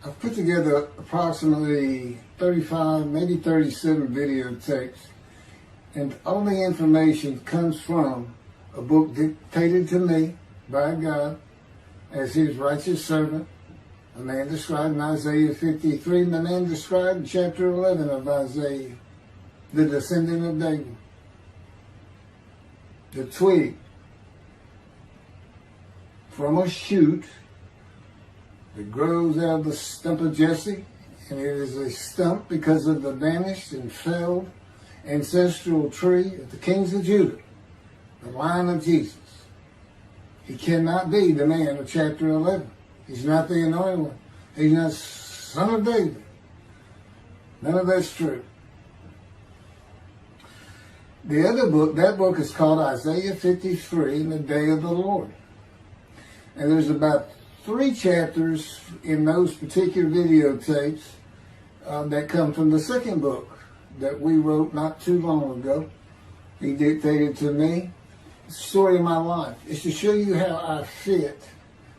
I've put together approximately 35, maybe 37 videotapes, and all the information comes from a book dictated to me by God as his righteous servant, a man described in Isaiah 53, and the man described in chapter 11 of Isaiah, the descendant of David, the twig from a shoot that grows out of the stump of Jesse, and it is a stump because of the vanished and failed ancestral tree of the kings of Judah, the line of Jesus. He cannot be the man of chapter 11. He's not the anointed one. He's not son of David. None of that's true. The other book, that book is called Isaiah 53, in the day of the Lord. And there's about 3 chapters in those particular videotapes that come from the second book that we wrote not too long ago. He dictated to me. It's the story of my life. It's to show you how I fit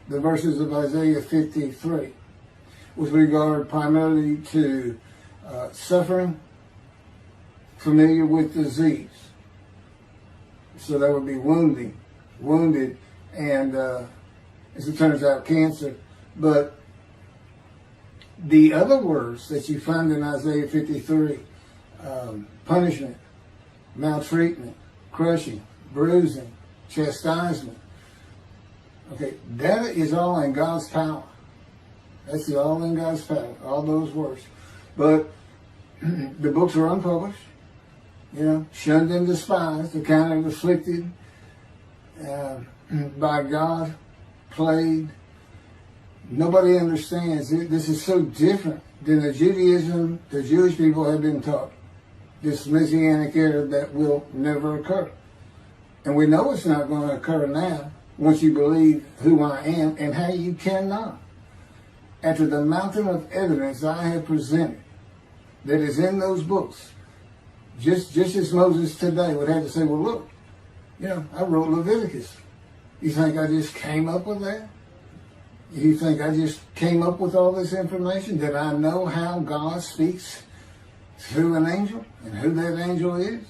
the verses of Isaiah 53 with regard primarily to suffering, familiar with disease. So that would be wounded, and as it turns out, cancer. But the other words that you find in Isaiah 53, punishment, maltreatment, crushing, bruising, chastisement, okay, that is all in God's power. That's all in God's power, all those words. But the books are unpublished, shunned and despised, the kind of afflicted by God, plagued. Nobody understands. This is so different than the Judaism the Jewish people have been taught. This Messianic era that will never occur. And we know it's not going to occur now once you believe who I am and how you cannot. After the mountain of evidence I have presented that is in those books, just as Moses today would have to say, well, look, I wrote Leviticus. You think I just came up with that? You think I just came up with all this information? Did I know how God speaks through an angel and who that angel is?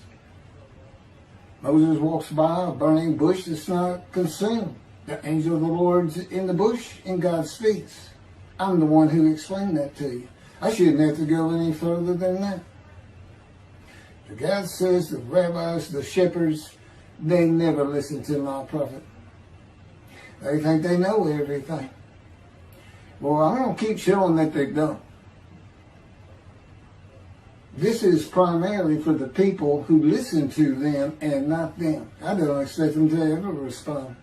Moses walks by a burning bush that's not consumed. The angel of the Lord's in the bush and God speaks. I'm the one who explained that to you. I shouldn't have to go any further than that. The God says the rabbis, the shepherds, they never listen to my prophet. They think they know everything. Well, I'm going to keep showing that they don't. This is primarily for the people who listen to them and not them. I don't expect them to ever respond.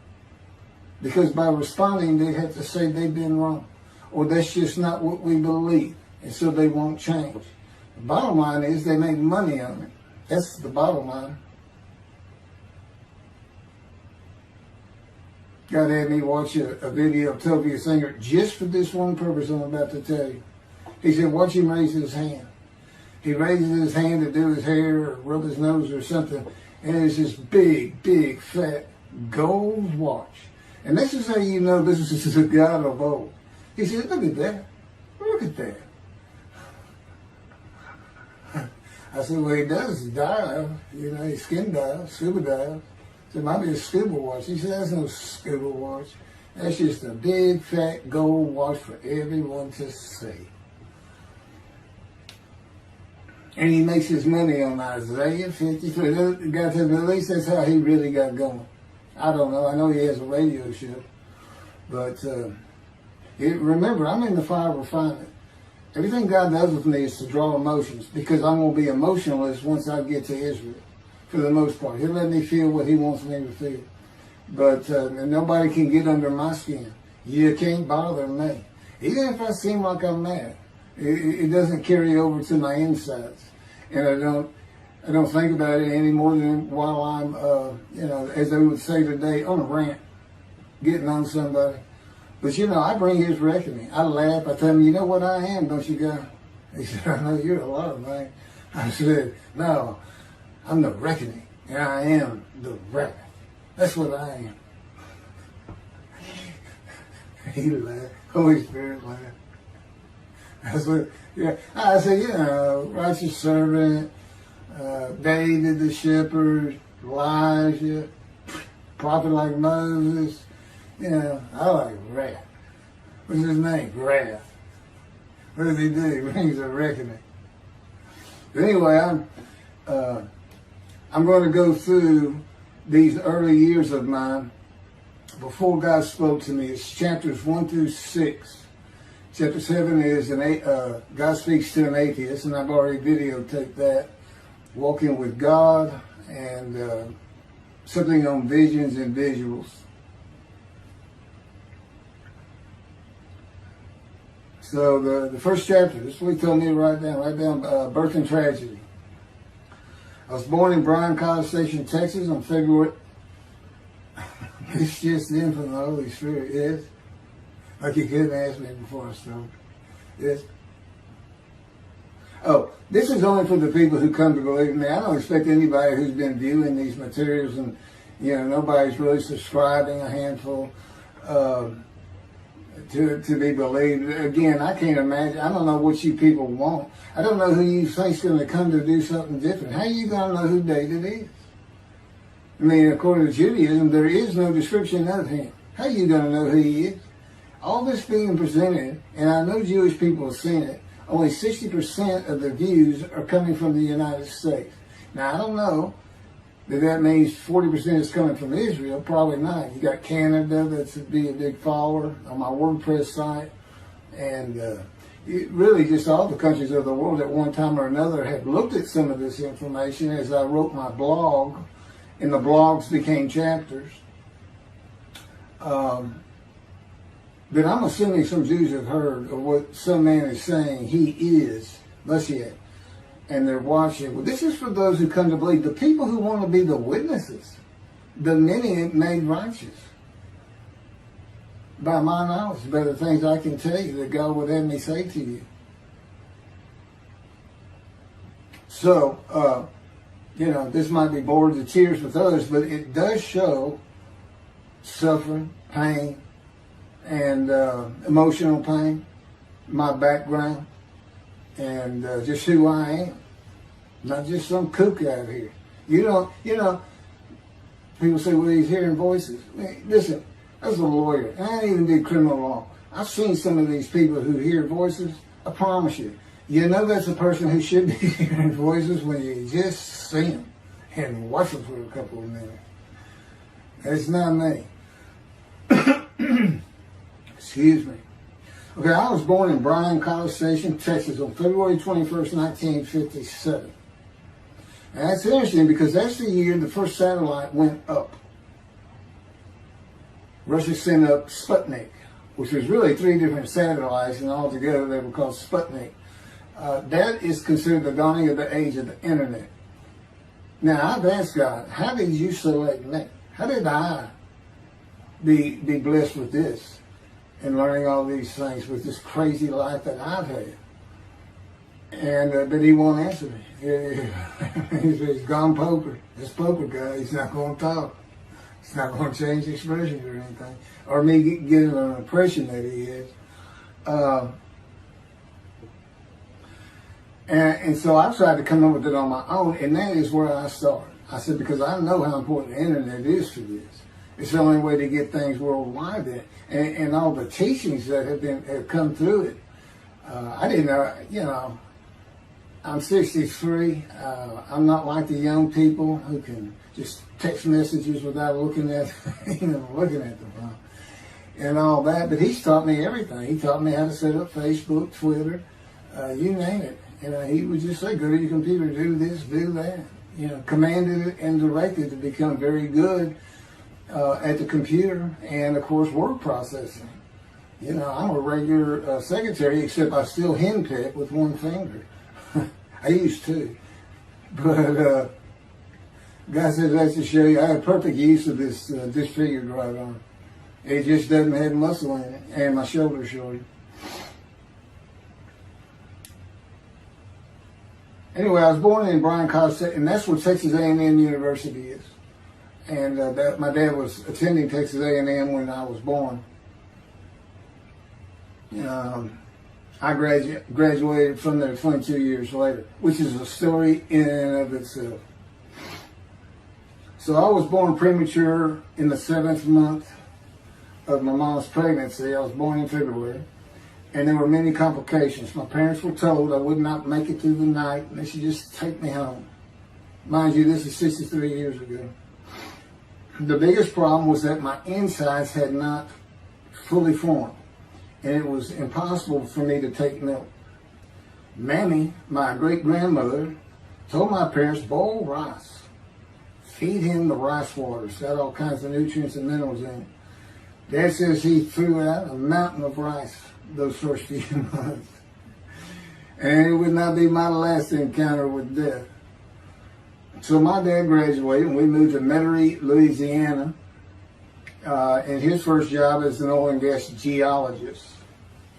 Because by responding, they have to say they've been wrong. Or that's just not what we believe. And so they won't change. The bottom line is they make money on it. That's the bottom line. God had me watch a video of Tovia Singer just for this one purpose I'm about to tell you. He said, watch him raise his hand. He raises his hand to do his hair or rub his nose or something, and it's this big, fat gold watch. And this is how you know this is a God of old. He said, look at that. Look at that. I said, well, he does dive, he skin dive, scuba dive. So it might be a scuba watch. He said, that's no scuba watch. That's just a big, fat gold watch for everyone to see. And he makes his money on Isaiah 53. The guy said, at least that's how he really got going. I don't know. I know he has a radio show. But remember, I'm in the fire of refinement. Everything God does with me is to draw emotions because I'm going to be emotionless once I get to Israel, for the most part. He'll let me feel what he wants me to feel. But nobody can get under my skin. You can't bother me. Even if I seem like I'm mad, it doesn't carry over to my insides. And I don't think about it any more than while I'm, as they would say today, on a rant, getting on somebody. But, I bring his reckoning. I laugh. I tell him, you know what I am, don't you, guy? He said, I know you're a lot of things. I said, no, I'm the reckoning. And I am the reckoning. That's what I am. He laughed. Holy Spirit laughed. That's what, yeah. I said, you know, righteous servant, David the shepherd, Elijah, prophet like Moses. You know, I like wrath. What's his name? Wrath. What does he do? He brings a reckoning. But anyway, I'm going to go through these early years of mine before God spoke to me. It's chapters 1 through 6. Chapter 7 is God speaks to an atheist, and I've already videotaped that. Walking with God, and something on visions and visuals. So the first chapter, this is what he told me to write down birth and tragedy. I was born in Bryan College Station, Texas on February. It's just in from the Holy Spirit, yes. Like you couldn't ask me before I started. Yes. Oh, this is only for the people who come to believe in me. I don't expect anybody who's been viewing these materials and, you know, nobody's really subscribing, a handful, to be believed. Again, I can't imagine. I don't know what you people want. I don't know who you think's going to come to do something different. How are you going to know who David is? I mean, according to Judaism, there is no description of him. How are you going to know who he is? All this being presented, and I know Jewish people have seen it, only 60% of the views are coming from the United States. Now, I don't know that means 40% is coming from Israel. Probably not. You got Canada, that's be a big follower on my WordPress site. And really just all the countries of the world at one time or another have looked at some of this information as I wrote my blog, and the blogs became chapters. But I'm assuming some Jews have heard of what some man is saying he is Moshiach, and they're watching. Well, this is for those who come to believe, the people who want to be the witnesses, the many made righteous. By my knowledge, by the things I can tell you that God would have me say to you. So, you know, this might be bored to tears with others, but it does show suffering, pain, and emotional pain, my background, and just who I am. Not just some kook out here. You know, people say, well, he's hearing voices. Listen, as a lawyer, and I even did criminal law, I've seen some of these people who hear voices. I promise you, you know that's a person who should be hearing voices when you just see them and watch them for a couple of minutes. It's not me. Excuse me. Okay, I was born in Bryan College Station, Texas on February 21st, 1957. And that's interesting because that's the year the first satellite went up. Russia sent up Sputnik, which was really 3 different satellites, and altogether they were called Sputnik. That is considered the dawning of the age of the internet. Now, I've asked God, how did you select me? How did I be blessed with this and learning all these things with this crazy life that I've had? And but he won't answer me. He's gone poker. This poker guy, he's not going to talk. He's not going to change expressions or anything, or me getting an impression that he is. And so I tried to come up with it on my own, and that is where I started. I said, because I know how important the internet is for this. It's the only way to get things worldwide there. And all the teachings that have come through it. I didn't know, you know, I'm 63. I'm not like the young people who can just text messages without looking at, looking at the phone and all that. But he's taught me everything. He taught me how to set up Facebook, Twitter, you name it. He would just say, go to your computer, do this, do that. Commanded it and directed to become very good at the computer and, of course, word processing. I'm a regular secretary, except I still henpick with one finger. I used to. But God says that to show you I have perfect use of this disfigured right arm. It just doesn't have muscle in it, and my shoulder shorted. Anyway, I was born in Bryan College, and that's where Texas A&M University is. And my dad was attending Texas A&M when I was born. I graduated from there 22 years later, which is a story in and of itself. So I was born premature in the 7th month of my mom's pregnancy. I was born in February, and there were many complications. My parents were told I would not make it through the night, and they should just take me home. Mind you, this is 63 years ago. The biggest problem was that my insides had not fully formed, and it was impossible for me to take milk. Mammy, my great-grandmother, told my parents, boil rice. Feed him the rice water. It's got all kinds of nutrients and minerals in it. Dad says he threw out a mountain of rice those first few months. And it would not be my last encounter with death. So my dad graduated and we moved to Metairie, Louisiana. And his first job is an oil and gas geologist.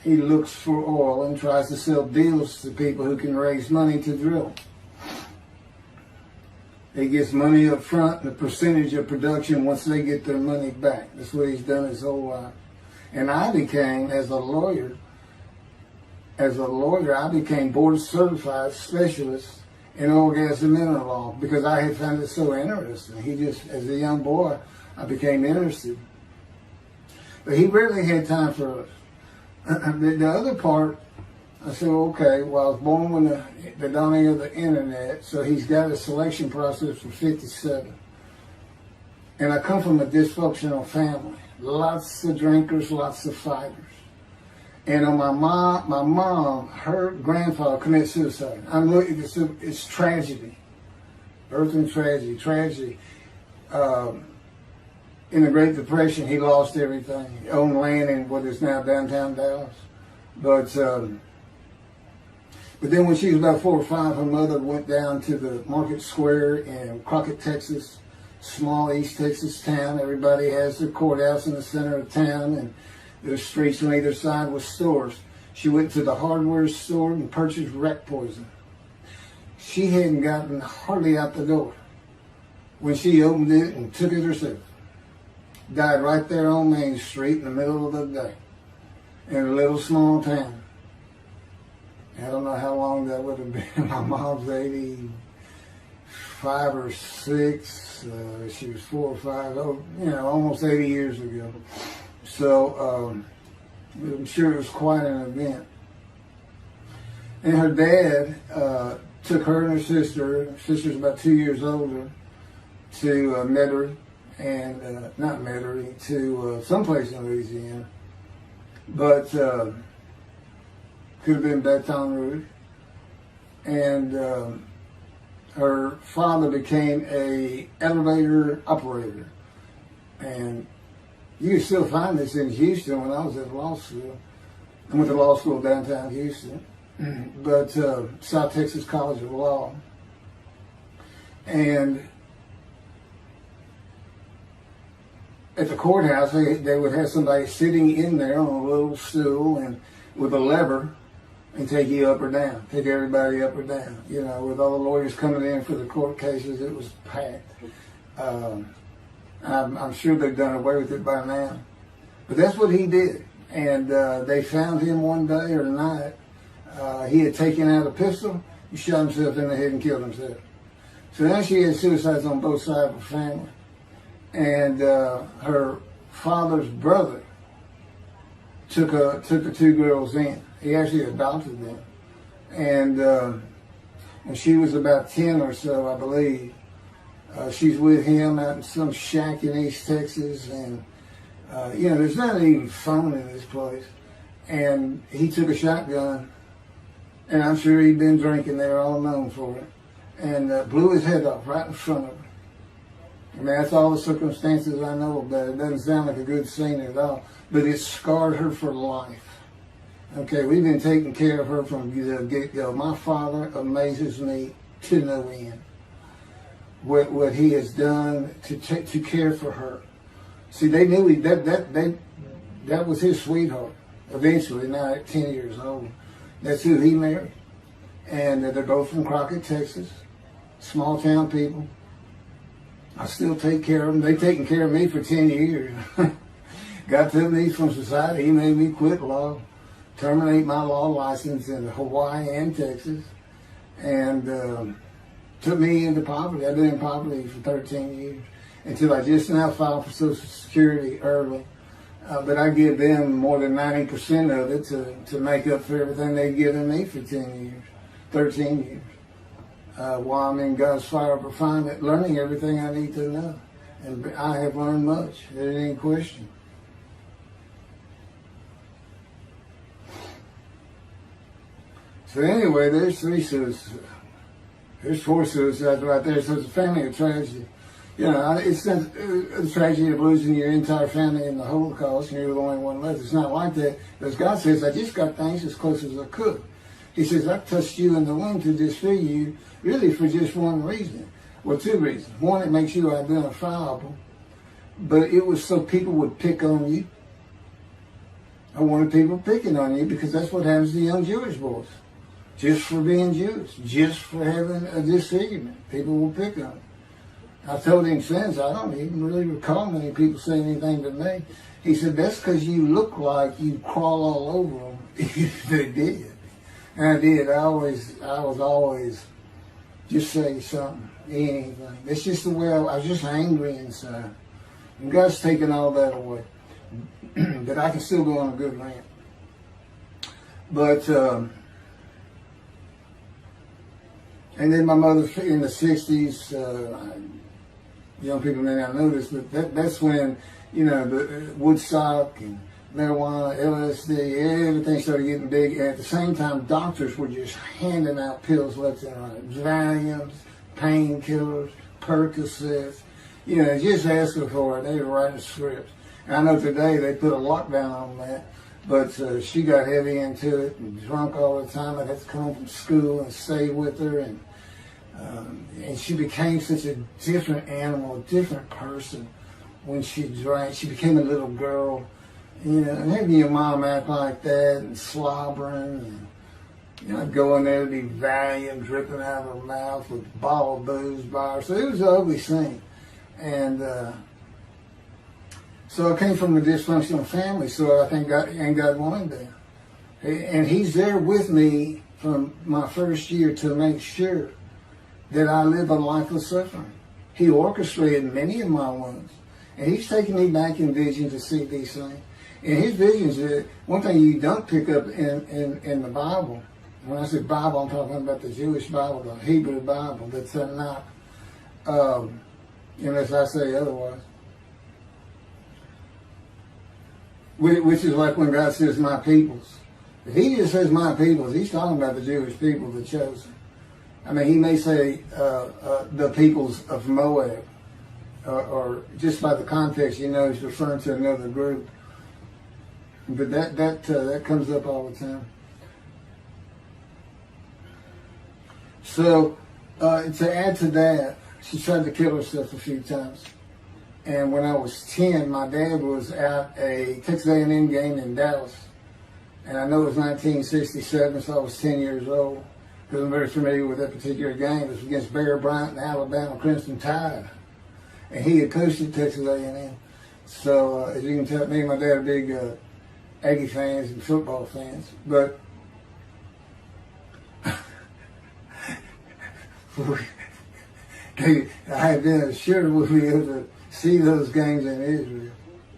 He looks for oil and tries to sell deals to people who can raise money to drill. He gets money up front and a percentage of production once they get their money back. That's what he's done his whole life. And I became, as a lawyer, I became board certified specialist in oil, gas, and mineral law because I had found it so interesting. As a young boy, I became interested. But he rarely had time for us. The other part, I said, okay, well, I was born when the dawning of the internet, so he's got a selection process for 57. And I come from a dysfunctional family. Lots of drinkers, lots of fighters. And on my mom, her grandfather committed suicide. It's tragedy. Birth and tragedy. In the Great Depression, he lost everything. He owned land in what is now downtown Dallas. But then when she was about 4 or 5, her mother went down to the market square in Crockett, Texas, small East Texas town. Everybody has their courthouse in the center of town, and there's streets on either side with stores. She went to the hardware store and purchased rat poison. She hadn't gotten hardly out the door when she opened it and took it herself. Died right there on Main Street in the middle of the day in a little small town. I don't know how long that would have been. My mom's 85 or 6. She was 4 or 5. Almost 80 years ago. So I'm sure it was quite an event. And her dad took her and her sister's about 2 years older, to Metairie, and not Metairie, to someplace in Louisiana. But could have been Baton Rouge. And her father became a elevator operator. And you can still find this in Houston. When I was at law school, I went to law school downtown Houston, but South Texas College of Law. And at the courthouse, they would have somebody sitting in there on a little stool and with a lever and take you up or down, take everybody up or down. With all the lawyers coming in for the court cases, it was packed. I'm sure they've done away with it by now. But that's what he did. And they found him one day or night. He had taken out a pistol, he shot himself in the head and killed himself. So now she had suicides on both sides of the family. And her father's brother took the 2 girls in. He actually adopted them. And when she was about 10 or so, I believe, she's with him out in some shack in East Texas. And, there's not even phone in this place. And he took a shotgun, and I'm sure he'd been drinking there, all known for it, and blew his head off right in front of her. I mean, that's all the circumstances I know about it. It doesn't sound like a good scene at all, but it scarred her for life. Okay, we've been taking care of her from the get-go. My father amazes me to no end. What he has done to care for her. See, they knew that was his sweetheart. Eventually, now at 10 years old, that's who he married. And they're both from Crockett, Texas. Small town people. I still take care of them. They've taken care of me for 10 years. Got to me from society. He made me quit law. terminate my law license in Hawaii and Texas, and took me into poverty. I've been in poverty for 13 years until I just now filed for Social Security early. But I give them more than 90% of it to make up for everything they've given me for 13 years. While I'm in God's fire of refinement, learning everything I need to know. And I have learned much. There ain't any question. So anyway, there's 3 suicides. There's 4 suicides right there. So it's a family of tragedy. You know, it's not a tragedy of losing your entire family in the Holocaust and you're the only one left. It's not like that. Because God says, I just got things as close as I could. He says, I touched you in the womb to disfigure you, really for just one reason. Well, 2 reasons. One, it makes you identifiable. But it was so people would pick on you. I wanted people picking on you because that's what happens to young Jewish boys. Just for being Jewish. Just for having a disfigurement. People will pick on you. I told him since, I don't even really recall many people saying anything to me. He said, that's because you look like you crawl all over them. They did. And I did. I was always just say something, anything. It's just the way I was just angry inside. And God's taken all that away. But I can still go on a good rant. But, and then my mother in the 60s, young people may not know this, but that's when, you know, the Woodstock and marijuana, LSD, everything started getting big. And at the same time, doctors were just handing out pills left and right. Valiums, painkillers, Percocets, you know, just asking for it. They were writing scripts. And I know today they put a lockdown on that, but she got heavy into it and drunk all the time. I'd have to come home from school and stay with her, and she became such a different animal, a different person when she drank. She became a little girl, you know, and having your mom act like that and slobbering, and, you know, go in there to be Valium dripping out of her mouth with a bottle of booze by her. So it was an ugly scene. And so I came from a dysfunctional family, so I think God wanted that. And He's there with me from my first year to make sure that I live a life of suffering. He orchestrated many of my wounds. And He's taking me back in vision to see these things. And His visions, one thing you don't pick up in the Bible, when I say Bible, I'm talking about the Jewish Bible, the Hebrew Bible, that's not, unless I say otherwise. Which is like when God says, my peoples. If He just says my peoples, He's talking about the Jewish people, the chosen. I mean, He may say the peoples of Moab, or just by the context, you know, He's referring to another group. But that comes up all the time. So to add to that, she tried to kill herself a few times. And when I was 10, my dad was at a Texas A&M game in Dallas. And I know it was 1967, so I was 10 years old, because I'm very familiar with that particular game. It was against Bear Bryant and Alabama Crimson Tide. And he had coached at Texas A&M. So as you can tell, me and my dad are big Aggie fans and football fans. But I had been assured we'd be able to see those games in Israel.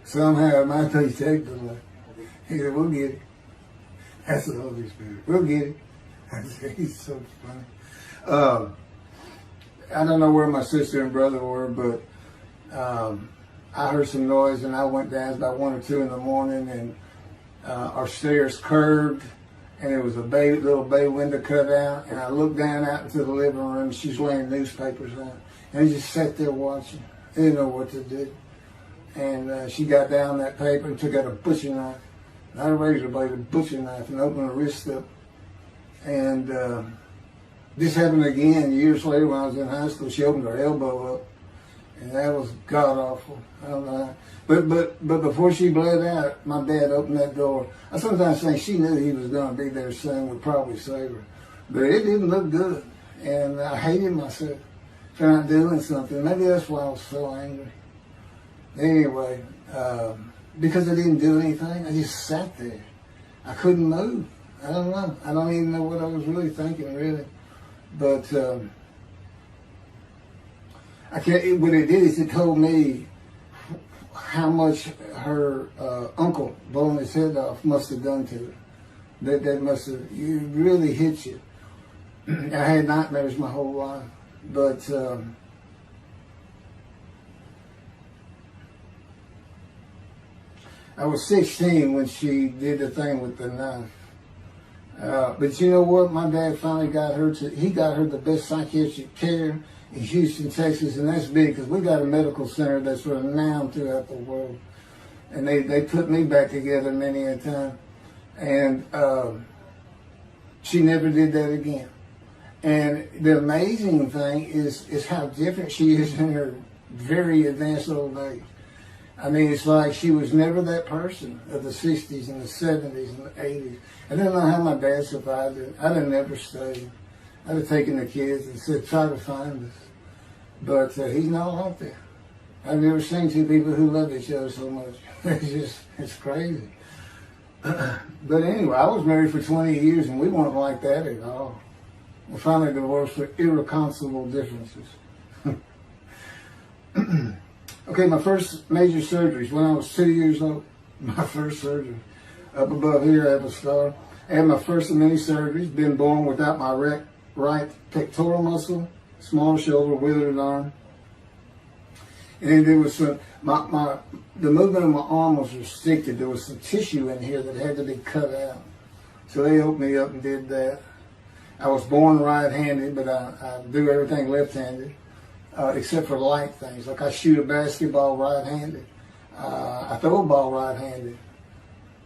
Somehow it might be technically. He said, we'll get it. That's the Holy Spirit. We'll get it. I said, he's so funny. I don't know where my sister and brother were, but I heard some noise and I went down. It was about 1 or 2 in the morning, and our stairs curved, and there was a little bay window cut out, and I looked down out into the living room, and she's laying newspapers out. And I just sat there watching. I didn't know what to do. And she got down that paper and took out a butcher knife, not a razor blade, a butcher knife, and opened her wrist up. And this happened again years later when I was in high school. She opened her elbow up, and that was god awful. I don't know. But before she bled out, my dad opened that door. I sometimes think she knew he was going to be there soon, would probably save her. But it didn't look good, and I hated myself for not doing something. Maybe that's why I was so angry. Anyway, because I didn't do anything, I just sat there. I couldn't move. I don't know. I don't even know what I was really thinking, really. But I can't. What it did is it told me how much her uncle blowing his head off must have done to her. That must have really hit you. I had nightmares my whole life, but I was 16 when she did the thing with the knife. But you know what? My dad finally got her he got her the best psychiatric care in Houston, Texas, and that's big because we got a medical center that's renowned throughout the world. And they put me back together many a time. And she never did that again. And the amazing thing is how different she is in her very advanced old age. I mean, it's like she was never that person of the 60s and the 70s and the 80s. I don't know how my dad survived it. I'd have never stayed. I'd have taken the kids and said, try to find us. But he's not like that. I've never seen two people who love each other so much. It's crazy. But anyway, I was married for 20 years and we weren't like that at all. We finally divorced for irreconcilable differences. Okay, my first major surgeries when I was 2 years old. My first surgery. Up above here, I have a scar. I had my first of many surgeries. Been born without my right pectoral muscle, small shoulder, withered arm. And there was some, the movement of my arm was restricted. There was some tissue in here that had to be cut out. So they opened me up and did that. I was born right-handed, but I do everything left-handed. Except for light things. Like I shoot a basketball right-handed. I throw a ball right-handed.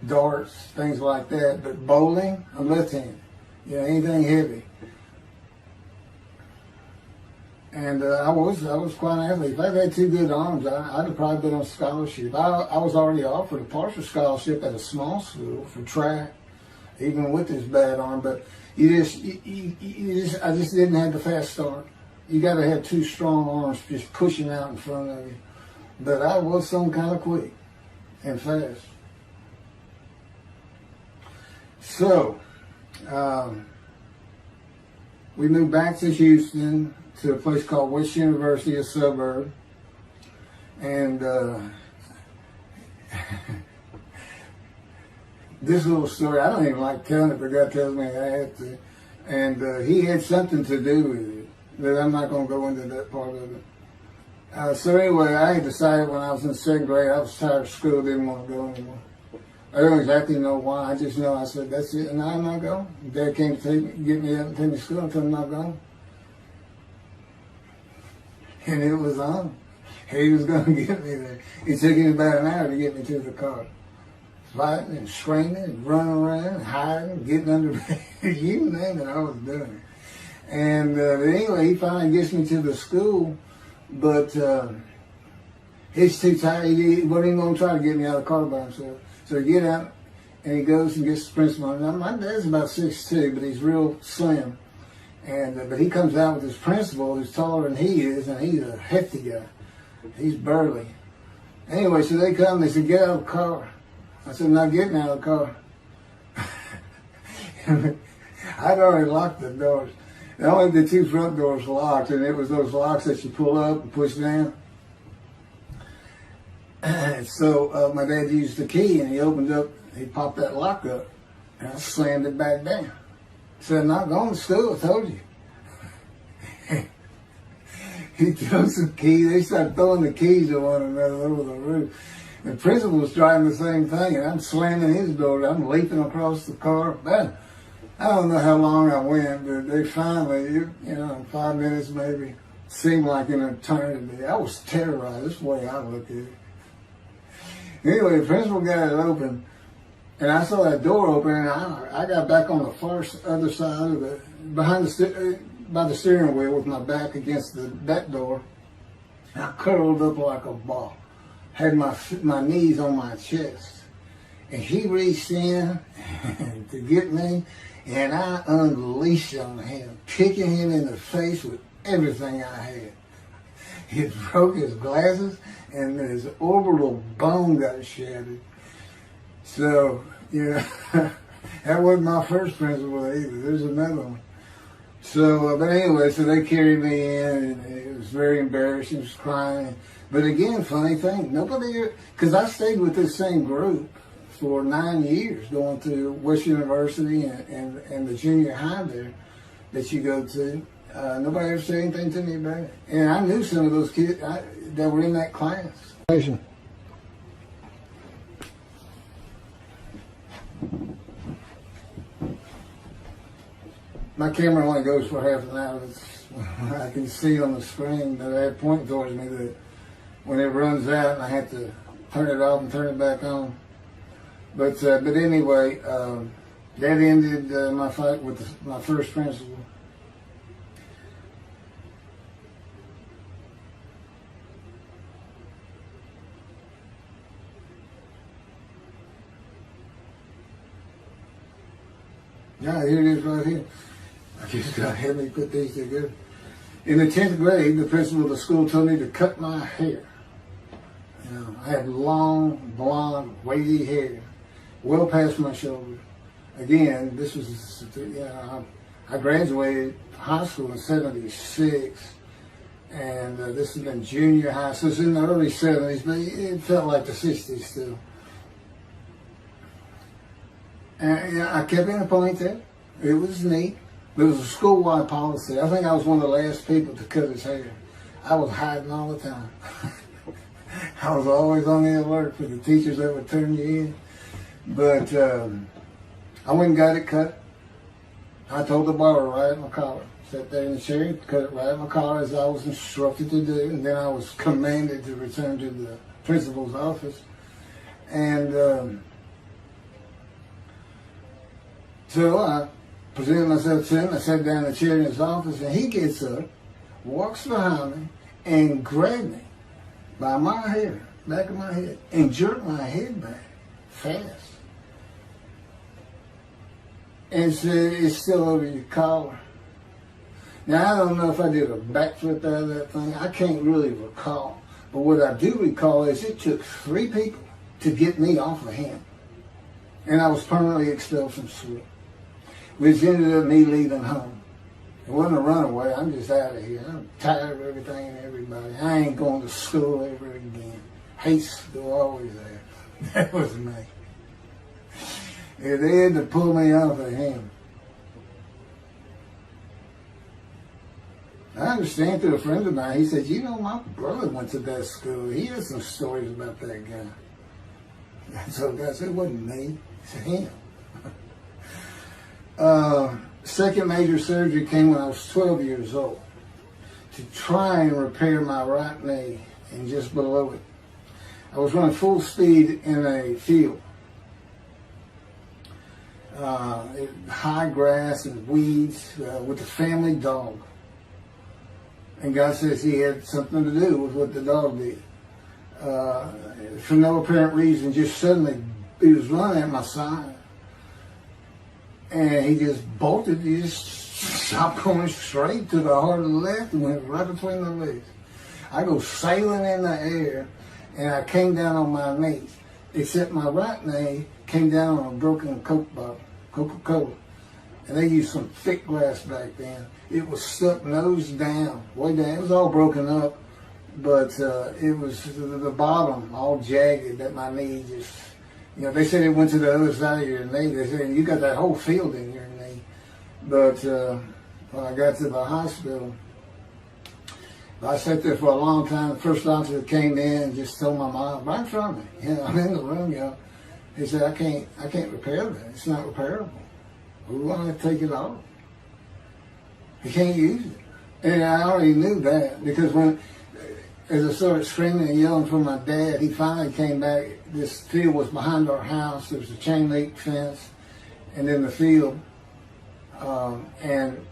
Darts, things like that. But bowling, I'm left-handed. You know, anything heavy. And I was quite an athlete. If I had two good arms, I'd have probably been on scholarship. I was already offered a partial scholarship at a small school for track, even with this bad arm. But I just didn't have the fast start. You got to have two strong arms just pushing out in front of you. But I was some kind of quick and fast. So, we moved back to Houston to a place called West University, a suburb. And this little story, I don't even like telling it, but God tells me I have to. And he had something to do with it. But I'm not going to go into that part of it. So anyway, I had decided when I was in second grade, I was tired of school, didn't want to go anymore. I don't exactly know why. I just know I said, that's it, and now I'm not going. Dad came to get me up and take me to school until I'm not going. And it was on. He was going to get me there. It took him about an hour to get me to the car. Fighting and screaming and running around and hiding, getting under bed. You name it, I was doing it. And anyway, he finally gets me to the school, but he's too tired. He wasn't even going to try to get me out of the car by himself. So he get out, and he goes and gets the principal. Now, my dad's about 6'2", but he's real slim. And but he comes out with his principal, who's taller than he is, and he's a hefty guy. He's burly. Anyway, so they come, they said, get out of the car. I said, I'm not getting out of the car. I'd already locked the doors. Only the two front doors locked, and it was those locks that you pull up and push down. And so my dad used the key, and he opened up, he popped that lock up, and I slammed it back down. He said, I'm not going to school, I told you. He threw some keys, they started throwing the keys at one another over the roof. The principal was trying the same thing, and I'm slamming his door, I'm leaping across the car. Man, I don't know how long I went, but they finally, you know, in 5 minutes maybe, seemed like an eternity. I was terrorized. That's the way I look at it. Anyway, the principal got it open, and I saw that door open, and I got back on the far other side of the, by the steering wheel with my back against that door. And I curled up like a ball, had my knees on my chest, and he reached in to get me. And I unleashed on him, kicking him in the face with everything I had. He broke his glasses, and his orbital bone got shattered. So, you know, That wasn't my first principal either. There's another one. So, but anyway, so they carried me in, and it was very embarrassing. I was crying. But again, funny thing, nobody, because I stayed with this same group for 9 years, going to West University and the junior high there that you go to. Nobody ever said anything to me about it. And I knew some of those kids that were in that class. My camera only goes for half an hour. I can see on the screen that I have pointing towards me that when it runs out and I have to turn it off and turn it back on. But anyway, that ended my fight with my first principal. Yeah, here it is right here. I just got to have me put these together. In the 10th grade, the principal of the school told me to cut my hair. You know, I had long, blonde, wavy hair, well past my shoulder. Again, this was, I graduated high school in '76, and this has been junior high, so it's in the early '70s, but it felt like the '60s still. And I kept in a ponytail. It was neat. But it was a school-wide policy. I think I was one of the last people to cut his hair. I was hiding all the time. I was always on the alert for the teachers that would turn you in. But I went and got it cut. I told the barber right at my collar. Sat there in the chair, cut it right at my collar as I was instructed to do. And then I was commanded to return to the principal's office. And so I presented myself to him. I sat down in the chair in his office, and he gets up, walks behind me, and grabbed me by my hair, back of my head, and jerked my head back fast. And said, "It's still over your collar." Now, I don't know if I did a backflip out of that thing. I can't really recall. But what I do recall is it took 3 people to get me off of him. And I was permanently expelled from school, which ended up me leaving home. It wasn't a runaway. I'm just out of here. I'm tired of everything and everybody. I ain't going to school ever again. Hate school, always there. That was me. Yeah, they had to pull me off of him. I understand through a friend of mine, he said, "You know, my brother went to that school. He has some stories about that guy." So I said, "It wasn't me. It's him." Second major surgery came when I was 12 years old to try and repair my right knee and just below it. I was running full speed in a field. High grass and weeds with a family dog. And God says he had something to do with what the dog did. For no apparent reason, just suddenly he was running at my side. And he just bolted. He just stopped going straight to the heart of the left and went right between the legs. I go sailing in the air, and I came down on my knees. Except my right knee came down on a broken Coke bottle, Coca-Cola. And they used some thick glass back then. It was stuck nose down, way down. It was all broken up, but it was the bottom all jagged that my knee just, you know, they said it went to the other side of your knee. They said, "You got that whole field in your knee." But when I got to the hospital, I sat there for a long time. The first doctor that came in and just told my mom, right in front of me, you know, I'm in the room, you know, he said, I can't repair that. It's not repairable. We're going to take it off. You can't use it. And I already knew that because as I started screaming and yelling for my dad, he finally came back. This field was behind our house. There was a chain link fence, and then the field. And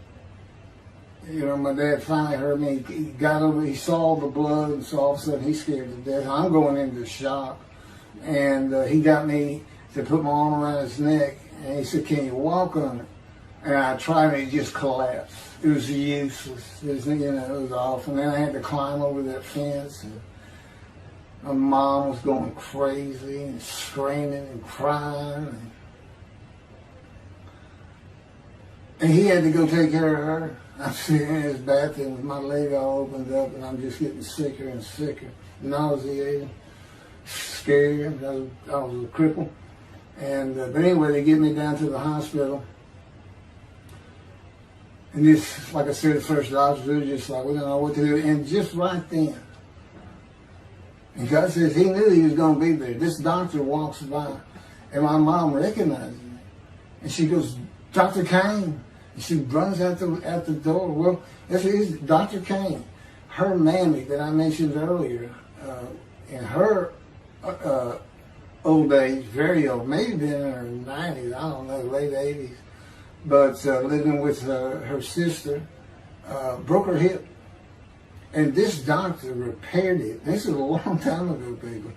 you know, my dad finally heard me. He got over. He saw the blood, and so all of a sudden he's scared to death. I'm going into shock, and he got me to put my arm around his neck, and he said, "Can you walk on it?" And I tried, and it just collapsed. It was useless. It was, you know, it was awful. And then I had to climb over that fence. And my mom was going crazy and screaming and crying. And he had to go take care of her. I'm sitting in his bathroom with my leg all opened up, and I'm just getting sicker and sicker, nauseated, scared. I was a cripple. And but anyway, they get me down to the hospital. And this, like I said, the first doctors were just like, we don't know what to do. And just right then, and God says he knew he was going to be there. This doctor walks by, and my mom recognizes me. And she goes, Dr. Kane. And she runs out the door. Well, this is Dr. Kane. Her mammy that I mentioned earlier, in her old age, very old, maybe been in her 90s, I don't know, late 80s, but living with her sister, broke her hip. And this doctor repaired it. This is a long time ago, people.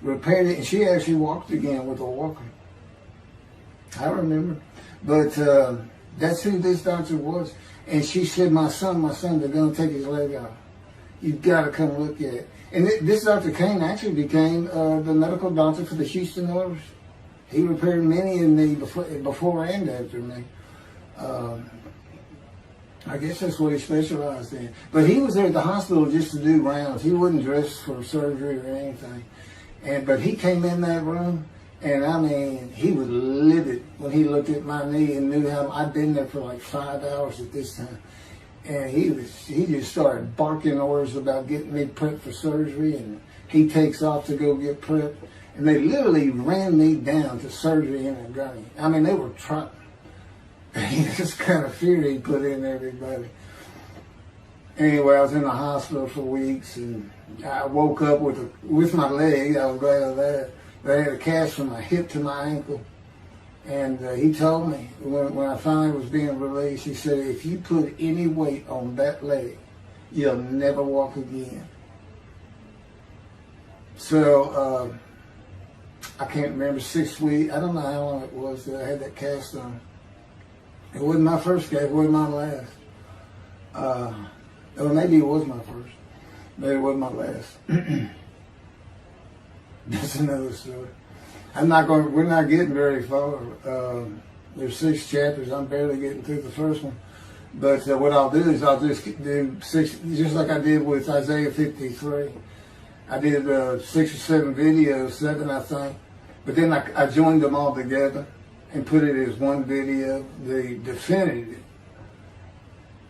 Repaired it, and she actually walked again with a walker. I remember. But that's who this doctor was. And she said, my son, they're going to take his leg off. You've got to come look at it. And this Dr. Kane actually became the medical doctor for the Houston Oilers. He repaired many in me before and after me. I guess that's what he specialized in. But he was there at the hospital just to do rounds. He wasn't dressed for surgery or anything. But he came in that room, and I mean, he was livid when he looked at my knee and knew how I'd been there for like 5 hours at this time. And he just started barking orders about getting me prepped for surgery, and he takes off to go get prepped. And they literally ran me down to surgery in a gurney. I mean, they were trying. This kind of fear he put in everybody. Anyway, I was in the hospital for weeks, and I woke up with my leg. I was glad of that. But I had a cast from my hip to my ankle. And he told me, when I finally was being released, he said, if you put any weight on that leg, you'll never walk again. So, I can't remember, 6 weeks. I don't know how long it was that I had that cast on. It wasn't my first cast, it wasn't my last. Or maybe it was my first, but it wasn't my last. That's another story. We're not getting very far. There's 6 chapters. I'm barely getting through the first one. But what I'll do is I'll just do 6, just like I did with Isaiah 53. I did 6 or 7 videos, 7 I think. But then I joined them all together and put it as one video, the definitive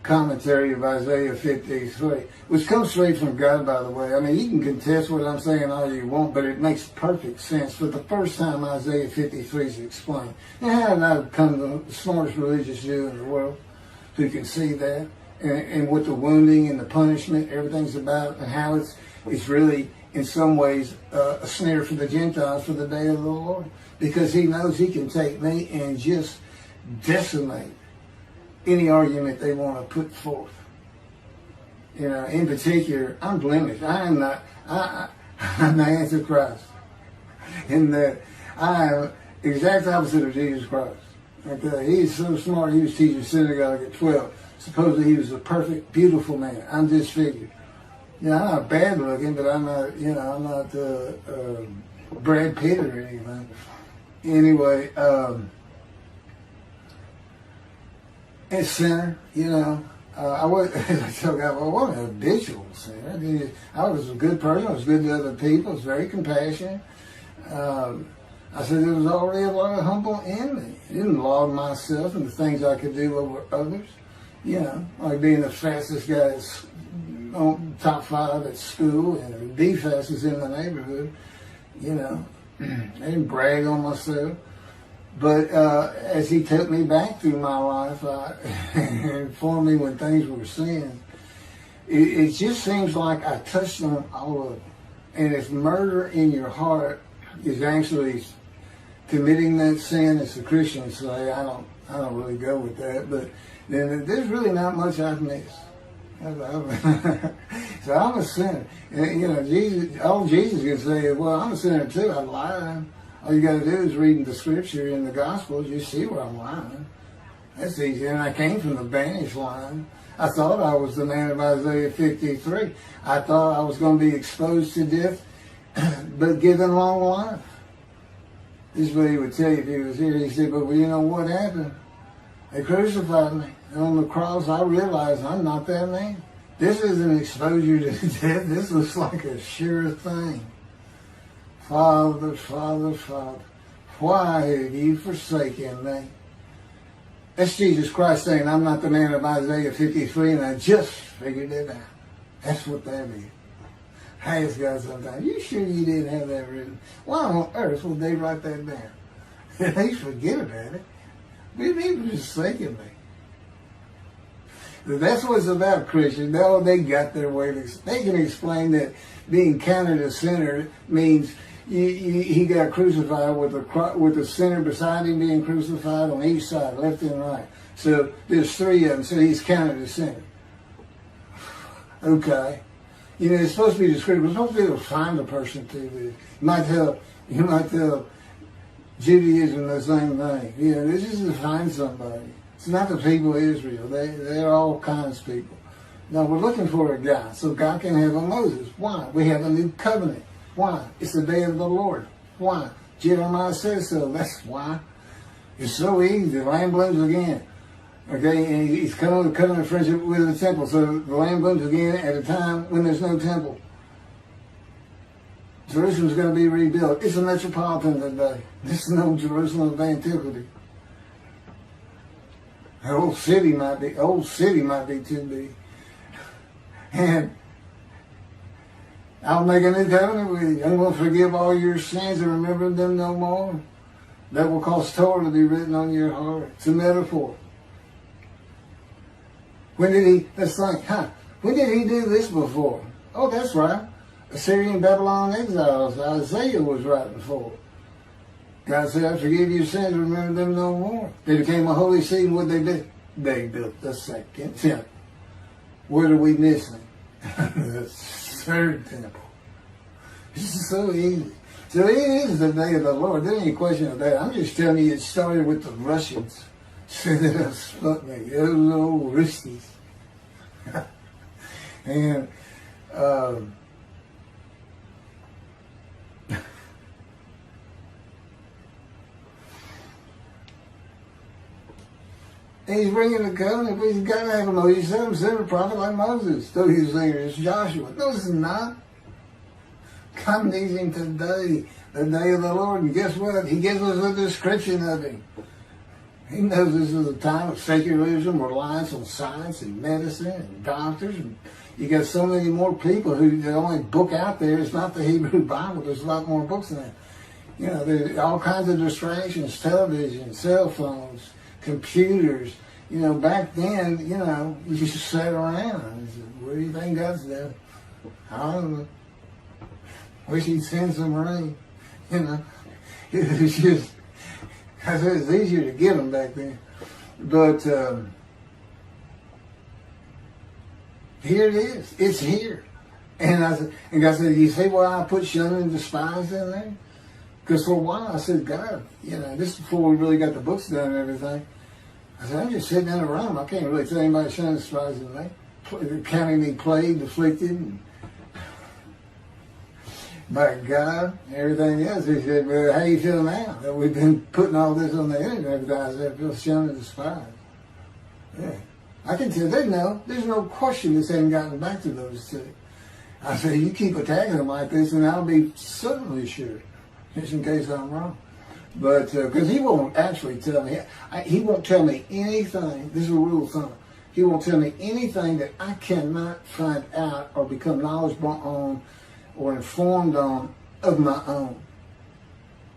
commentary of Isaiah 53, which comes straight from God, by the way. I mean, you can contest what I'm saying all you want, but it makes perfect sense. For the first time, Isaiah 53 is explained. And how did I become the smartest religious Jew in the world who can see that? And what the wounding and the punishment, everything's about, and how it's really, in some ways, a snare for the Gentiles for the day of the Lord. Because he knows he can take me and just decimate any argument they want to put forth. You know, in particular, I'm blemished. I'm the Antichrist. In that I am exact opposite of Jesus Christ. Okay? He's so smart, he was teaching synagogue at 12. Supposedly he was a perfect, beautiful man. I'm disfigured. You know, I'm not bad looking, but I'm not, I'm not Brad Pitt or anything. Anyway, and sinner, I wasn't a habitual sinner. I was a good person. I was good to other people. I was very compassionate. I said there was already a lot of humble in me. I didn't laud myself and the things I could do over others. Like being the fastest guy on top 5 at school and the fastest in the neighborhood. I didn't brag on myself. But as he took me back through my life and informed me when things were sin, it just seems like I touched on all of it. And if murder in your heart is actually committing that sin, as the Christians say, I don't really go with that, but then there's really not much I've missed. So I'm a sinner. And, Jesus can say, well, I'm a sinner too. I'm lying. All you got to do is read the scripture in the Gospels. You see where I'm lying. That's easy. And I came from the banished line. I thought I was the man of Isaiah 53. I thought I was going to be exposed to death, but given long life. This is what he would tell you if he was here. He said, but you know what happened? They crucified me. And on the cross, I realized I'm not that man. This isn't exposure to death. This looks like a sure thing. Father, Father, Father, why have you forsaken me? That's Jesus Christ saying, I'm not the man of Isaiah 53, and I just figured it out. That's what that is. I ask God sometimes, you sure you didn't have that written? Why on earth would they write that down? They forget about it. We need to forsaken me. That's what it's about, Christians. No, they got their way. They can explain that being counted a sinner means he got crucified with the sinner beside him being crucified on each side, left and right. So there's three of them, so he's counted a sinner. Okay. You know, it's supposed to be descriptive. It's supposed to be able to find a person too. You might tell Judaism the same thing. You know, this is to find somebody. It's not the people of Israel. They're all kinds of people. Now we're looking for a guy so God can have a Moses. Why? We have a new covenant. Why? It's the day of the Lord. Why? Jeremiah says so. That's why. It's so easy. The lamb blooms again. Okay, and he's coming with covenant friendship with the temple. So the lamb blooms again at a time when there's no temple. Jerusalem's going to be rebuilt. It's a metropolitan today. This is no Jerusalem of antiquity. The old city might be too big. And I'll make a new covenant with you. I'm going to forgive all your sins and remember them no more. That will cause Torah to be written on your heart. It's a metaphor. When did he do this before? Oh, that's right. Assyrian Babylon exiles. Isaiah was writing for. God said, I forgive your sins, remember them no more. They became a holy seed. What they did? They built the second temple. What are we missing? The third temple. This is so easy. So it is the day of the Lord. There ain't any question of that. I'm just telling you it started with the Russians. Sending us Sputnik. Those old Ruskies. And he's bringing the covenant, but he's got to have a Moses. He said send a prophet like Moses. So he's saying it's Joshua. No, it's not. God needs him today, the day of the Lord. And guess what? He gives us a description of him. He knows this is a time of secularism, reliance on science and medicine and doctors. And you got so many more people who the only book out there is not the Hebrew Bible. There's a lot more books than that. You know, there's all kinds of distractions, television, cell phones, computers. You know, back then, you know, you just sat around and said, what do you think God's doing? I don't know. Wish he'd send some rain. You know, it's just, I said it's easier to get them back then. But here it is. It's here. And God said, you see why I put shun and despise in there? Because for a while I said, God, you know, this is before we really got the books done and everything. I said, I'm just sitting in a room. I can't really tell anybody shun and despise in me. Counting me plagued, afflicted, and by God, everything else. He said, well, how you feel now that we've been putting all this on the internet? I said, I feel shunned and despised. Yeah. I can tell they know. There's no question this hasn't gotten back to those two. I said, you keep attacking them like this and I'll be certainly sure, just in case I'm wrong. But, because he won't actually tell me, he won't tell me anything, this is a rule of thumb, he won't tell me anything that I cannot find out or become knowledgeable on or informed on of my own,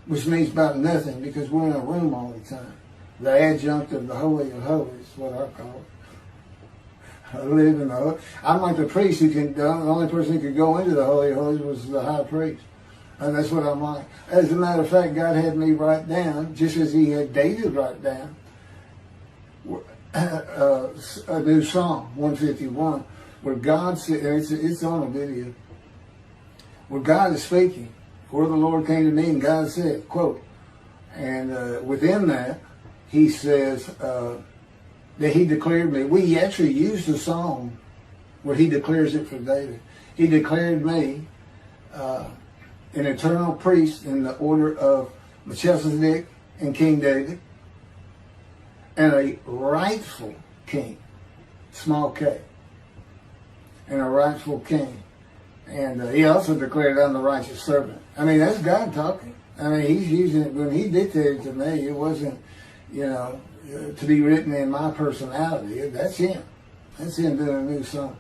which means about nothing because we're in a room all the time. The adjunct of the Holy of Holies is what I call it. I live in the Holy. I'm like the priest who can, the only person who could go into the Holy of Holies was the high priest. And that's what I'm like. As a matter of fact, God had me write down, just as he had David write down, a new Psalm, 151, where God said, it's on a video, where God is speaking. Where the Lord came to me and God said, quote, and within that, he says that he declared me. We actually used the song where he declares it for David. He declared me an eternal priest in the order of Melchizedek and King David. and a rightful king, small k, and a rightful king. And he also declared, I'm the righteous servant. I mean, that's God talking. I mean, he's using it. When he dictated to me, it wasn't, to be written in my personality. That's him. That's him doing a new song.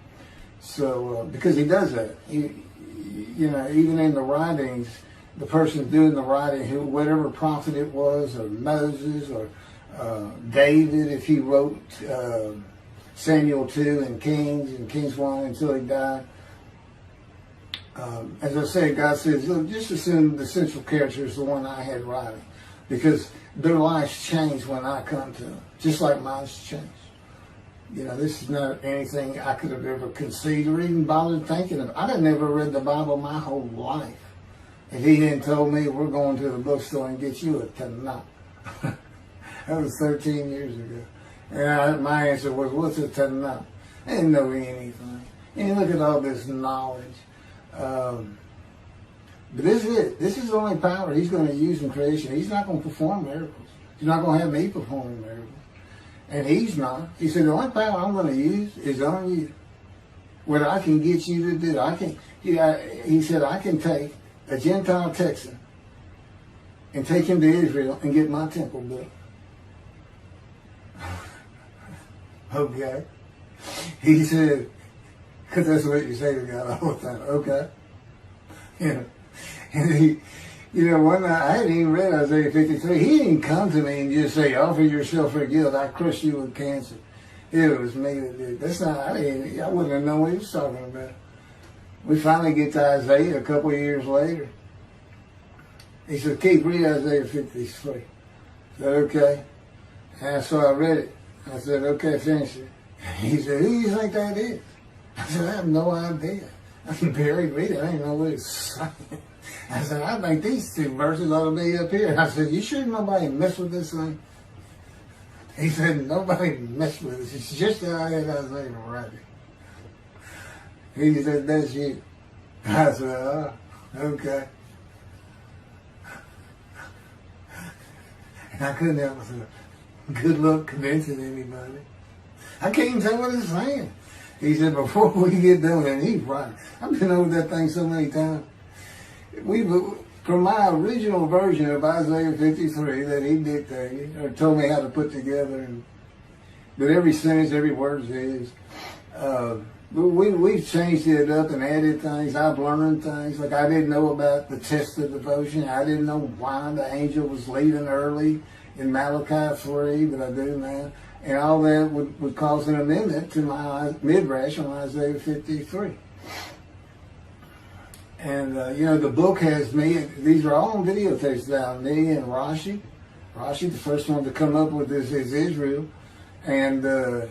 So, because he does that. Even in the writings, the person doing the writing, whatever prophet it was, or Moses, or David, if he wrote Samuel 2 and Kings 1 until he died. As I said, God says, look, just assume the central character is the one I had writing, because their lives change when I come to them, just like mine's changed. This is not anything I could have ever conceived or even bothered thinking of. I'd have never read the Bible my whole life if he hadn't told me, we're going to the bookstore and get you a Tanakh. That was 13 years ago. And my answer was, what's a Tanakh? I didn't know anything. And you look at all this knowledge. But this is it. This is the only power he's going to use in creation. He's not going to perform miracles. He's not going to have me performing miracles. And he's not. He said, the only power I'm going to use is on you. What I can get you to do. He said, I can take a Gentile Texan and take him to Israel and get my temple built. Okay. He said, because that's what you say to God all the time. Okay. And one night, I hadn't even read Isaiah 53. He didn't come to me and just say, offer yourself for guilt. I crushed you with cancer. It was me that did. That's not, I wouldn't have known what he was talking about. We finally get to Isaiah a couple of years later. He said, Keith, read Isaiah 53. I said, okay. And so I read it. I said, okay, finish it. He said, who do you think that is? I said, I have no idea. I can barely read it. I didn't know what it's saying. I said, I think these two verses ought to be up here. I said, you sure nobody messed with this thing? He said, nobody messed with it. It's just that I had Isaiah writing. He said, that's you. I said, oh, okay. And I couldn't help myself. Good luck convincing anybody. I can't even tell what it's saying. He said, before we get done, and he's right. I've been over that thing so many times. From my original version of Isaiah 53 that he dictated, or told me how to put together, but every sentence, every word is his. We've changed it up and added things. I've learned things. Like I didn't know about the test of devotion. I didn't know why the angel was leaving early in Malachi 3, but I do now. And all that would cause an amendment to my midrash on Isaiah 53. And, the book has me, these are all on videotapes now, me and Rashi. Rashi, the first one to come up with this is Israel. And, I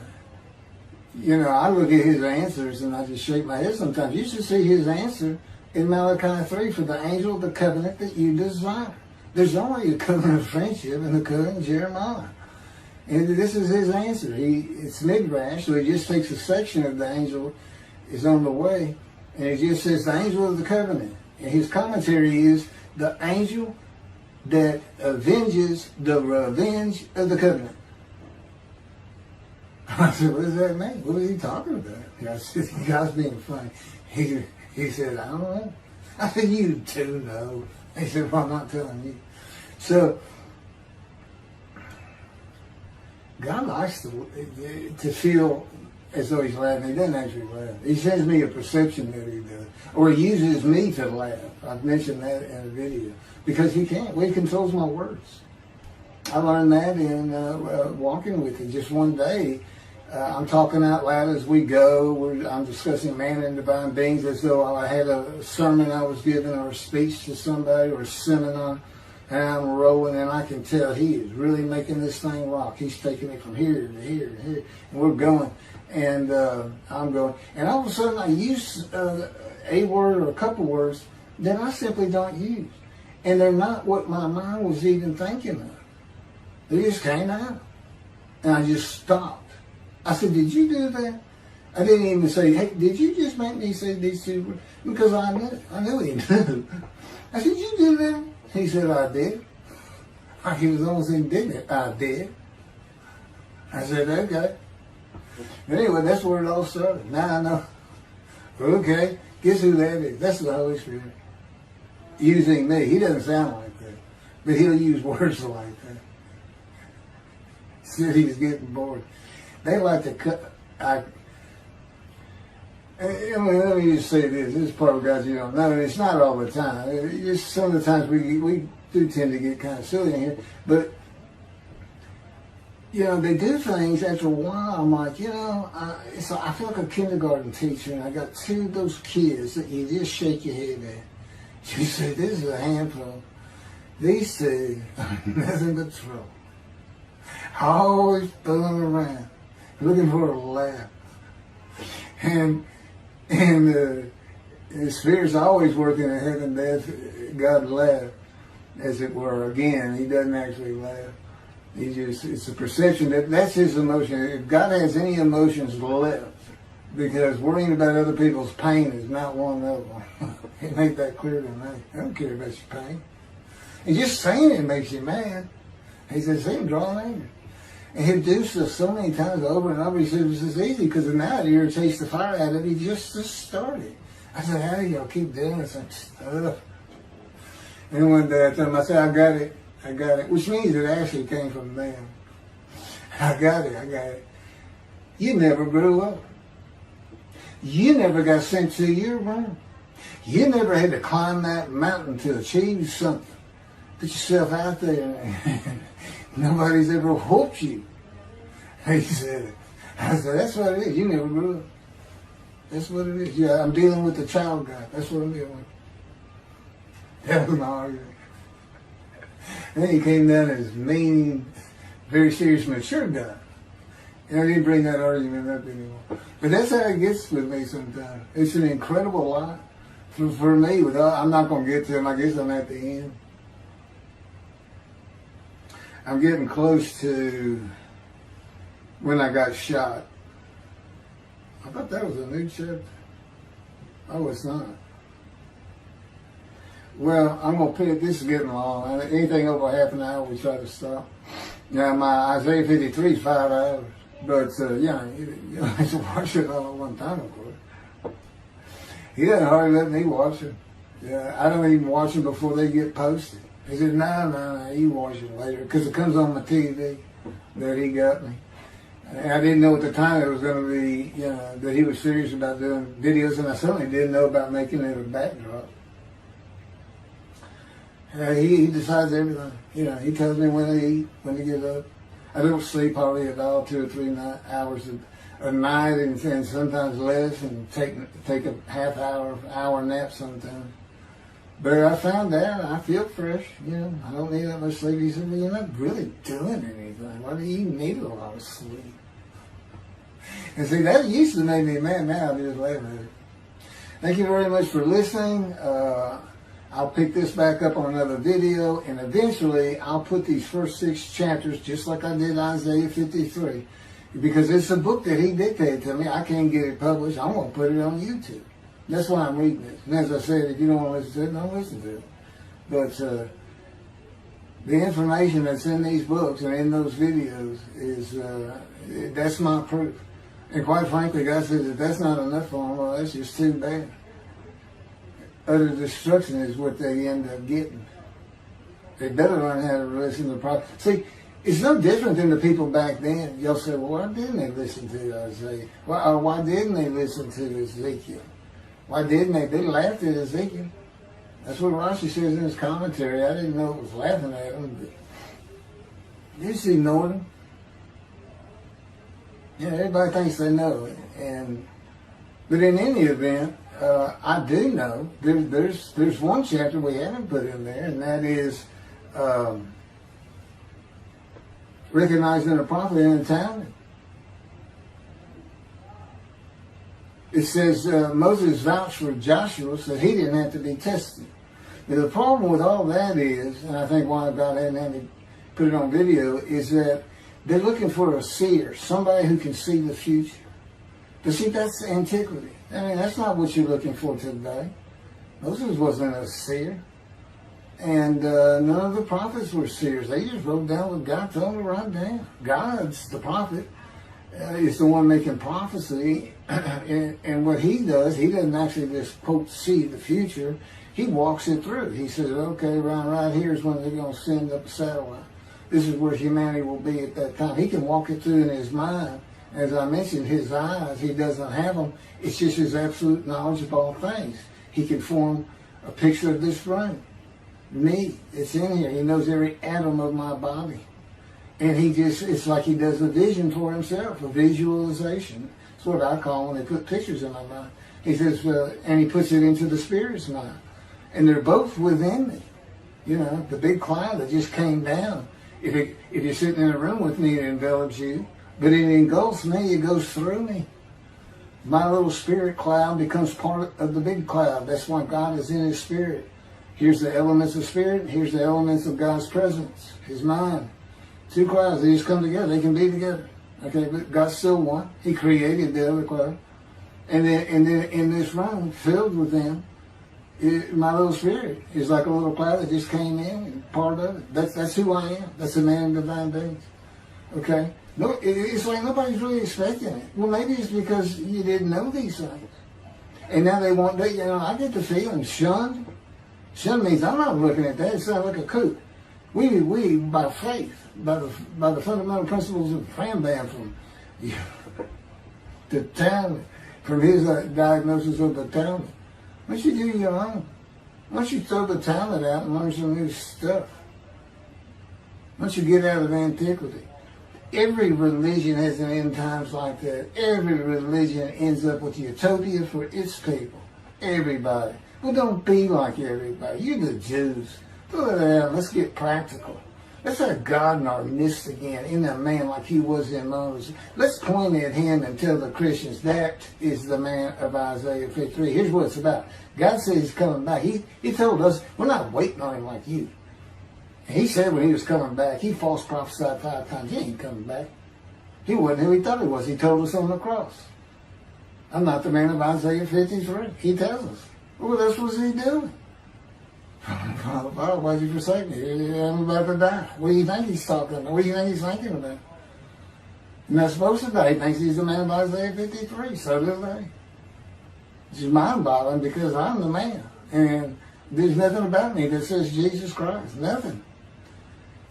look at his answers and I just shake my head sometimes. You should see his answer in Malachi 3 for the angel of the covenant that you desire. There's only a covenant of friendship in the covenant of Jeremiah. And this is his answer. It's midrash, so he just takes a section of the angel is on the way, and it just says the angel of the covenant. And his commentary is the angel that avenges the revenge of the covenant. I said, what does that mean? What is he talking about? I said, you guys being funny. He said, I don't know. I said, you do know. He said, well, I'm not telling you. So, God likes to feel as though he's laughing. He doesn't actually laugh. He sends me a perception that he does. Or he uses me to laugh. I've mentioned that in a video. Because he can't. Well, he controls my words. I learned that in walking with him. Just one day, I'm talking out loud as we go. I'm discussing man and divine beings as though I had a sermon I was giving or a speech to somebody or a seminar. And I'm rolling, and I can tell he is really making this thing rock. He's taking it from here to here to here, and we're going. And I'm going. And all of a sudden, I use a word or a couple words that I simply don't use. And they're not what my mind was even thinking of. They just came out. And I just stopped. I said, did you do that? I didn't even say, hey, did you just make me say these two words? Because I knew he knew. I said, did you do that? He said, I did. He was almost indignant. I did. I said, okay. Anyway, that's where it all started. Now I know. Okay, guess who that is? That's the Holy Spirit. Using me. He doesn't sound like that. But he'll use words like that. Said he was getting bored. They like to cut. Let me just say this. This is part of guys you don't know. And it's not all the time. It's some of the times we do tend to get kind of silly in here. But, they do things after a while. I'm like, I feel like a kindergarten teacher. And I got two of those kids that you just shake your head at. You say, this is a handful. These two are nothing but trouble. Always fooling around, looking for a laugh. And the Spirit's always working in heaven, death. God laugh, as it were. Again, he doesn't actually laugh. It's a perception that's his emotion. If God has any emotions left, because worrying about other people's pain is not one of them. He made that clear to me. I don't care about your pain. And just saying it makes you mad. He says, see him drawing anger. And he'll do so many times over and over. He says, it's easy because now it irritates the fire out of it. He just started. I said, how do y'all keep doing this stuff? And one day I told him, I said, I got it. Which means it actually came from them. I got it. You never grew up. You never got sent to your room. You never had to climb that mountain to achieve something. Put yourself out there. Nobody's ever whooped you. He said, I said, that's what it is. You never grew up. That's what it is. Yeah, I'm dealing with the child God. That's what I'm dealing with. That was my argument. And then he came down as mean, very serious, mature guy. And I didn't bring that argument up anymore. But that's how it gets with me sometimes. It's an incredible lot. For me, I'm not going to get to him. I guess I'm at the end. I'm getting close to when I got shot. I thought that was a new chapter. Oh, it's not. Well, I'm going to put it, this is getting long. Anything over half an hour, we try to stop. Now, my Isaiah 53 is 5 hours. But, you don't have to watch it all at one time, of course. He doesn't hardly let me watch it. Yeah, I don't even watch them before they get posted. He said, no, you watch it later. Because it comes on my TV that he got me. And I didn't know at the time it was going to be, that he was serious about doing videos. And I certainly didn't know about making it a backdrop. He decides everything. He tells me when to eat, when to get up. I don't sleep hardly at all, 2 or 3 hours a night, and sometimes less, and take a half hour nap sometimes. But I found out I feel fresh. I don't need that much sleep. He said, well, you're not really doing anything. Why do you need a lot of sleep? And see, that used to make me mad. Now I just laugh at it. Thank you very much for listening. I'll pick this back up on another video, and eventually I'll put these first 6 chapters, just like I did Isaiah 53, because it's a book that he dictated to me. I can't get it published. I'm going to put it on YouTube. That's why I'm reading it. And as I said, if you don't want to listen to it, don't listen to it. But the information that's in these books and in those videos is, that's my proof. And quite frankly, God says, if that's not enough for them, well, that's just too bad. Utter destruction is what they end up getting. They better learn how to listen to the prophet. See, it's no different than the people back then. You'll say, well, why didn't they listen to Isaiah? Why didn't they listen to Ezekiel? Why didn't they? They laughed at Ezekiel. That's what Rashi says in his commentary. I didn't know it was laughing at him, but they just ignored him. Everybody thinks they know it. But in any event, I do know there's one chapter we haven't put in there, and that is recognizing the prophet in the Talmud. It says Moses vouched for Joshua, so he didn't have to be tested. Now, the problem with all that is, and I think why God hadn't had to put it on video, is that they're looking for a seer, somebody who can see the future. But see, that's antiquity. I mean, that's not what you're looking for today. Moses wasn't a seer. And none of the prophets were seers. They just wrote down what God told them to write down. God's the prophet. Is the one making prophecy. And what he does, he doesn't actually just, quote, see the future. He walks it through. He says, okay, right here is when they're going to send up a satellite. This is where humanity will be at that time. He can walk it through in his mind. As I mentioned, his eyes, he doesn't have them. It's just his absolute knowledge of all things. He can form a picture of this room. Me, it's in here. He knows every atom of my body. And it's like he does a vision for himself, a visualization. That's what I call when they put pictures in my mind. He says, and he puts it into the spirit's mind. And they're both within me. You know, the big cloud that just came down. If you're sitting in a room with me, it envelops you. But it engulfs me, it goes through me. My little spirit cloud becomes part of the big cloud. That's why God is in his spirit. Here's the elements of spirit, here's the elements of God's presence, his mind. Two clouds, they just come together, they can be together. Okay, but God's still one. He created the other cloud. And then in this room, filled with them, my little spirit is like a little cloud that just came in and part of it. That's who I am. That's a man in divine beings. Okay? No, it's like nobody's really expecting it. Well, maybe it's because you didn't know these things. And now they want, I get the feeling shunned. Shunned means I'm not looking at that. It sounds like a kook. We by faith, by the fundamental principles of Rambam from the Talmud, from his diagnosis of the Talmud. Why don't you do your own? Why don't you throw the Talmud out and learn some new stuff? Why don't you get out of antiquity? Every religion has an end times like that. Every religion ends up with utopia for its people. Everybody. Well, don't be like everybody. You're the Jews. Throw it out. Let's get practical. Let's have God in our midst again, in a man like he was in Moses. Let's point at him and tell the Christians that is the man of Isaiah 53. Here's what it's about. God says he's coming back. He told us, we're not waiting on him like you. And he said when he was coming back, he false prophesied 5 times. He ain't coming back. He wasn't who he thought he was. He told us on the cross. I'm not the man of Isaiah 53. He tells us. Well, that's what he doing. Father, why'd you forsake me? I'm about to die. What do you think he's talking about? What do you think he's thinking about? He's not supposed to die. He thinks he's the man of Isaiah 53. So do they. It's just mind-boggling because I'm the man. And there's nothing about me that says Jesus Christ. Nothing.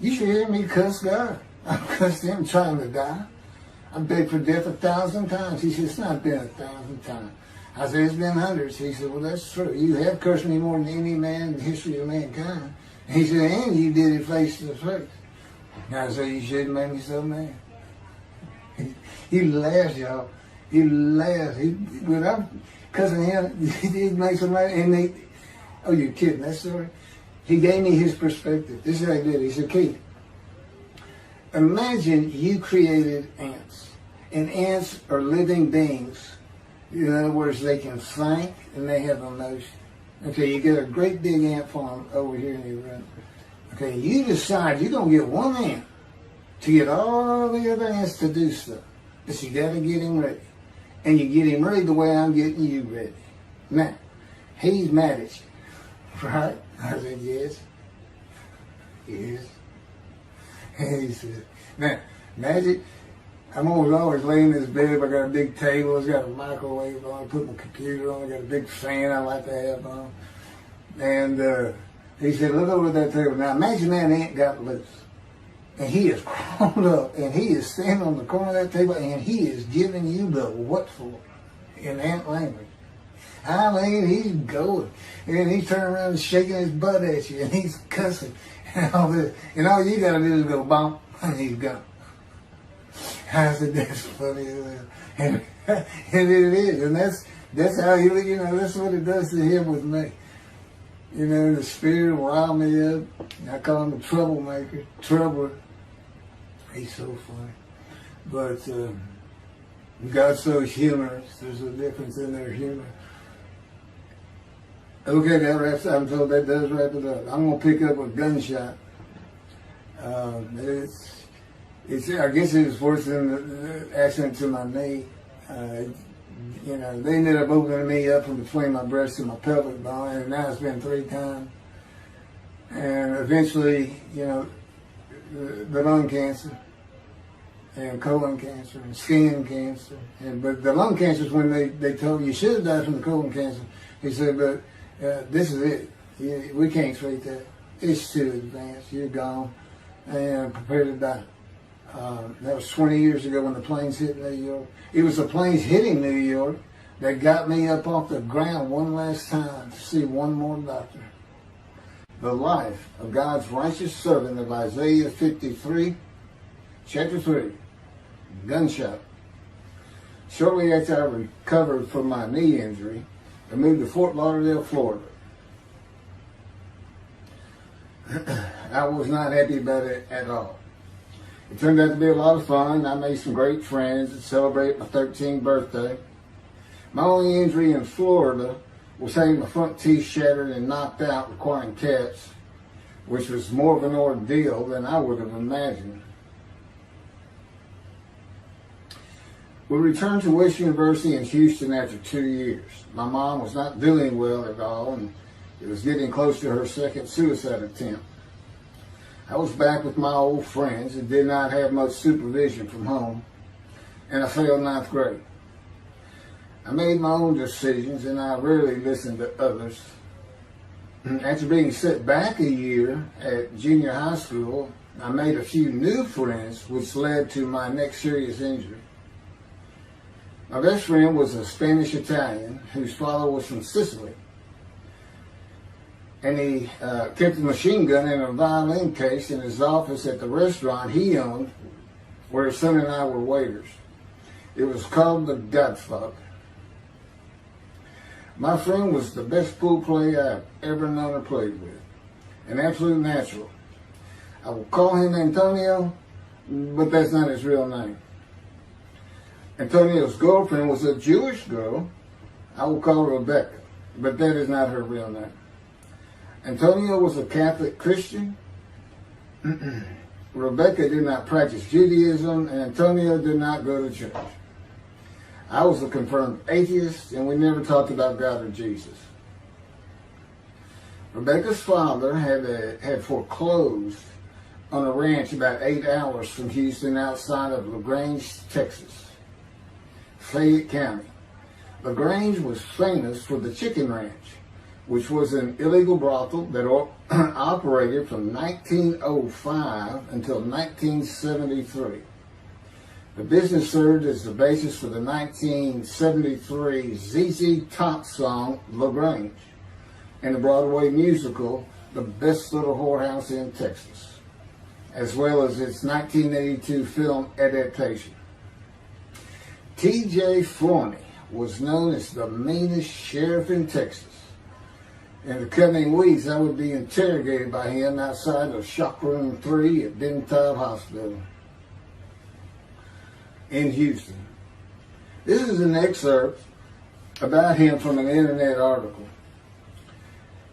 You should hear me cuss God. I cussed him trying to die. I begged for death 1,000 times. He said, it's not been 1,000 times. I said, it's been hundreds. He said, well, that's true. You have cursed me more than any man in the history of mankind. And he said, and you did it face to face. And I said, you shouldn't make me so mad. He laughed, y'all. He laughed. Without cussing him, he did make some laugh. And oh, you're kidding, that story? He gave me his perspective. This is what he did. He said, Keith, imagine you created ants. And ants are living beings. In other words, they can think and they have emotion. Okay, you get a great big ant farm over here in your room. Okay, you decide you're going to get one ant to get all the other ants to do stuff. But you got to get him ready. And you get him ready the way I'm getting you ready. Now, he's mad at you. Right? I said, yes. Yes. And he said, now, imagine, I'm always laying in this bed. I got a big table. It's got a microwave on. I put my computer on. I got a big fan I like to have on. And he said, look over at that table. Now imagine that ant got loose. And he is crawled up. And he is standing on the corner of that table. And he is giving you the what for in ant language. I mean, he's going. And he's turning around and shaking his butt at you. And he's cussing. And all this. And all you got to do is go bump. And he's gone. I said, that's funny. And it is. And that's how he, that's what it does to him with me. The spirit will rile me up. I call him a troublemaker. Troubler. He's so funny. But God's so humorous. There's a difference in their humor. Okay, that wraps up. I'm told that does wrap it up. I'm going to pick up a gunshot. I guess it was worse than the accident to my knee. They ended up opening me up from between my breast and my pelvic bone, and now it's been 3 times. And eventually, the lung cancer and colon cancer and skin cancer. But the lung cancer is when they told me you should have died from the colon cancer. He said, but this is it. We can't treat that. It's too advanced. You're gone. And prepare to die. That was 20 years ago when the planes hit New York. It was the planes hitting New York that got me up off the ground one last time to see one more doctor. The life of God's righteous servant of Isaiah 53, chapter 3, gunshot. Shortly after I recovered from my knee injury, I moved to Fort Lauderdale, Florida. I was not happy about it at all. It turned out to be a lot of fun. I made some great friends and celebrated my 13th birthday. My only injury in Florida was having my front teeth shattered and knocked out, requiring caps, which was more of an ordeal than I would have imagined. We returned to West University in Houston after 2 years. My mom was not doing well at all, and it was getting close to her second suicide attempt. I was back with my old friends and did not have much supervision from home, and I failed ninth grade. I made my own decisions, and I rarely listened to others. After being set back a year at junior high school, I made a few new friends, which led to my next serious injury. My best friend was a Spanish Italian whose father was from Sicily. And he kept a machine gun and a violin case in his office at the restaurant he owned, where his son and I were waiters. It was called the Godfather. My friend was the best pool player I've ever known or played with. An absolute natural. I will call him Antonio, but that's not his real name. Antonio's girlfriend was a Jewish girl. I will call her Rebecca, but that is not her real name. Antonio was a Catholic Christian. Rebecca did not practice Judaism, and Antonio did not go to church. I was a confirmed atheist, and we never talked about God or Jesus. Rebecca's father had foreclosed on a ranch about 8 hours from Houston outside of LaGrange, Texas, Fayette County. LaGrange was famous for the Chicken Ranch, which was an illegal brothel that operated from 1905 until 1973. The business served as the basis for the 1973 ZZ Top song, LaGrange, and the Broadway musical, The Best Little Whorehouse in Texas, as well as its 1982 film adaptation. T.J. Forney was known as the meanest sheriff in Texas. In the coming weeks, I would be interrogated by him outside of Shock Room 3 at Dental Hospital in Houston. This is an excerpt about him from an internet article.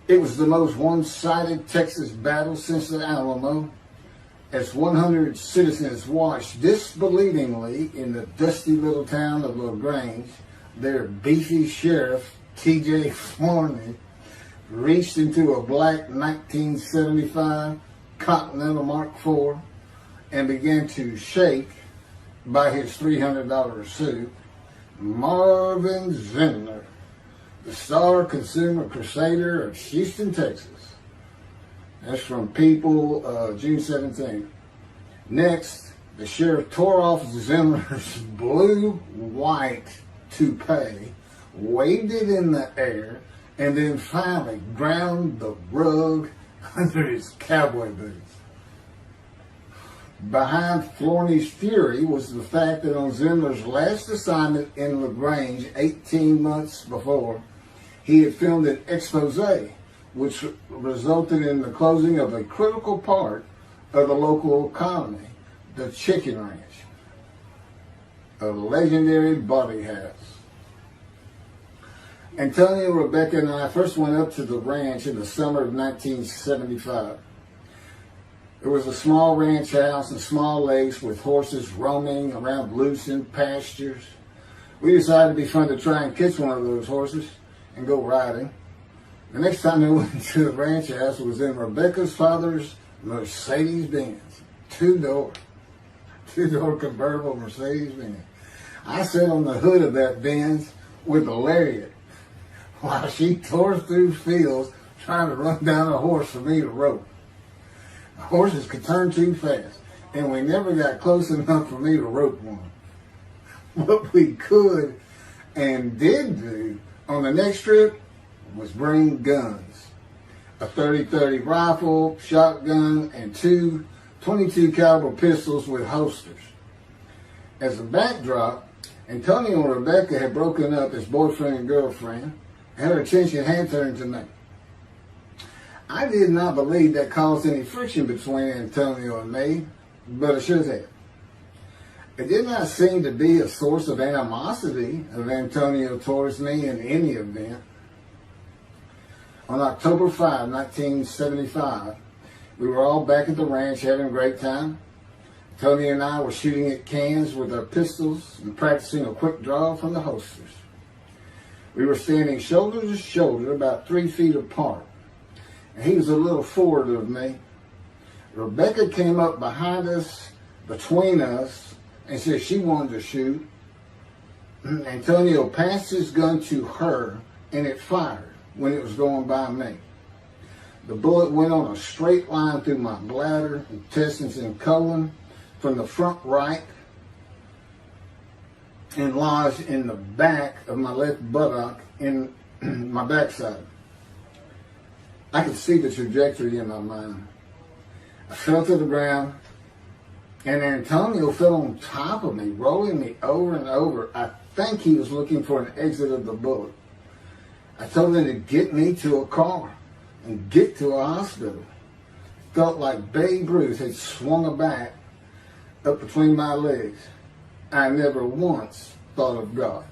It was the most one-sided Texas battle since the Alamo, as 100 citizens watched disbelievingly in the dusty little town of LaGrange, their beefy sheriff, T.J. Forney, reached into a black 1975 Continental Mark IV and began to shake by his $300 suit Marvin Zimner, the star consumer crusader of Houston, Texas. That's from People, June 17th. Next, the sheriff tore off Zimmer's blue-white toupee, waved it in the air, and then finally ground the rug under his cowboy boots. Behind Forney's fury was the fact that on Zimmer's last assignment in LaGrange 18 months before, he had filmed an expose, which resulted in the closing of a critical part of the local economy, the Chicken Ranch, a legendary body house. Antonio, Rebecca, and I first went up to the ranch in the summer of 1975. It was a small ranch house and small lakes with horses roaming around loose in pastures. We decided it'd be fun to try and catch one of those horses and go riding. The next time they went to the ranch house was in Rebecca's father's Mercedes-Benz. Two-door convertible Mercedes-Benz. I sat on the hood of that Benz with a lariat while she tore through fields trying to run down a horse for me to rope. The horses could turn too fast, and we never got close enough for me to rope one. What we could and did do on the next trip was bring guns. A 30-30 rifle, shotgun, and two 22 caliber pistols with holsters. As a backdrop, Antonio and Rebecca had broken up as boyfriend and girlfriend, and her attention had turned to me. I did not believe that caused any friction between Antonio and me, but it should have. It did not seem to be a source of animosity of Antonio towards me in any event. On October 5, 1975, we were all back at the ranch having a great time. Tony and I were shooting at cans with our pistols and practicing a quick draw from the holsters. We were standing shoulder to shoulder, about 3 feet apart, and he was a little forward of me. Rebecca came up behind us, between us, and said she wanted to shoot. Antonio passed his gun to her, and it fired when it was going by me. The bullet went on a straight line through my bladder, intestines, and colon from the front right and lodged in the back of my left buttock in my backside. I could see the trajectory in my mind. I fell to the ground, and Antonio fell on top of me, rolling me over and over. I think he was looking for an exit of the bullet. I told him to get me to a car and get to a hospital. Felt like Babe Ruth had swung a bat up between my legs. I never once thought of God.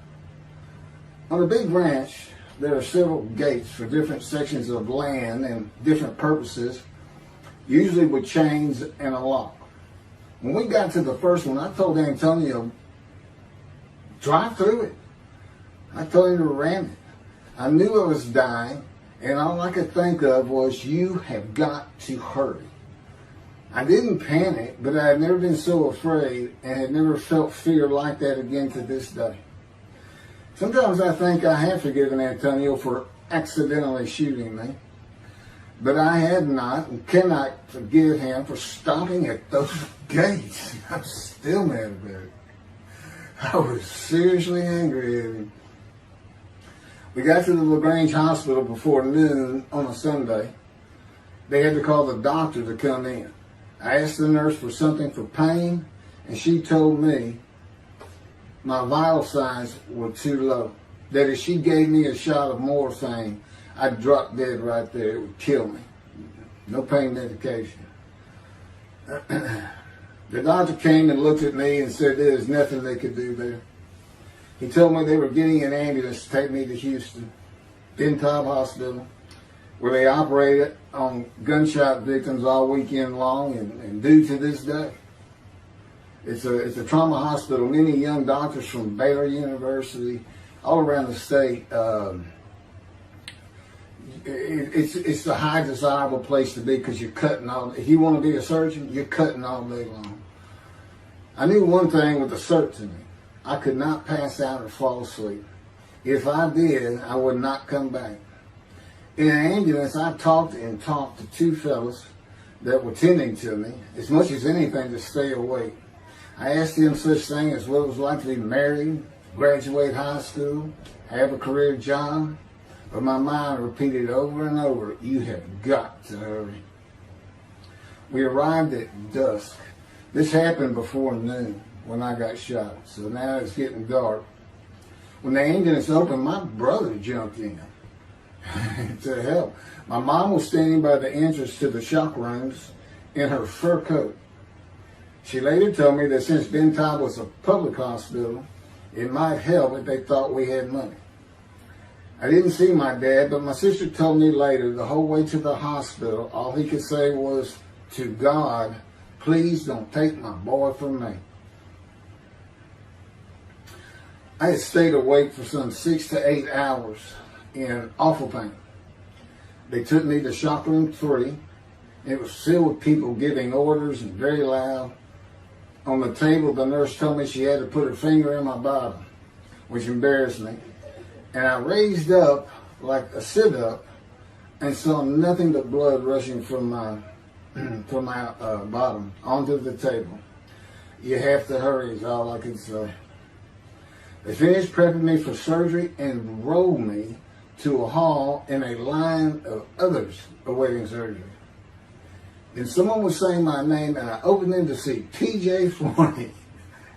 On a big ranch, there are several gates for different sections of land and different purposes, usually with chains and a lock. When we got to the first one, I told Antonio, drive through it. I told him to ram it. I knew I was dying, and all I could think of was, you have got to hurry. I didn't panic, but I had never been so afraid and had never felt fear like that again to this day. Sometimes I think I have forgiven Antonio for accidentally shooting me, but I had not and cannot forgive him for stopping at those gates. I'm still mad about it. I was seriously angry at him. We got to the LaGrange Hospital before noon on a Sunday. They had to call the doctor to come in. I asked the nurse for something for pain, and she told me my vital signs were too low. That if she gave me a shot of morphine, I'd drop dead right there. It would kill me. No pain medication. The doctor came and looked at me and said there was nothing they could do there. He told me they were getting an ambulance to take me to Houston, Untitled Hospital, where they operated on gunshot victims all weekend long and do to this day. It's a trauma hospital. Many young doctors from Baylor University, all around the state. It's the high desirable place to be because you're cutting all. If you want to be a surgeon, you're cutting all day long. I knew one thing with a certainty. I could not pass out or fall asleep. If I did, I would not come back. In an ambulance, I talked to 2 fellas that were tending to me, as much as anything to stay awake. I asked them such things as what it was like to be married, graduate high school, have a career job, but my mind repeated over and over, you have got to hurry. We arrived at dusk. This happened before noon when I got shot, so now it's getting dark. When the ambulance opened, my brother jumped in to help. My mom was standing by the entrance to the shock rooms in her fur coat. She later told me that since Benton was a public hospital, it might help if they thought we had money. I didn't see my dad, but my sister told me later, the whole way to the hospital, all he could say was, to God, please don't take my boy from me. I had stayed awake for some 6 to 8 hours in awful pain. They took me to shop room 3. It was filled with people giving orders and very loud. On the table, the nurse told me she had to put her finger in my bottom, which embarrassed me. And I raised up like a sit-up and saw nothing but blood rushing from my bottom onto the table. You have to hurry is all I could say. They finished prepping me for surgery and rolled me to a hall in a line of others awaiting surgery. And someone was saying my name, and I opened them to see P.J. Forney,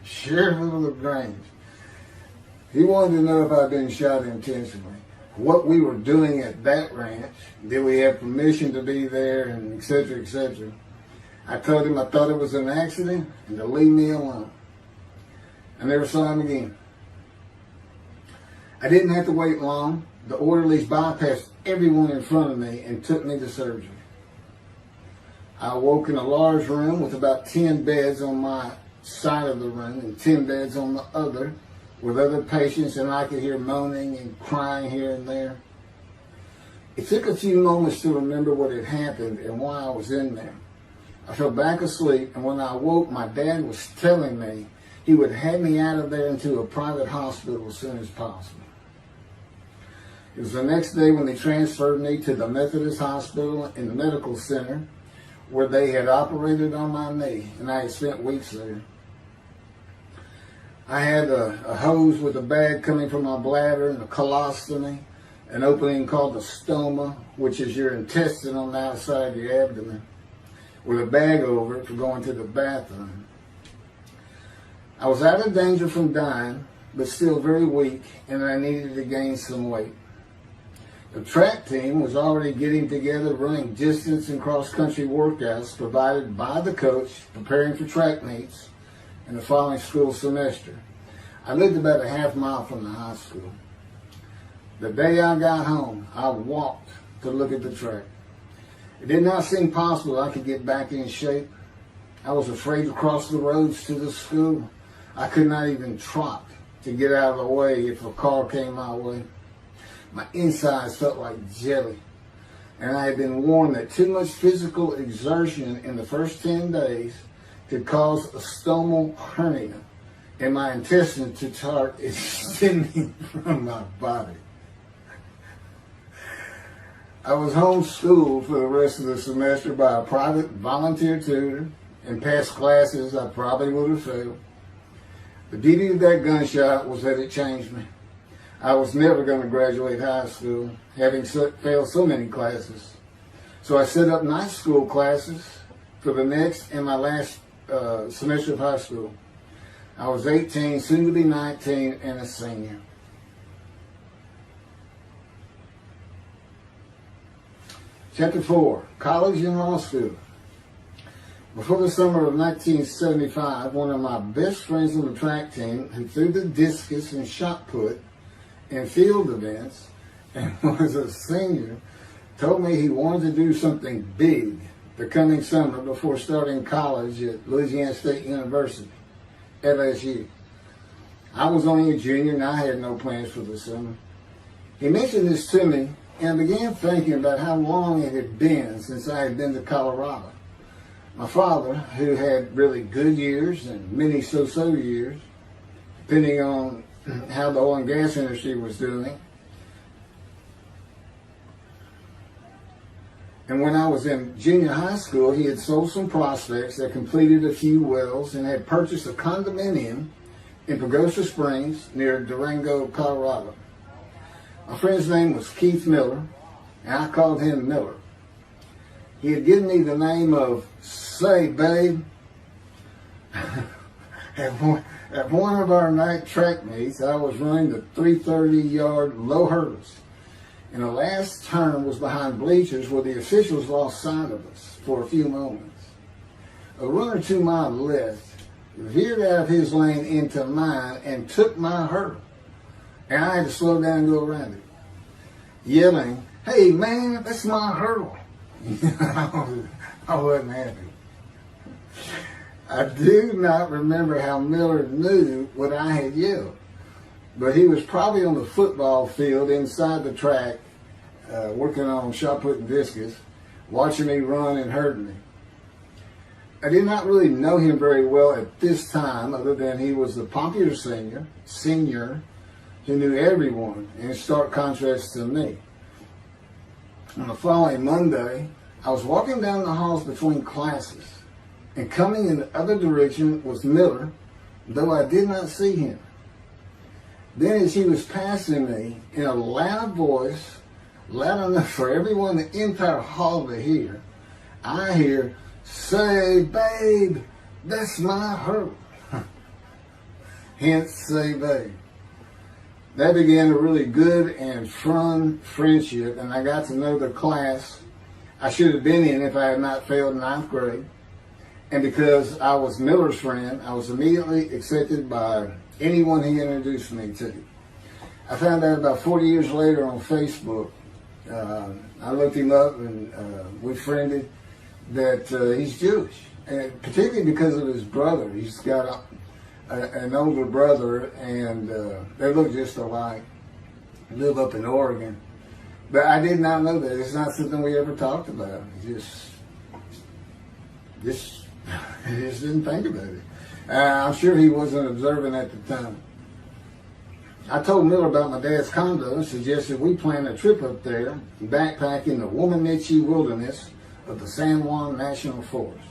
Sheriff of LaGrange. He wanted to know if I'd been shot intentionally, what we were doing at that ranch, did we have permission to be there, and et cetera, et cetera. I told him I thought it was an accident and to leave me alone. I never saw him again. I didn't have to wait long. The orderlies bypassed everyone in front of me and took me to surgery. I awoke in a large room with about 10 beds on my side of the room and 10 beds on the other with other patients, and I could hear moaning and crying here and there. It took a few moments to remember what had happened and why I was in there. I fell back asleep, and when I awoke, my dad was telling me he would have me out of there into a private hospital as soon as possible. It was the next day when they transferred me to the Methodist Hospital in the medical center where they had operated on my knee, and I had spent weeks there. I had a hose with a bag coming from my bladder and a colostomy, an opening called the stoma, which is your intestine on the outside of your abdomen, with a bag over it for going to the bathroom. I was out of danger from dying, but still very weak, and I needed to gain some weight. The track team was already getting together, running distance and cross-country workouts provided by the coach, preparing for track meets in the following school semester. I lived about a half mile from the high school. The day I got home, I walked to look at the track. It did not seem possible I could get back in shape. I was afraid to cross the roads to the school. I could not even trot to get out of the way if a car came my way. My insides felt like jelly, and I had been warned that too much physical exertion in the first 10 days could cause a stomal hernia, and my intestines to start extending from my body. I was homeschooled for the rest of the semester by a private volunteer tutor, and passed classes I probably would have failed. The beauty of that gunshot was that it changed me. I was never going to graduate high school, having failed so many classes. So I set up night school classes for the next and my last semester of high school. I was 18, soon to be 19, and a senior. Chapter 4, College and Law School. Before the summer of 1975, one of my best friends on the track team, who threw the discus and shot put in field events and was a senior, told me he wanted to do something big the coming summer before starting college at Louisiana State University, LSU. I was only a junior and I had no plans for the summer. He mentioned this to me, and I began thinking about how long it had been since I had been to Colorado. My father, who had really good years and many so-so years, depending on how the oil and gas industry was doing. And when I was in junior high school, he had sold some prospects that completed a few wells and had purchased a condominium in Pagosa Springs near Durango, Colorado. My friend's name was Keith Miller, and I called him Miller. He had given me the name of Say Babe. At one of our night track meets, I was running the 330-yard low hurdles, and the last turn was behind bleachers where the officials lost sight of us for a few moments. A runner to my left veered out of his lane into mine and took my hurdle, and I had to slow down and go around it, yelling, "Hey man, that's my hurdle." I wasn't happy. I do not remember how Miller knew what I had yelled, but he was probably on the football field inside the track working on shot put and discus, watching me run and hurting me. I did not really know him very well at this time, other than he was the popular senior who knew everyone, in stark contrast to me. On the following Monday, I was walking down the halls between classes, and coming in the other direction was Miller, though I did not see him. Then as he was passing me, in a loud voice, loud enough for everyone in the entire hall to hear, I hear, "Say, babe, that's my hurt." Hence, say, babe. That began a really good and fun friendship, and I got to know the class I should have been in if I had not failed ninth grade. And because I was Miller's friend, I was immediately accepted by anyone he introduced me to. I found out about 40 years later on Facebook. I looked him up and we friended that he's Jewish, and particularly because of his brother. He's got an older brother, and they look just alike. Live up in Oregon. But I did not know that. It's not something we ever talked about. Just didn't think about it. I'm sure he wasn't observant at the time. I told Miller about my dad's condo and suggested we plan a trip up there and backpack in the Womanichi wilderness of the San Juan National Forest.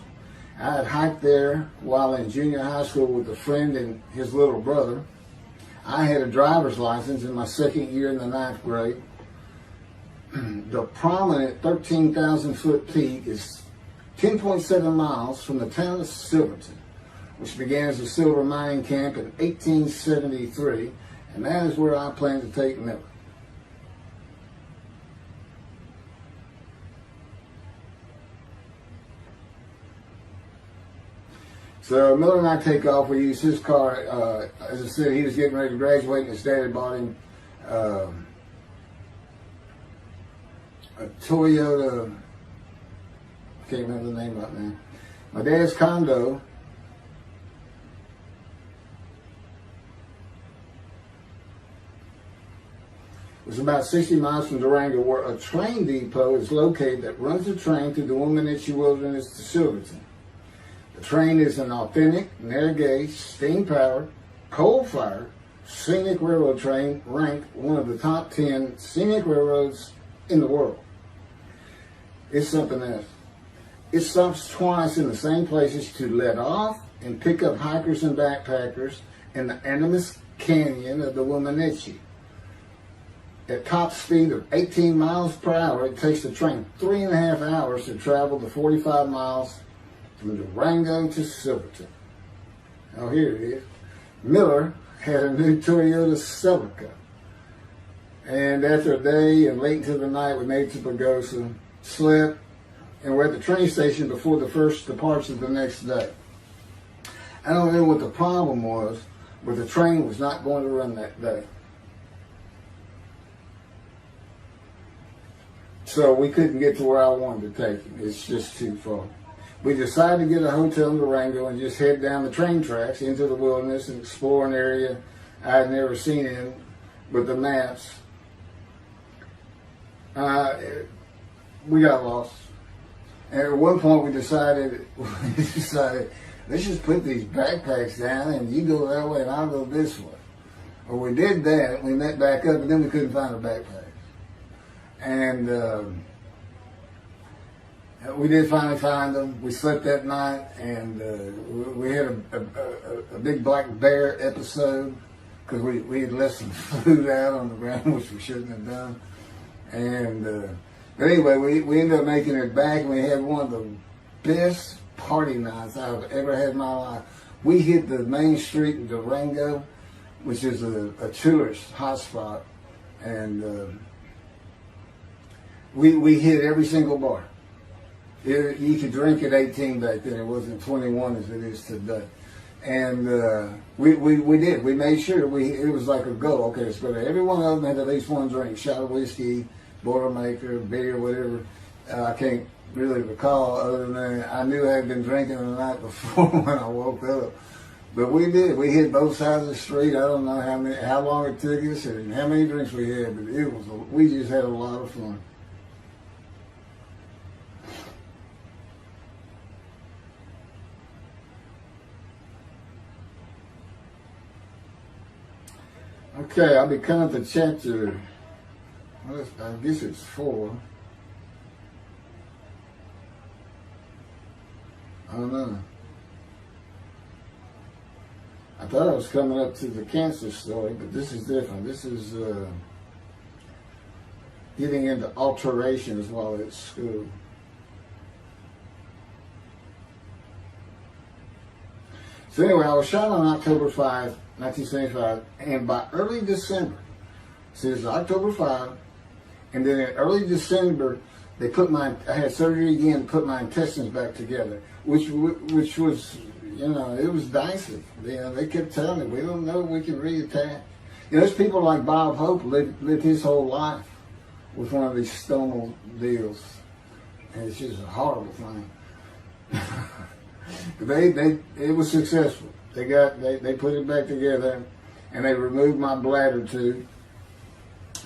I had hiked there while in junior high school with a friend and his little brother. I had a driver's license in my second year in the ninth grade. The prominent 13,000-foot peak is 10.7 miles from the town of Silverton, which began as a silver mining camp in 1873, and that is where I plan to take Miller. So Miller and I take off. We use his car. As I said, he was getting ready to graduate, and his dad had bought him a Toyota. I can't remember the name right now. My dad's condo was about 60 miles from Durango, where a train depot is located that runs a train through the Womanichi Wilderness to Silverton. The train is an authentic, narrow-gauge, steam-powered, coal-fired, scenic railroad train ranked one of the top 10 scenic railroads in the world. It's something else. It stops twice in the same places to let off and pick up hikers and backpackers in the Animas Canyon of the Womanichi. At top speed of 18 miles per hour, it takes the train 3.5 hours to travel the 45 miles from Durango to Silverton. Oh, here it is. Miller had a new Toyota Celica. And after a day and late into the night, we made it to Pagosa, slept, and we're at the train station before the first departure the next day. I don't know what the problem was, but the train was not going to run that day. So we couldn't get to where I wanted to take him. It's just too far. We decided to get a hotel in Durango and just head down the train tracks into the wilderness and explore an area I had never seen in with the maps. We got lost. And at one point we decided, let's just put these backpacks down and you go that way and I'll go this way. Well, we did that. We met back up, and then we couldn't find our backpacks. And we did finally find them. We slept that night, and we had a big black bear episode because we had left some food out on the ground, which we shouldn't have done. And but anyway, we ended up making it back, and we had one of the best party nights I've ever had in my life. We hit the main street in Durango, which is a tourist hotspot, and we hit every single bar. You could drink at 18 back then. It wasn't 21 as it is today. And we did. We made sure it was like a goal. Okay, let's go to every one of them had at least one drink, shot of whiskey, Boilermaker, beer, whatever. I can't really recall other than I knew I had been drinking the night before when I woke up. But we did. We hit both sides of the street. I don't know how long it took us and how many drinks we had, but we just had a lot of fun. Okay, I'll be coming to chapter, I guess it's 4. I don't know. I thought I was coming up to the cancer story, but this is different. This is getting into alterations while at school. So anyway, I was shot on October 5, 1975, and by early December, so it's October 5, and then in early December, I had surgery again, put my intestines back together, which was, it was dicey. They kept telling me, we don't know if we can reattach. There's people like Bob Hope lived his whole life with one of these stonal deals, and it's just a horrible thing. It was successful. They put it back together, and they removed my bladder tube.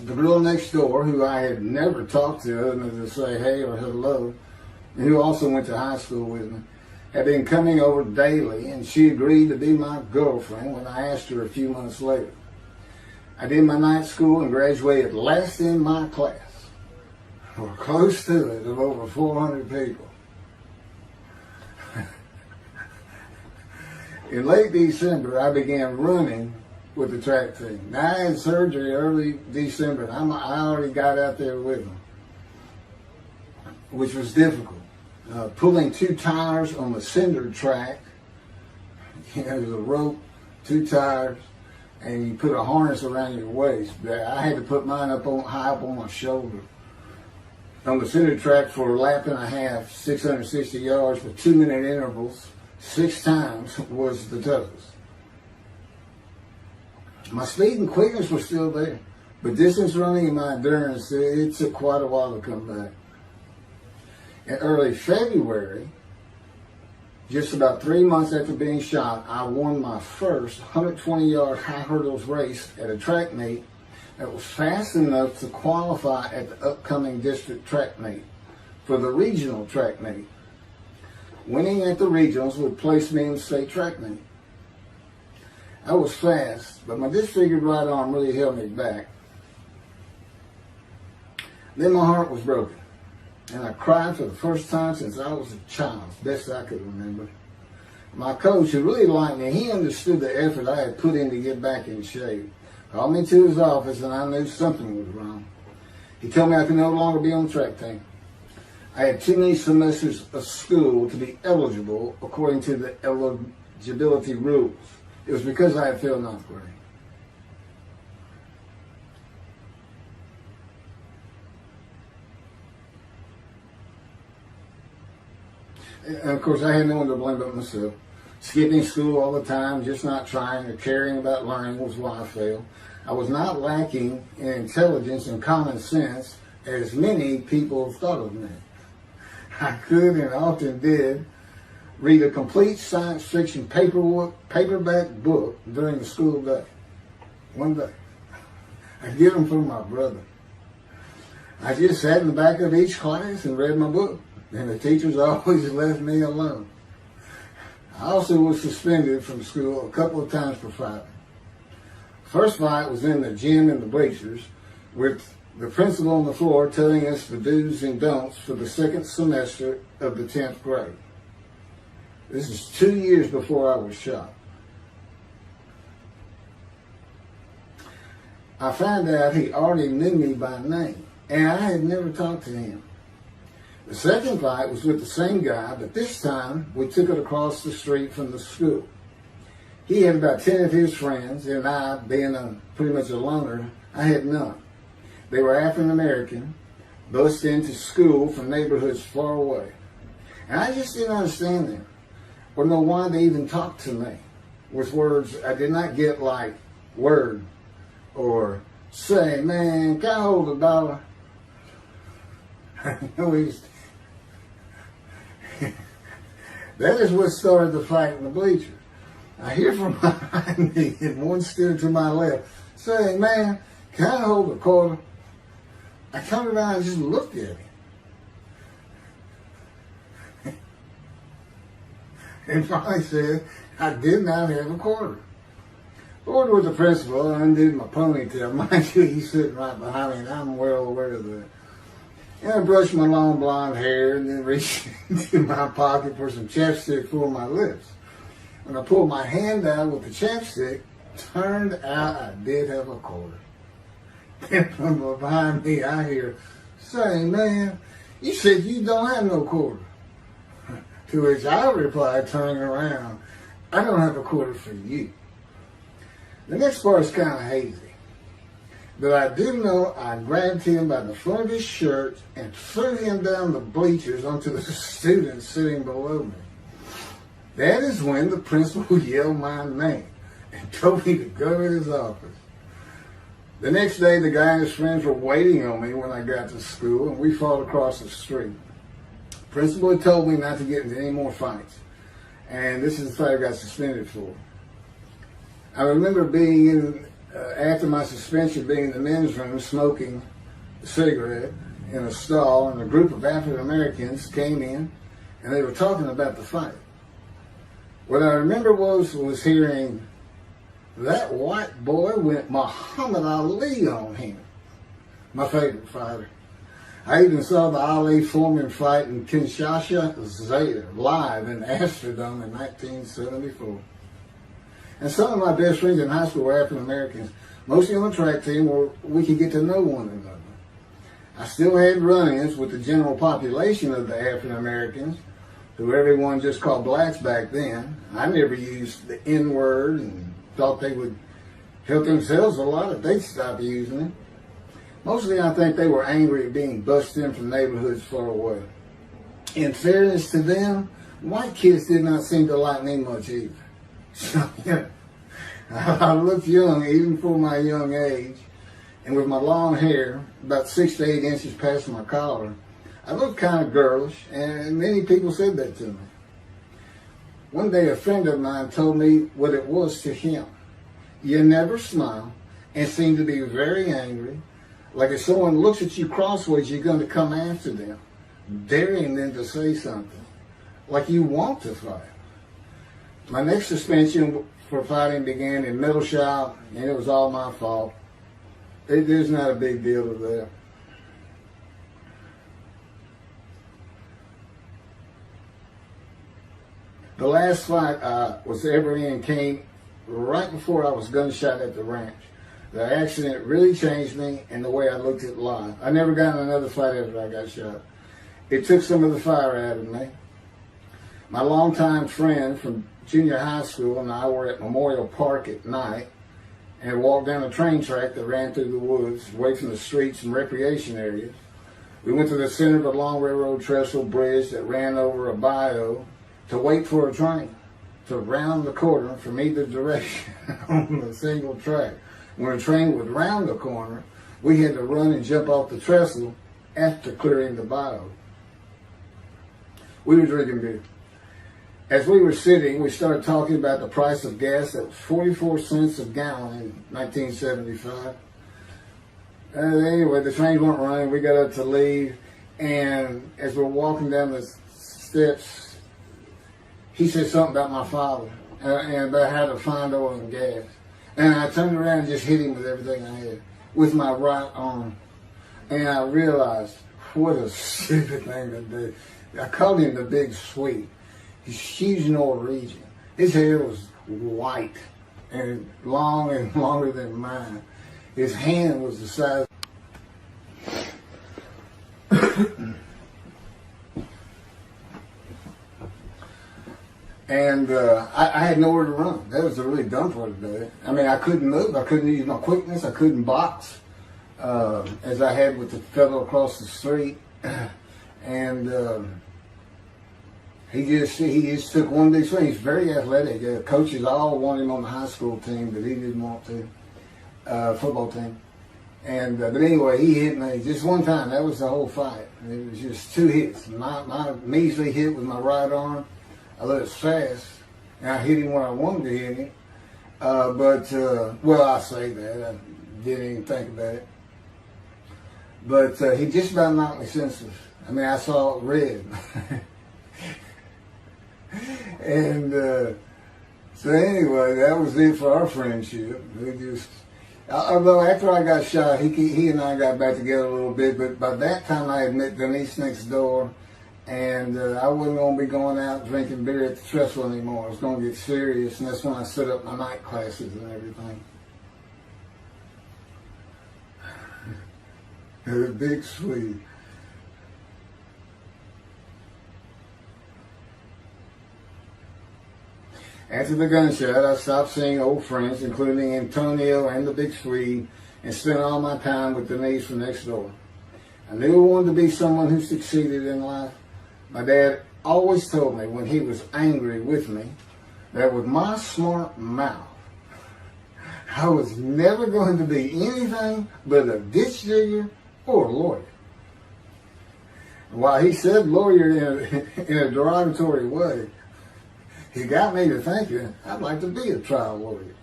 The girl next door, who I had never talked to other than to say hey or hello, and who also went to high school with me, had been coming over daily, and she agreed to be my girlfriend when I asked her a few months later. I did my night school and graduated last in my class, or close to it, of over 400 people. In late December, I began running with the track team. Now, I had surgery early December, and I already got out there with them, which was difficult. Pulling 2 tires on the cinder track, there's a rope, 2 tires, and you put a harness around your waist. I had to put mine high up on my shoulder. On the cinder track for a lap and a half, 660 yards with 2-minute intervals, 6 times was the toughest. My speed and quickness were still there, but distance running and my endurance, it took quite a while to come back. In early February, just about 3 months after being shot, I won my first 120-yard high hurdles race at a track meet that was fast enough to qualify at the upcoming district track meet for the regional track meet. Winning at the regionals would place me in the state track meet. I was fast, but my disfigured right arm really held me back. Then my heart was broken, and I cried for the first time since I was a child, best I could remember. My coach, who really liked me, he understood the effort I had put in to get back in shape. Called me to his office, and I knew something was wrong. He told me I could no longer be on the track team. I had too many semesters of school to be eligible according to the eligibility rules. It was because I had failed 9th grade. And of course, I had no one to blame but myself. Skipping school all the time, just not trying or caring about learning was why I failed. I was not lacking in intelligence and common sense, as many people thought of me. I could and often did read a complete science fiction paperback book during the school day. One day. I'd get them from my brother. I just sat in the back of each class and read my book, and the teachers always left me alone. I also was suspended from school a couple of times for fighting. First fight was in the gym in the bleachers with the principal on the floor telling us the do's and don'ts for the second semester of the 10th grade. This is 2 years before I was shot. I found out he already knew me by name, and I had never talked to him. The second fight was with the same guy, but this time we took it across the street from the school. He had about 10 of his friends, and I, being pretty much a loner, I had none. They were African American, bused into school from neighborhoods far away. And I just didn't understand them, or know why they even talked to me with words I did not get, like word, or say, man, can I hold $1? That is what started the fight in the bleachers. I hear from behind me, and one stood to my left, saying, man, can I hold $1? I turned around and just looked at him. And finally said, I did not have $1. Ordered with the principal, I undid my ponytail. Mind you, he's sitting right behind me, and I'm well aware of that. And I brushed my long blonde hair and then reached into my pocket for some chapstick for my lips. When I pulled my hand out with the chapstick, turned out I did have a quarter. Then from behind me, I hear, "Say, man, you said you don't have no quarter." To which I replied, turning around, "I don't have a quarter for you." The next part is kind of hazy. But I do know I grabbed him by the front of his shirt and threw him down the bleachers onto the students sitting below me. That is when the principal yelled my name and told me to go to his office. The next day, the guy and his friends were waiting on me when I got to school, and we fought across the street. The principal had told me not to get into any more fights, and this is the fight I got suspended for. I remember being in after my suspension, being in the men's room smoking a cigarette in a stall, and a group of African Americans came in and they were talking about the fight. What I remember was hearing, "That white boy went Muhammad Ali on him." My favorite fighter. I even saw the Ali Foreman fight in Kinshasa live in Amsterdam in 1974. And some of my best friends in high school were African Americans, mostly on the track team where we could get to know one another. I still had run-ins with the general population of the African Americans, who everyone just called blacks back then. I never used the N-word and thought they would help themselves a lot if they'd stop using it. Mostly I think they were angry at being bussed in from neighborhoods far away. In fairness to them, white kids did not seem to like me much either. So, yeah, I looked young, even for my young age, and with my long hair, about 6 to 8 inches past my collar, I looked kind of girlish, and many people said that to me. One day, a friend of mine told me what it was to him. You never smile and seem to be very angry, like if someone looks at you crossways, you're going to come after them, daring them to say something, like you want to fight. My next suspension for fighting began in middle shop, and it was all my fault. There's not a big deal to that. The last fight I was ever in came right before I was gunshot at the ranch. The accident really changed me and the way I looked at life. I never got in another fight after I got shot. It took some of the fire out of me. My longtime friend from junior high school and I were at Memorial Park at night and walked down a train track that ran through the woods, away from the streets and recreation areas. We went to the center of a long railroad trestle bridge that ran over a bayou to wait for a train to round the corner from either direction on a single track. When a train would round the corner, we had to run and jump off the trestle after clearing the bayou. We were drinking beer. As we were sitting, we started talking about the price of gas that was 44 cents a gallon in 1975. Anyway, the trains weren't running. We got up to leave, and as we're walking down the steps, he said something about my father and about how to find oil and gas. And I turned around and just hit him with everything I had, with my right arm. And I realized what a stupid thing to do. I called him the Big Sweet. He's huge Norwegian. His hair was white and long and longer than mine. His hand was the size. And I had nowhere to run. That was the really dumb part of it. I mean, I couldn't move. I couldn't use my quickness. I couldn't box as I had with the fellow across the street. And he just took one big swing. He's very athletic. Coaches all wanted him on the high school team, but he didn't want to. Football team. And but anyway, he hit me just one time. That was the whole fight. It was just 2 hits. My measly hit with my right arm. I let it fast, and I hit him where I wanted to hit him. Well, I say that. I didn't even think about it. But he just about knocked me senseless. I mean, I saw red. And So anyway, that was it for our friendship. We just, although after I got shot, he and I got back together a little bit, but by that time I had met Denise next door, and I wasn't going to be going out drinking beer at the trestle anymore. I was going to get serious, and that's when I set up my night classes and everything. The big Swede. After the gunshot, I stopped seeing old friends, including Antonio and the big Swede, and spent all my time with Denise from next door. I knew I wanted to be someone who succeeded in life. My dad always told me when he was angry with me that with my smart mouth, I was never going to be anything but a ditch digger or a lawyer. While he said lawyer in a derogatory way, he got me to thinking I'd like to be a trial lawyer.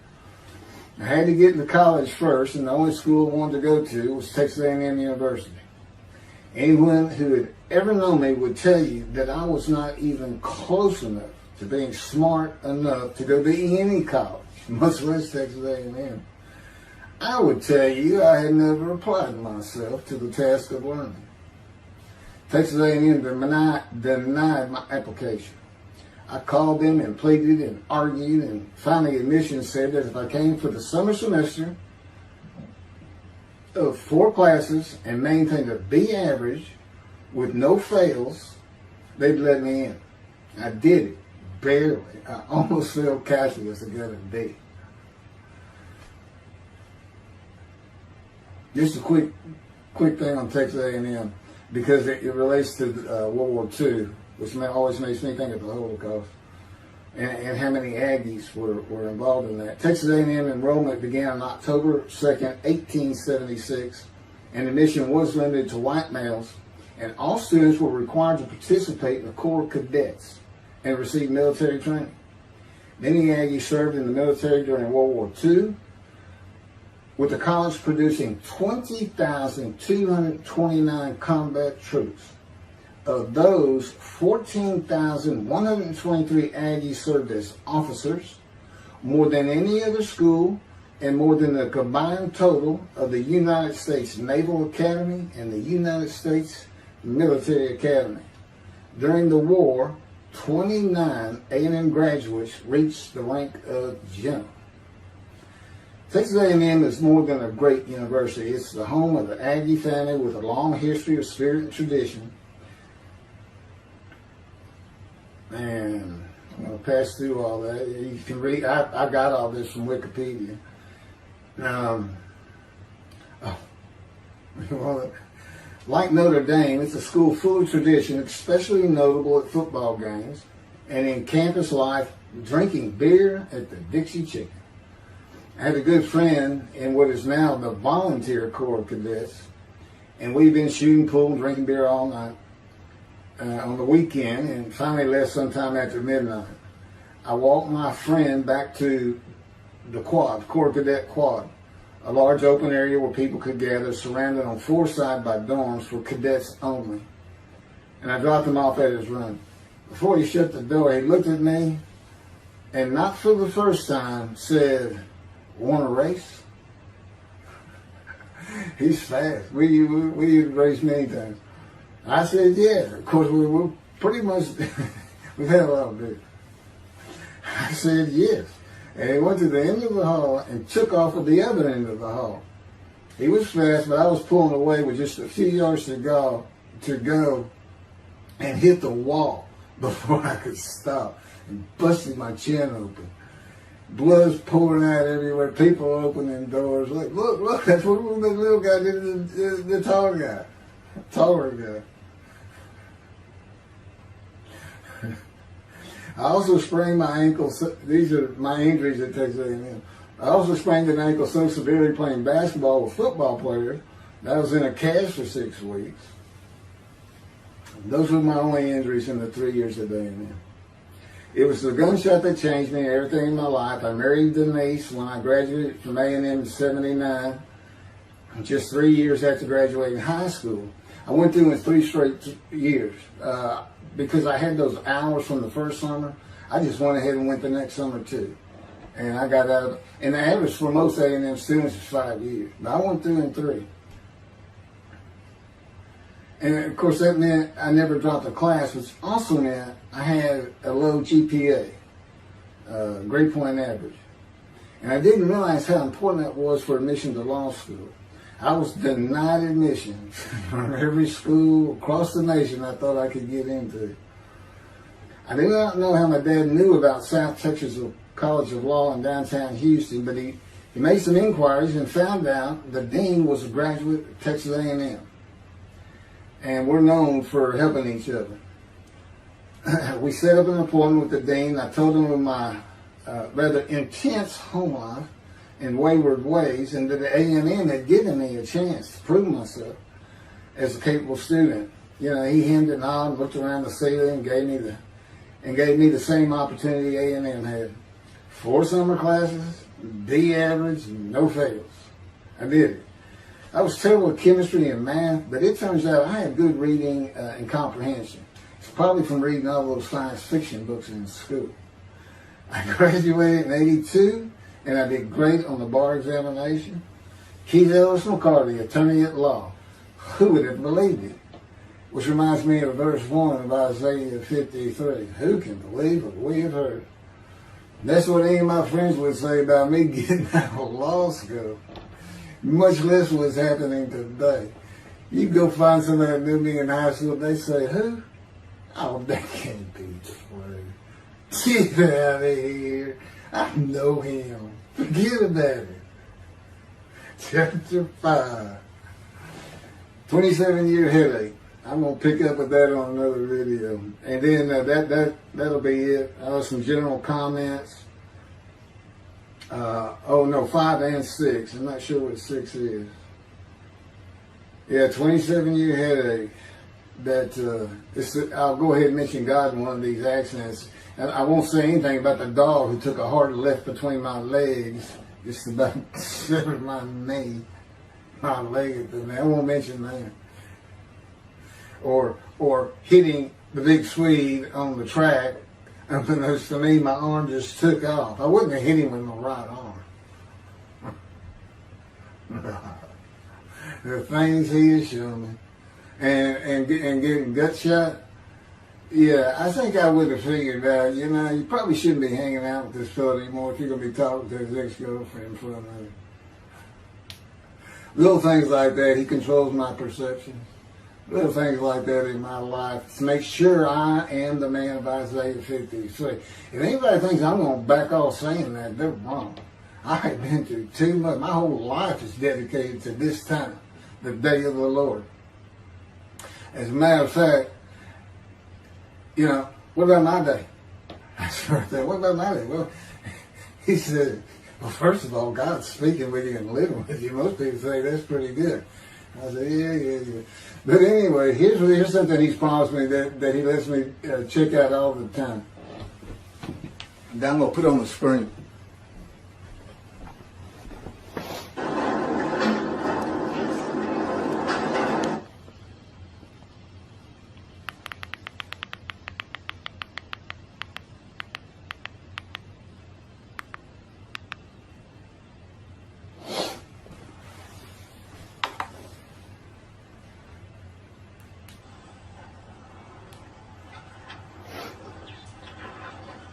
I had to get into college first, and the only school I wanted to go to was Texas A&M University. Anyone who had ever known me would tell you that I was not even close enough to being smart enough to go to any college, much less Texas A&M. I would tell you I had never applied myself to the task of learning. Texas A&M denied my application. I called them and pleaded and argued, and finally admissions said that if I came for the summer semester of 4 classes and maintained a B average with no fails, they'd let me in. I did it, barely. I almost failed calculus and got a D. Just a quick thing on Texas A&M, because it relates to World War II, which always makes me think of the Holocaust, and how many Aggies were involved in that. Texas A&M enrollment began on October 2nd, 1876, and admission was limited to white males, and all students were required to participate in the Corps of Cadets and receive military training. Many Aggies served in the military during World War II, with the college producing 20,229 combat troops. Of those, 14,123 Aggies served as officers, more than any other school, and more than the combined total of the United States Naval Academy and the United States Military Academy. During the war, 29 A&M graduates reached the rank of general. Texas A&M is more than a great university. It's the home of the Aggie family with a long history of spirit and tradition. And I'm going to pass through all that. You can read, I got all this from Wikipedia. Like Notre Dame, it's a school full of tradition, especially notable at football games and in campus life, drinking beer at the Dixie Chicken. I had a good friend in what is now the Volunteer Corps of Cadets, and we've been shooting pool and drinking beer all night on the weekend, and finally left sometime after midnight. I walked my friend back to the quad, Corps Cadet Quad, a large open area where people could gather, surrounded on 4 sides by dorms for cadets only. And I dropped him off at his room. Before he shut the door, he looked at me, and not for the first time, said, "Want to race?" He's fast. We used to race many times. I said, yeah. Of course, we were pretty much, we've had a lot of beer. I said, yes. And he went to the end of the hall and took off at the other end of the hall. He was fast, but I was pulling away with just a few yards to go and hit the wall before I could stop and busted my chin open. Blood's pouring out everywhere. People opening doors. Look, that's what the little guy did to the tall guy. Taller guy. I also sprained my ankle. These are my injuries at Texas A&M. I also sprained an ankle so severely playing basketball with football players that I was in a cast for 6 weeks. Those were my only injuries in the 3 years at A&M. It was the gunshot that changed me and everything in my life. I married Denise when I graduated from A&M in '79, just 3 years after graduating high school. I went through in 3 straight years. Because I had those hours from the first summer, I just went ahead and went the next summer too. And I got out, and the average for most A&M students is 5 years. But I went through in 3. And of course that meant I never dropped a class, which also meant I had a low GPA, grade point average. And I didn't realize how important that was for admission to law school. I was denied admission from every school across the nation I thought I could get into. I did not know how my dad knew about South Texas College of Law in downtown Houston, but he made some inquiries and found out the dean was a graduate of Texas A&M. And we're known for helping each other. We set up an appointment with the dean. I told him of my rather intense home life and wayward ways, and that the A&M had given me a chance to prove myself as a capable student. You know, he hemmed and hawed, looked around the ceiling, and gave me the same opportunity A&M had. 4 summer classes, D average, no fails. I did it. I was terrible at chemistry and math, but it turns out I had good reading and comprehension. It's probably from reading all those science fiction books in school. I graduated in '82, and I did great on the bar examination. Keith Ellis McCarty, attorney at law. Who would have believed it? Which reminds me of verse 1 of Isaiah 53. Who can believe what we have heard? That's what any of my friends would say about me getting out of law school. Much less what's happening today. You go find somebody that knew me in high school, they say, who? Oh, that can't be true. Get out of here. I know him. Forget about it. Chapter 5. 27-year headache. I'm going to pick up with that on another video. And then that'll be it. Some general comments. 5 and 6. I'm not sure what 6 is. Yeah, 27-year headache. I'll go ahead and mention God in one of these accidents. And I won't say anything about the dog who took a hard left between my legs, just about severed my knee, my leg at the knee. I won't mention that. Or hitting the big Swede on the track. Unbeknownst to me, my arm just took off. I wouldn't have hit him with my right arm. The things he has shown me. And getting gut shot. Yeah, I think I would have figured out, you probably shouldn't be hanging out with this fella anymore if you're going to be talking to his ex-girlfriend in front of him. Little things like that, he controls my perception. Little things like that in my life to make sure I am the man of Isaiah 53. If anybody thinks I'm going to back off saying that, they're wrong. I've been through too much. My whole life is dedicated to this time, the day of the Lord. As a matter of fact, what about my day? I said, what about my day? Well, he said, well, first of all, God's speaking with you and living with you. Most people say that's pretty good. I said, yeah. But anyway, here's something he's promised me that he lets me check out all the time. And I'm going to put on the screen.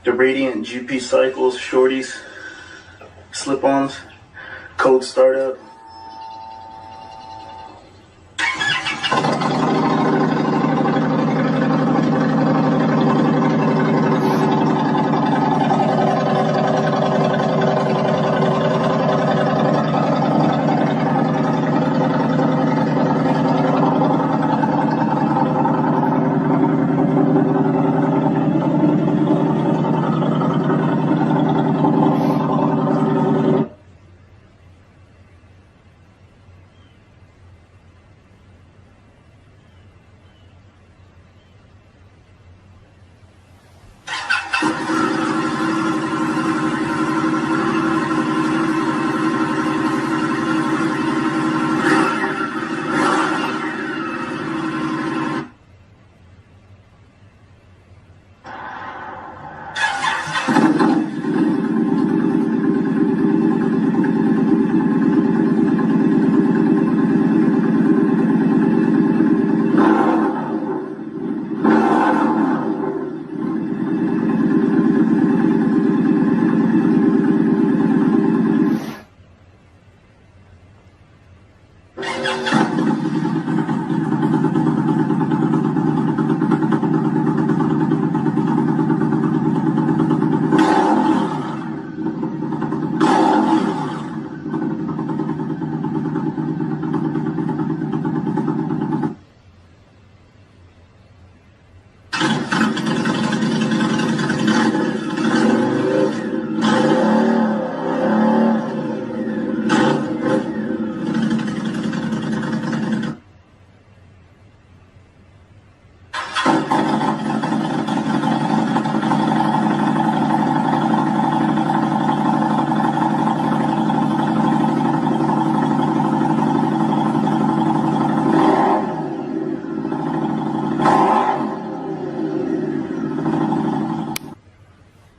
The Radiant GP Cycles, Shorties, Slip-Ons, Code Startup.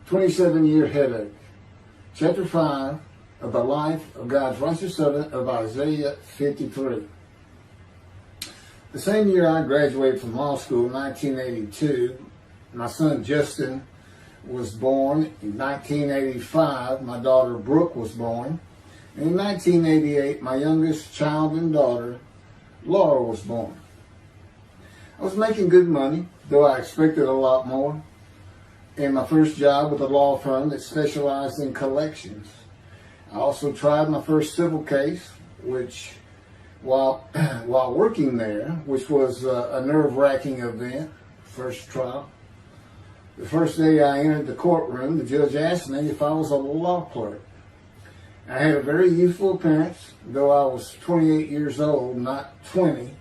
27-year headache. Chapter 5 of the life of God's righteous servant of Isaiah 53. The same year I graduated from law school in 1982, my son Justin was born. In 1985, my daughter Brooke was born. And in 1988, my youngest child and daughter, Laura, was born. I was making good money, though I expected a lot more, in my first job with a law firm that specialized in collections. I also tried my first civil case, which, while working there, which was a nerve-wracking event, first trial. The first day I entered the courtroom, the judge asked me if I was a law clerk. I had a very youthful appearance, though I was 28 years old, not 20,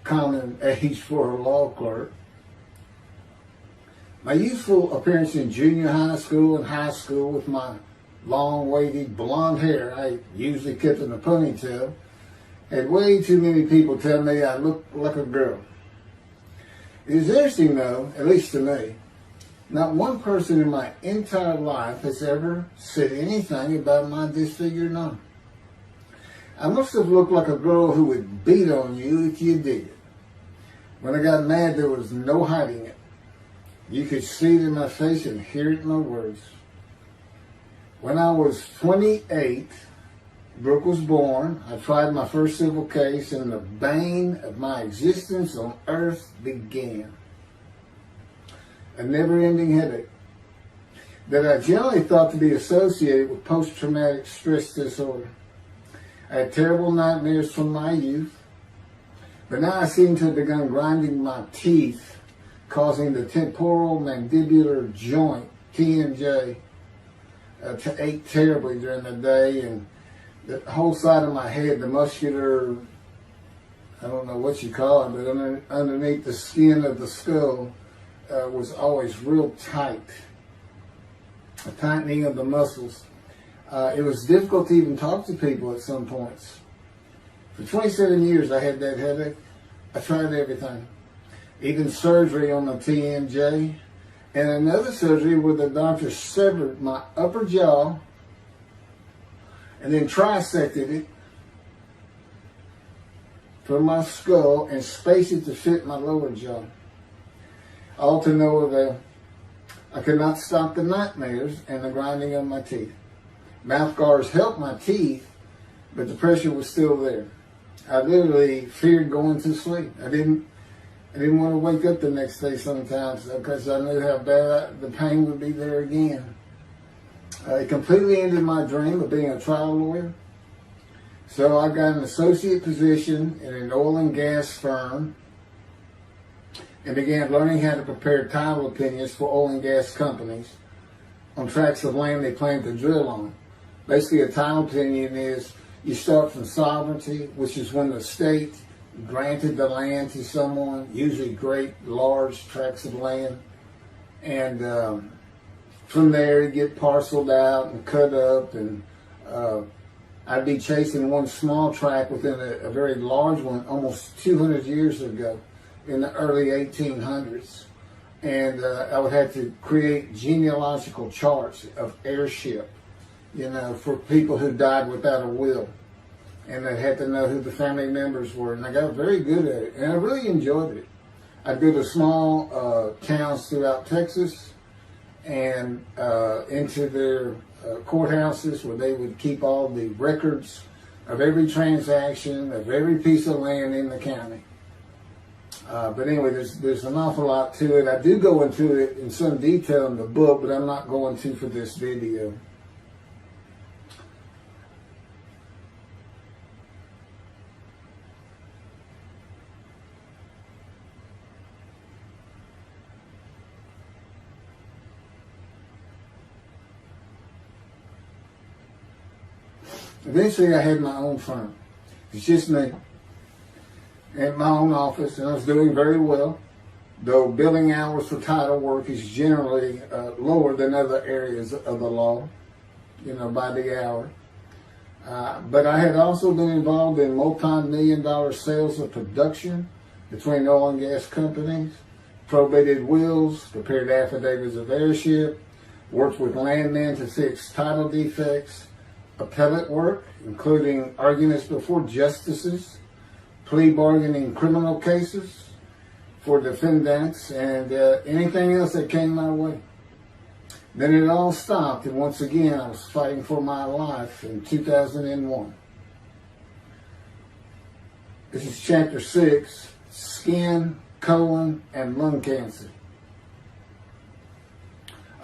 common age for a law clerk. My youthful appearance in junior high school and high school with my long, wavy blonde hair, I usually kept in a ponytail, had way too many people tell me I looked like a girl. It is interesting though, at least to me, not one person in my entire life has ever said anything about my disfigured arm. I must have looked like a girl who would beat on you if you did it. When I got mad, there was no hiding it. You could see it in my face and hear it in my words. When I was 28, Brooke was born. I tried my first civil case, and the bane of my existence on earth began. A never-ending headache that I generally thought to be associated with post-traumatic stress disorder. I had terrible nightmares from my youth, but now I seem to have begun grinding my teeth, causing the temporal mandibular joint, TMJ, to ache terribly during the day, and the whole side of my head, the muscular, I don't know what you call it, but underneath the skin of the skull was always real tight, a tightening of the muscles. It was difficult to even talk to people at some points. For 27 years I had that headache. I tried everything. Even surgery on the TMJ, and another surgery where the doctor severed my upper jaw and then trisected it from my skull and spaced it to fit my lower jaw. All to no avail. I could not stop the nightmares and the grinding of my teeth. Mouth guards helped my teeth, but the pressure was still there. I literally feared going to sleep. I didn't want to wake up the next day sometimes because I knew how bad the pain would be there again. It completely ended my dream of being a trial lawyer. So I got an associate position in an oil and gas firm and began learning how to prepare title opinions for oil and gas companies on tracts of land they plan to drill on. Basically, a title opinion is you start from sovereignty, which is when the state granted the land to someone, usually great, large tracts of land, and from there you get parceled out and cut up, and I'd be chasing one small tract within a very large one almost 200 years ago in the early 1800s, and I would have to create genealogical charts of heirship, for people who died without a will. And I had to know who the family members were, and I got very good at it, and I really enjoyed it. I'd go to small towns throughout Texas and into their courthouses where they would keep all the records of every transaction, of every piece of land in the county. But anyway, there's an awful lot to it. I do go into it in some detail in the book, but I'm not going to for this video. Eventually, I had my own firm. It's just me. In my own office, and I was doing very well, though billing hours for title work is generally lower than other areas of the law, by the hour. But I had also been involved in multi-million-dollar sales of production between oil and gas companies, probated wills, prepared affidavits of heirship, worked with landmen to fix title defects, appellate work, including arguments before justices, plea bargaining criminal cases for defendants, and anything else that came my way. Then it all stopped, and once again I was fighting for my life in 2001. This is chapter 6, skin, colon, and lung cancer.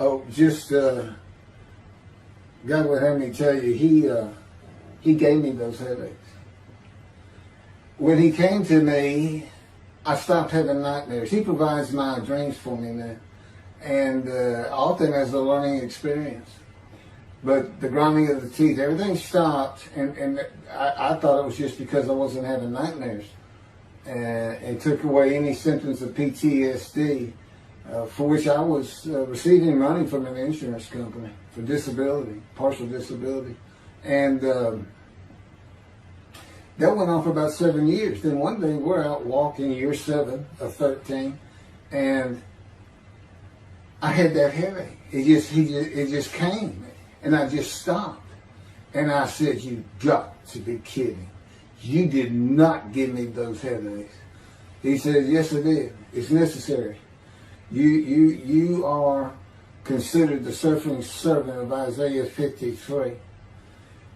Oh, just God would have me tell you, he gave me those headaches. When he came to me, I stopped having nightmares. He provides my dreams for me now, and often as a learning experience. But the grinding of the teeth, everything stopped, and I thought it was just because I wasn't having nightmares. And it took away any symptoms of PTSD, for which I was receiving money from an insurance company for disability, partial disability. And that went on for about 7 years. Then one day we're out walking, year 7 of 13, and I had that headache. It just came, and I just stopped. And I said, "You got to be kidding. You did not give me those headaches." He said, "Yes, I did. It's necessary. You are considered the suffering servant of Isaiah 53.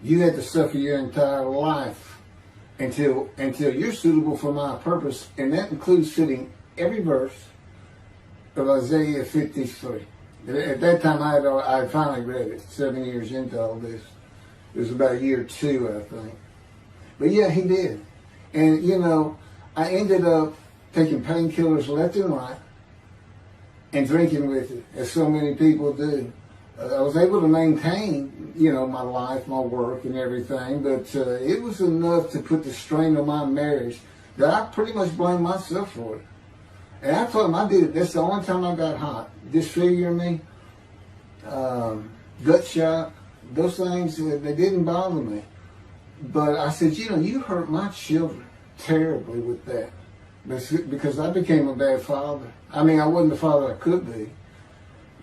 You had to suffer your entire life until you're suitable for my purpose," and that includes fitting every verse of Isaiah 53. At that time, I had finally read it, 7 years into all this. It was about year 2, I think. But yeah, he did. And, I ended up taking painkillers left and right and drinking with it, as so many people do. I was able to maintain, my life, my work, and everything, but it was enough to put the strain on my marriage that I pretty much blamed myself for it. And I told him I did it. That's the only time I got hot. Disfigure me, gut shot, those things, they didn't bother me. But I said, you hurt my children terribly with that. Because I became a bad father. I mean, I wasn't the father I could be.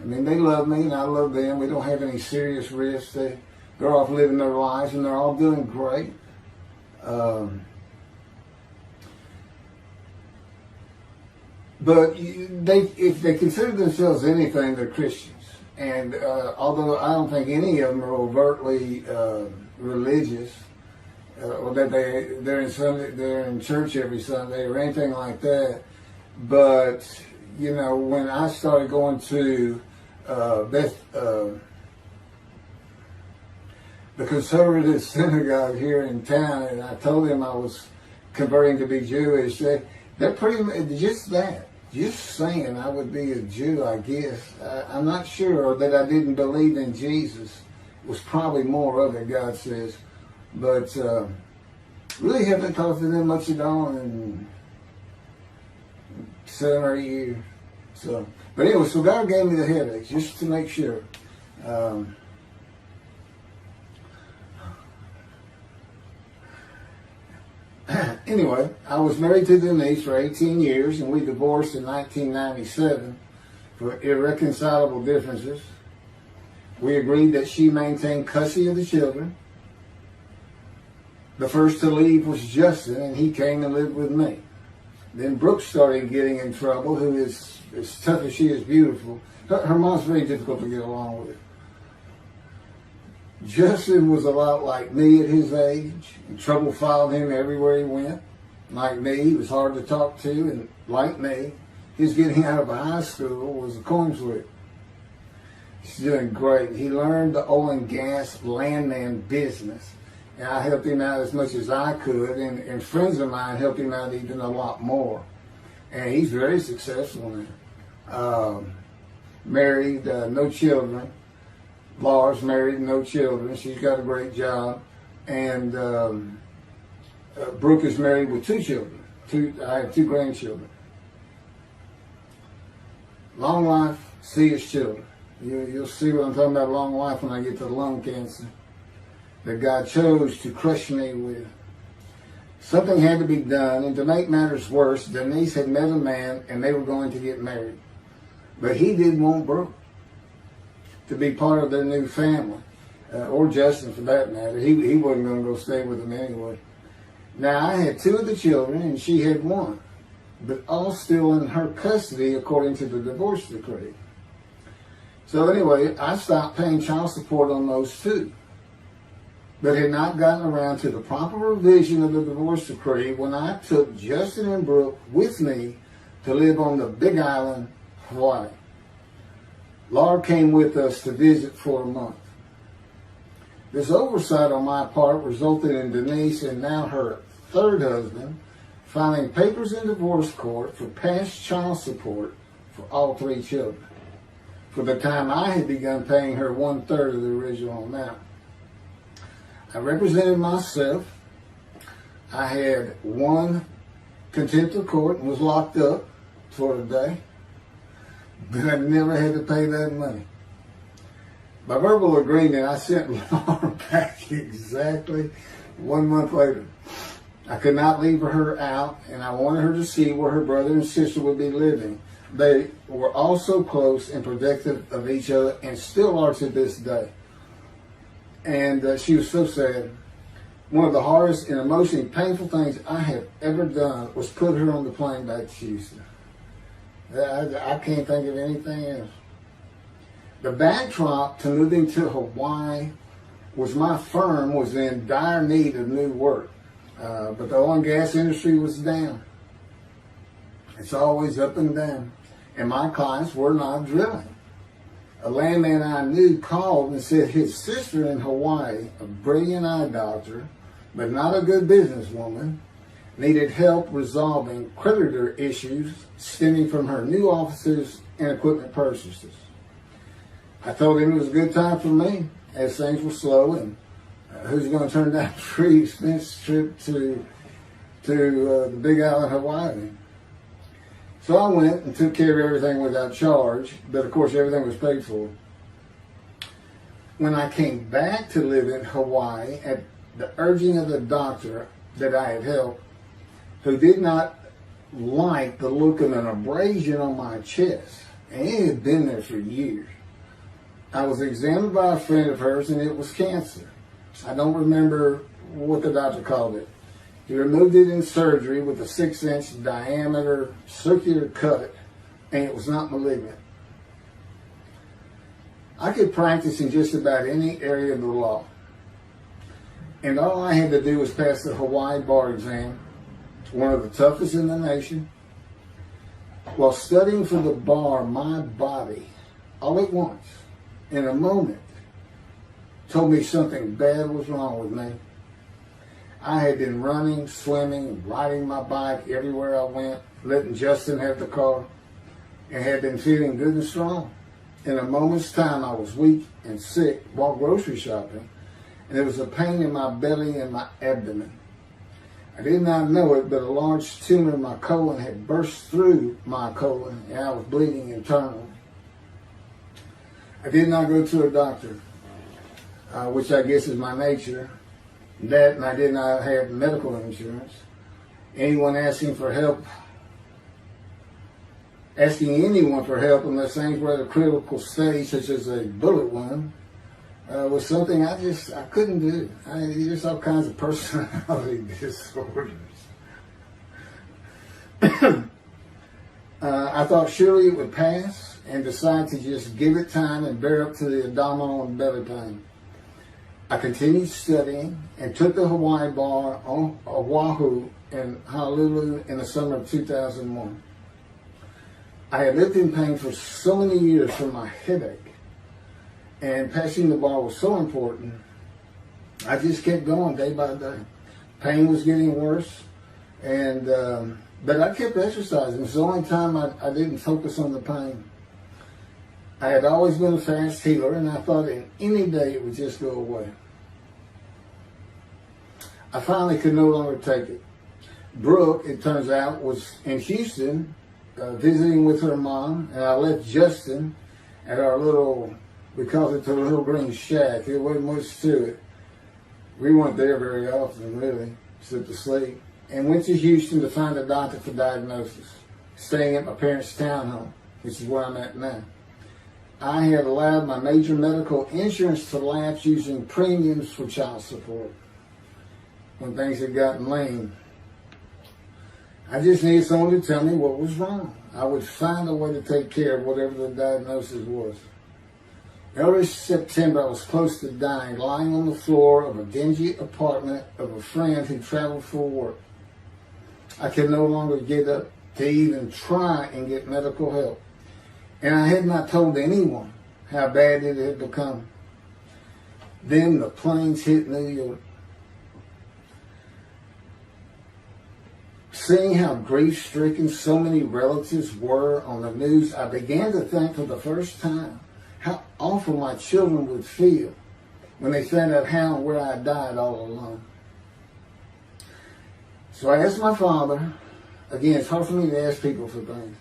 I mean, they love me and I love them. We don't have any serious risks. They're off living their lives and they're all doing great. But if they consider themselves anything, they're Christians. And although I don't think any of them are overtly religious, or that they're in church every Sunday or anything like that, but when I started going to the conservative synagogue here in town, and I told them I was converting to be Jewish, they're pretty much just that. Just saying I would be a Jew, I guess. I'm not sure that I didn't believe in Jesus. It was probably more of it, God says. But really haven't talked to them much at all in 7 or 8 years. But anyway, so God gave me the headaches just to make sure. Anyway, I was married to Denise for 18 years, and we divorced in 1997 for irreconcilable differences. We agreed that she maintain custody of the children. The first to leave was Justin, and he came and lived with me. Then Brooke started getting in trouble, who is, as tough as she is beautiful. Her mom's very difficult to get along with. Justin was a lot like me at his age, and trouble followed him everywhere he went. Like me, he was hard to talk to, and like me, his getting out of high school was a coin flip. He's doing great. He learned the oil and gas landman business, and I helped him out as much as I could, and friends of mine helped him out even a lot more. And he's very successful now. Married, no children. Laura's married, no children. She's got a great job. And Brooke is married with 2 children. I have 2 grandchildren. Long life, see his children. You'll see what I'm talking about, long life, when I get to the lung cancer that God chose to crush me with. Something had to be done, and to make matters worse, Denise had met a man and they were going to get married. But he didn't want Brooke to be part of their new family, or Justin for that matter. He wasn't going to go stay with them anyway. Now, I had 2 of the children and she had 1, but all still in her custody according to the divorce decree. So anyway, I stopped paying child support on those 2, but had not gotten around to the proper revision of the divorce decree when I took Justin and Brooke with me to live on the Big Island, Hawaii. Laura came with us to visit for a month. This oversight on my part resulted in Denise and now her 3rd husband filing papers in divorce court for past child support for all 3 children, for the time I had begun paying her 1/3 of the original amount. I represented myself. I had won contempt of court and was locked up for a day, but I never had to pay that money. By verbal agreement, I sent Laura back exactly 1 month later. I could not leave her out, and I wanted her to see where her brother and sister would be living. They were also close and protective of each other, and still are to this day. And she was so sad. One of the hardest and emotionally painful things I have ever done was put her on the plane back to Houston. I can't think of anything else. The backdrop to moving to Hawaii was my firm was in dire need of new work. But the oil and gas industry was down. It's always up and down. And my clients were not drilling. A landman I knew called and said his sister in Hawaii, a brilliant eye doctor, but not a good businesswoman, needed help resolving creditor issues stemming from her new offices and equipment purchases. I told him it was a good time for me, as things were slow, and who's going to turn down a free expense trip to the Big Island, Hawaii? So I went and took care of everything without charge, but of course everything was paid for. When I came back to live in Hawaii at the urging of the doctor that I had helped, who did not like the look of an abrasion on my chest, and it had been there for years, I was examined by a friend of hers, and it was cancer. I don't remember what the doctor called it. He removed it in surgery with a 6-inch diameter circular cut, and it was not malignant. I could practice in just about any area of the law, and all I had to do was pass the Hawaii bar exam, one of the toughest in the nation. While studying for the bar, my body, all at once, in a moment, told me something bad was wrong with me. I had been running, swimming, riding my bike everywhere I went, letting Justin have the car, and had been feeling good and strong. In a moment's time, I was weak and sick while grocery shopping, and there was a pain in my belly and my abdomen. I did not know it, but a large tumor in my colon had burst through my colon, and I was bleeding internally. I did not go to a doctor, which I guess is my nature. That, and I did not have medical insurance. Anyone asking anyone for help unless things were at a critical stage, such as a bullet wound, was something I couldn't do. There's all kinds of personality disorders. I thought surely it would pass, and decided to just give it time and bear up to the abdominal and belly pain. I continued studying and took the Hawaii bar on Oahu in Honolulu in the summer of 2001. I had lived in pain for so many years from my headache, and passing the bar was so important. I just kept going day by day. Pain was getting worse, and but I kept exercising. It was the only time I didn't focus on the pain. I had always been a fast healer, and I thought in any day it would just go away. I finally could no longer take it. Brooke, it turns out, was in Houston visiting with her mom, and I left Justin at our little, we called it the Little Green Shack. There wasn't much to it. We weren't there very often, really, except to sleep. And went to Houston to find a doctor for diagnosis, staying at my parents' townhome, which is where I'm at now. I had allowed my major medical insurance to lapse using premiums for child support when things had gotten lean. I just needed someone to tell me what was wrong. I would find a way to take care of whatever the diagnosis was. Early September, I was close to dying, lying on the floor of a dingy apartment of a friend who traveled for work. I could no longer get up to even try and get medical help. And I had not told anyone how bad it had become. Then the planes hit New York. Seeing how grief-stricken so many relatives were on the news, I began to think for the first time how awful my children would feel when they found out how and where I died all alone. So I asked my father, again, it's hard for me to ask people for things,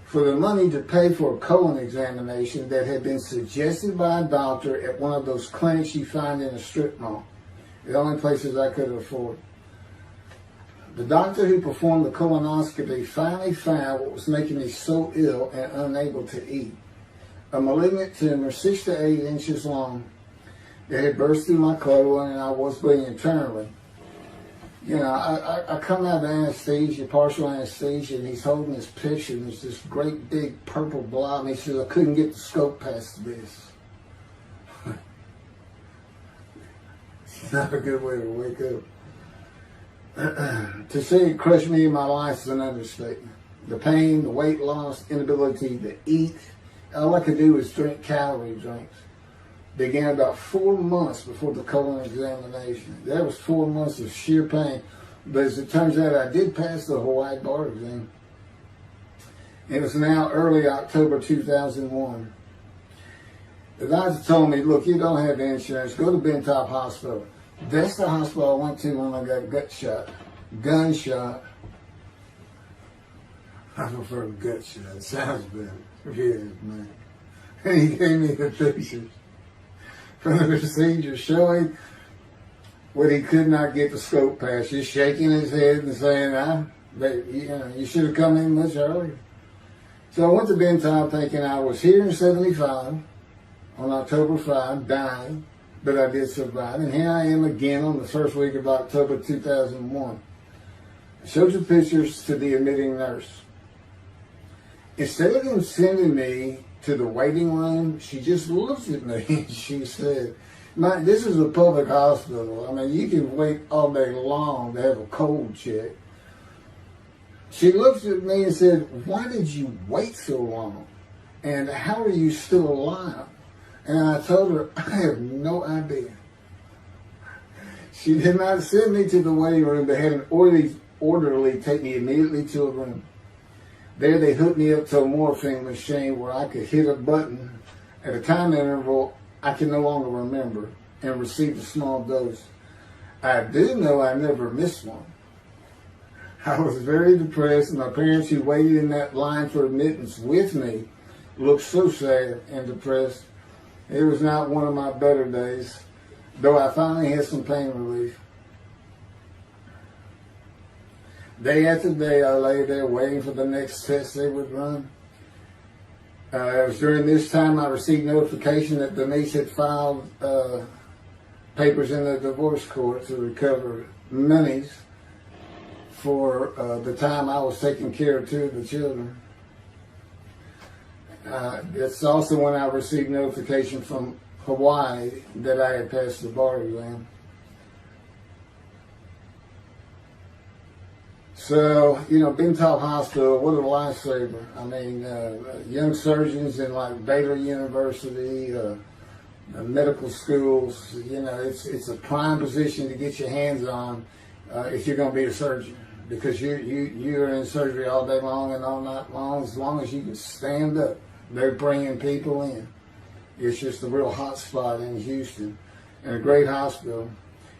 for the money to pay for a colon examination that had been suggested by a doctor at one of those clinics you find in a strip mall, the only places I could afford. The doctor who performed the colonoscopy finally found what was making me so ill and unable to eat. A malignant tumor 6 to 8 inches long that had burst through my colon, and I was bleeding internally. You know, I come out of anesthesia, partial anesthesia, and he's holding this picture, and there's this great big purple blob, and he says, I couldn't get the scope past this. It's not a good way to wake up. To say it crushed me in my life is an understatement. The pain, the weight loss, inability to eat, all I could do was drink calorie drinks. Began about 4 months before the colon examination. That was 4 months of sheer pain. But as it turns out, I did pass the Hawaii bar exam. It was now early October 2001. The doctor told me, look, you don't have insurance. Go to Bentop Hospital. That's the hospital I went to when I got gunshot. I prefer gut shot. It sounds better. Yeah, man. And he gave me the pictures from the procedure showing what he could not get the scope past. Just shaking his head and saying, you should have come in much earlier. So I went to Bentop thinking I was here in 75 on October 5, dying. But I did survive, and here I am again on the first week of October 2001. I showed the pictures to the admitting nurse. Instead of them sending me to the waiting room, she just looked at me and she said, this is a public hospital. I mean, you can wait all day long to have a cold check. She looked at me and said, why did you wait so long? And how are you still alive? And I told her, I have no idea. She did not send me to the waiting room, but had an orderly take me immediately to a room. There they hooked me up to a morphine machine where I could hit a button at a time interval I can no longer remember and receive a small dose. I do know I never missed one. I was very depressed, and my parents who waited in that line for admittance with me looked so sad and depressed. It was not one of my better days, though I finally had some pain relief. Day after day, I lay there waiting for the next test they would run. It was during this time I received notification that Denise had filed papers in the divorce court to recover monies for the time I was taking care of 2 of the children. It's also when I received notification from Hawaii that I had passed the bar exam. So, Bental Hospital, what a lifesaver. I mean, young surgeons in like Baylor University, medical schools, it's a prime position to get your hands on if you're going to be a surgeon, because you're in surgery all day long and all night long. As long as you can stand up, they're bringing people in. It's just a real hot spot in Houston, and a great hospital.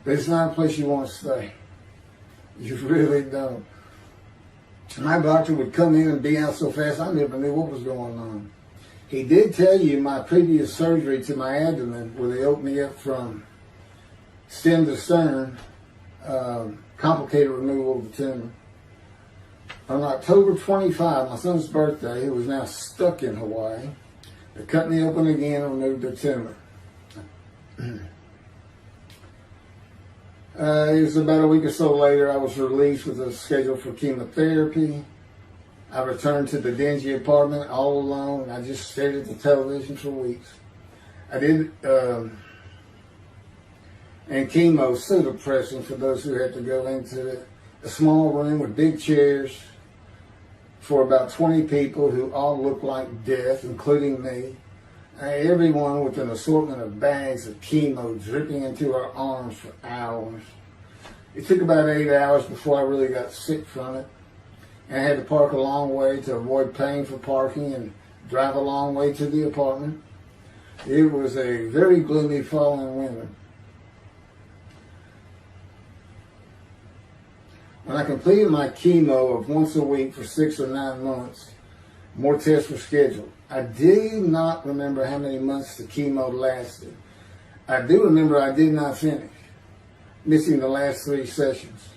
But it's not a place you want to stay. You really don't. My doctor would come in and be out so fast, I never knew what was going on. He did tell you my previous surgery to my abdomen, where they opened me up from stem to stern, complicated removal of the tumor. On October 25, my son's birthday, who was now stuck in Hawaii, they cut me open again and removed the tumor. It was about a week or so later, I was released with a schedule for chemotherapy. I returned to the dingy apartment all alone. I just stared at the television for weeks. I did, and chemo, so depressing for those who had to go into it. A small room with big chairs for about 20 people who all looked like death, including me. Everyone with an assortment of bags of chemo dripping into our arms for hours. It took about 8 hours before I really got sick from it. And I had to park a long way to avoid paying for parking and drive a long way to the apartment. It was a very gloomy fall and winter. When I completed my chemo of once a week for 6 or 9 months, more tests were scheduled. I do not remember how many months the chemo lasted. I do remember I did not finish, missing the last 3 sessions.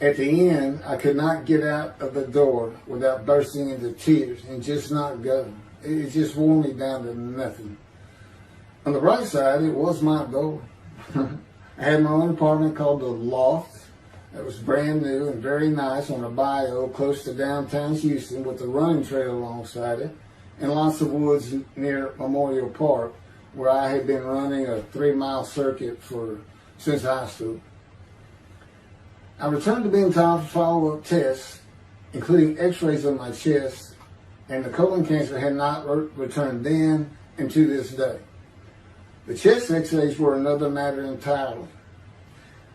At the end, I could not get out of the door without bursting into tears and just not go. It just wore me down to nothing. On the bright side, it was my goal. I had my own apartment called the Loft. That was brand new and very nice on a bayou close to downtown Houston with a running trail alongside it and lots of woods near Memorial Park, where I had been running a 3-mile circuit since high school. I returned to Benton for follow-up tests, including x-rays of my chest, and the colon cancer had not returned then and to this day. The chest x-rays were another matter entirely.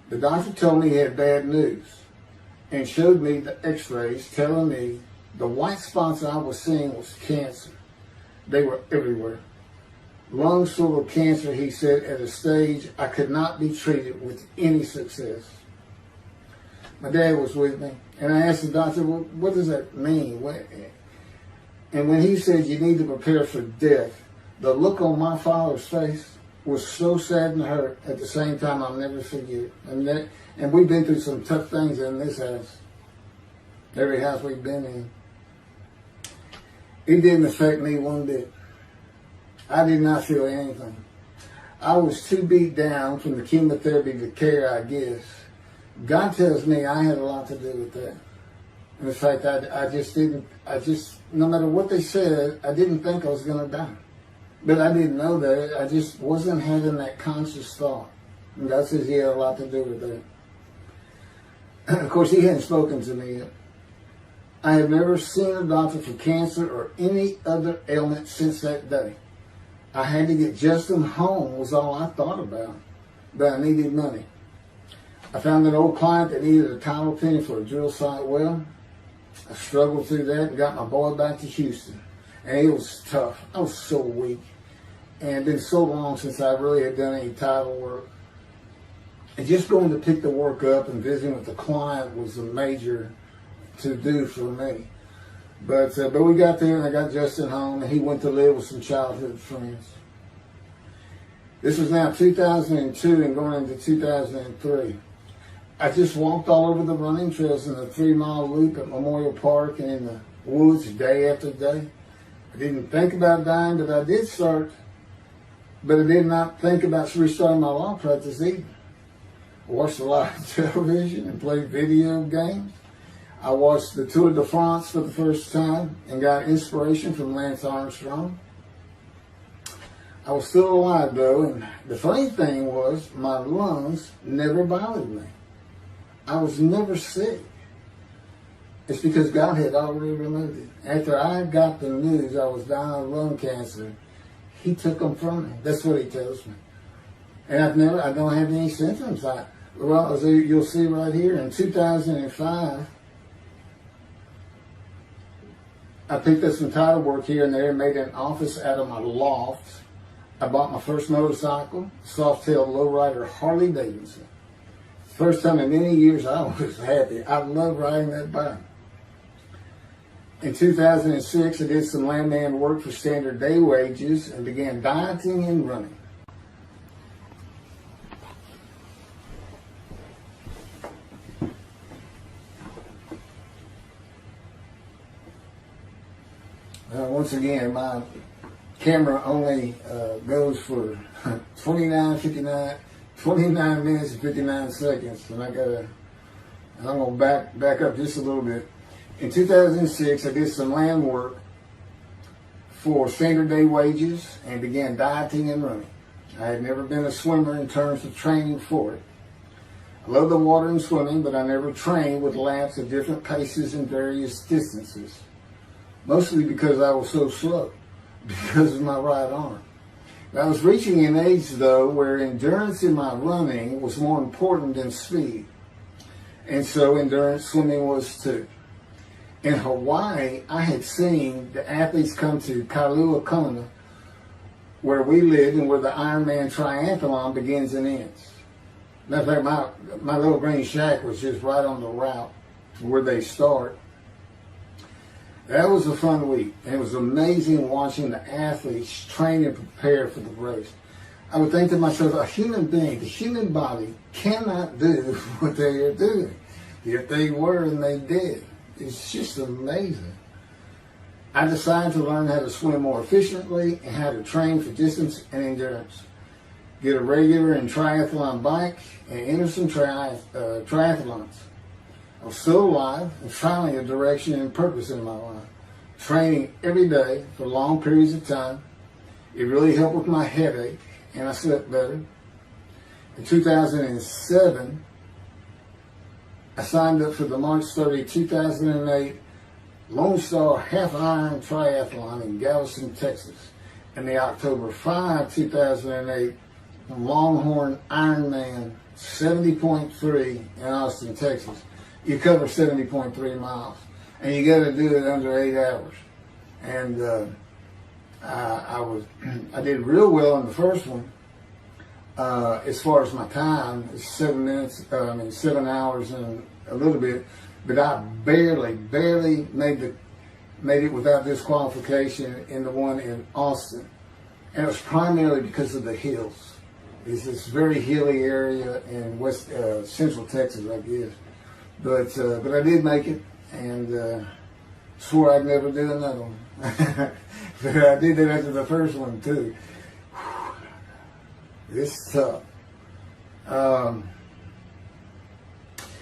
The doctor told me he had bad news and showed me the x-rays telling me the white spots I was seeing was cancer. They were everywhere. Lungs full of cancer, he said, at a stage I could not be treated with any success. My dad was with me, and I asked the doctor, well, what does that mean? And when he said you need to prepare for death, the look on my father's face was so sad and hurt at the same time I'll never forget. And we've been through some tough things in this house. Every house we've been in. It didn't affect me one bit. I did not feel anything. I was too beat down from the chemotherapy to care, I guess. God tells me I had a lot to do with that. In fact, I just, no matter what they said, I didn't think I was going to die. But I didn't know that. I just wasn't having that conscious thought. And God says he had a lot to do with that. Of course, he hadn't spoken to me yet. I had never seen a doctor for cancer or any other ailment since that day. I had to get Justin home was all I thought about. But I needed money. I found an old client that needed a title opinion for a drill site well. I struggled through that and got my boy back to Houston. And it was tough. I was so weak. And it had been so long since I really had done any title work. And just going to pick the work up and visiting with the client was a major to-do for me. But we got there and I got Justin home and he went to live with some childhood friends. This was now 2002 and going into 2003. I just walked all over the running trails in the 3-mile loop at Memorial Park and in the woods day after day. I didn't think about dying, but I did start. But I did not think about restarting my law practice either. I watched a lot of television and played video games. I watched the Tour de France for the first time and got inspiration from Lance Armstrong. I was still alive though, and the funny thing was my lungs never bothered me. I was never sick. It's because God had already removed it. After I got the news I was dying of lung cancer, He took them from me. That's what He tells me. And I don't have any symptoms. Well, as you'll see right here, in 2005, I picked up some title work here and there and made an office out of my loft. I bought my first motorcycle, soft-tailed lowrider Harley Davidson. First time in many years I was happy. I love riding that bike. In 2006, I did some landman work for standard day wages and began dieting and running. Once again, my camera only goes for 29 minutes and 59 seconds, and I'm gonna back up just a little bit. In 2006, I did some land work for standard day wages and began dieting and running. I had never been a swimmer in terms of training for it. I love the water and swimming, but I never trained with laps at different paces and various distances. Mostly because I was so slow, because of my right arm. I was reaching an age, though, where endurance in my running was more important than speed. And so endurance swimming was too. In Hawaii, I had seen the athletes come to Kailua Kona, where we lived and where the Ironman triathlon begins and ends. Matter of fact, my little green shack was just right on the route to where they start. That was a fun week, and it was amazing watching the athletes train and prepare for the race. I would think to myself, a human being, the human body cannot do what they are doing. Yet they were and they did. It's just amazing. I decided to learn how to swim more efficiently and how to train for distance and endurance. Get a regular and triathlon bike and enter some triathlons. I was still alive and finding a direction and purpose in my life. Training every day for long periods of time. It really helped with my headache and I slept better. In 2007, I signed up for the March 30, 2008 Lone Star Half Iron Triathlon in Galveston, Texas. And the October 5, 2008 Longhorn Ironman 70.3 in Austin, Texas. You cover 70.3 miles, and you got to do it under 8 hours. And I did real well in the first one. As far as my time, it's 7 hours and a little bit. But I barely made it without disqualification in the one in Austin, and it was primarily because of the hills. It's this very hilly area in central Texas, I guess. But I did make it, and swore I'd never do another one. But I did that after the first one too. It's tough.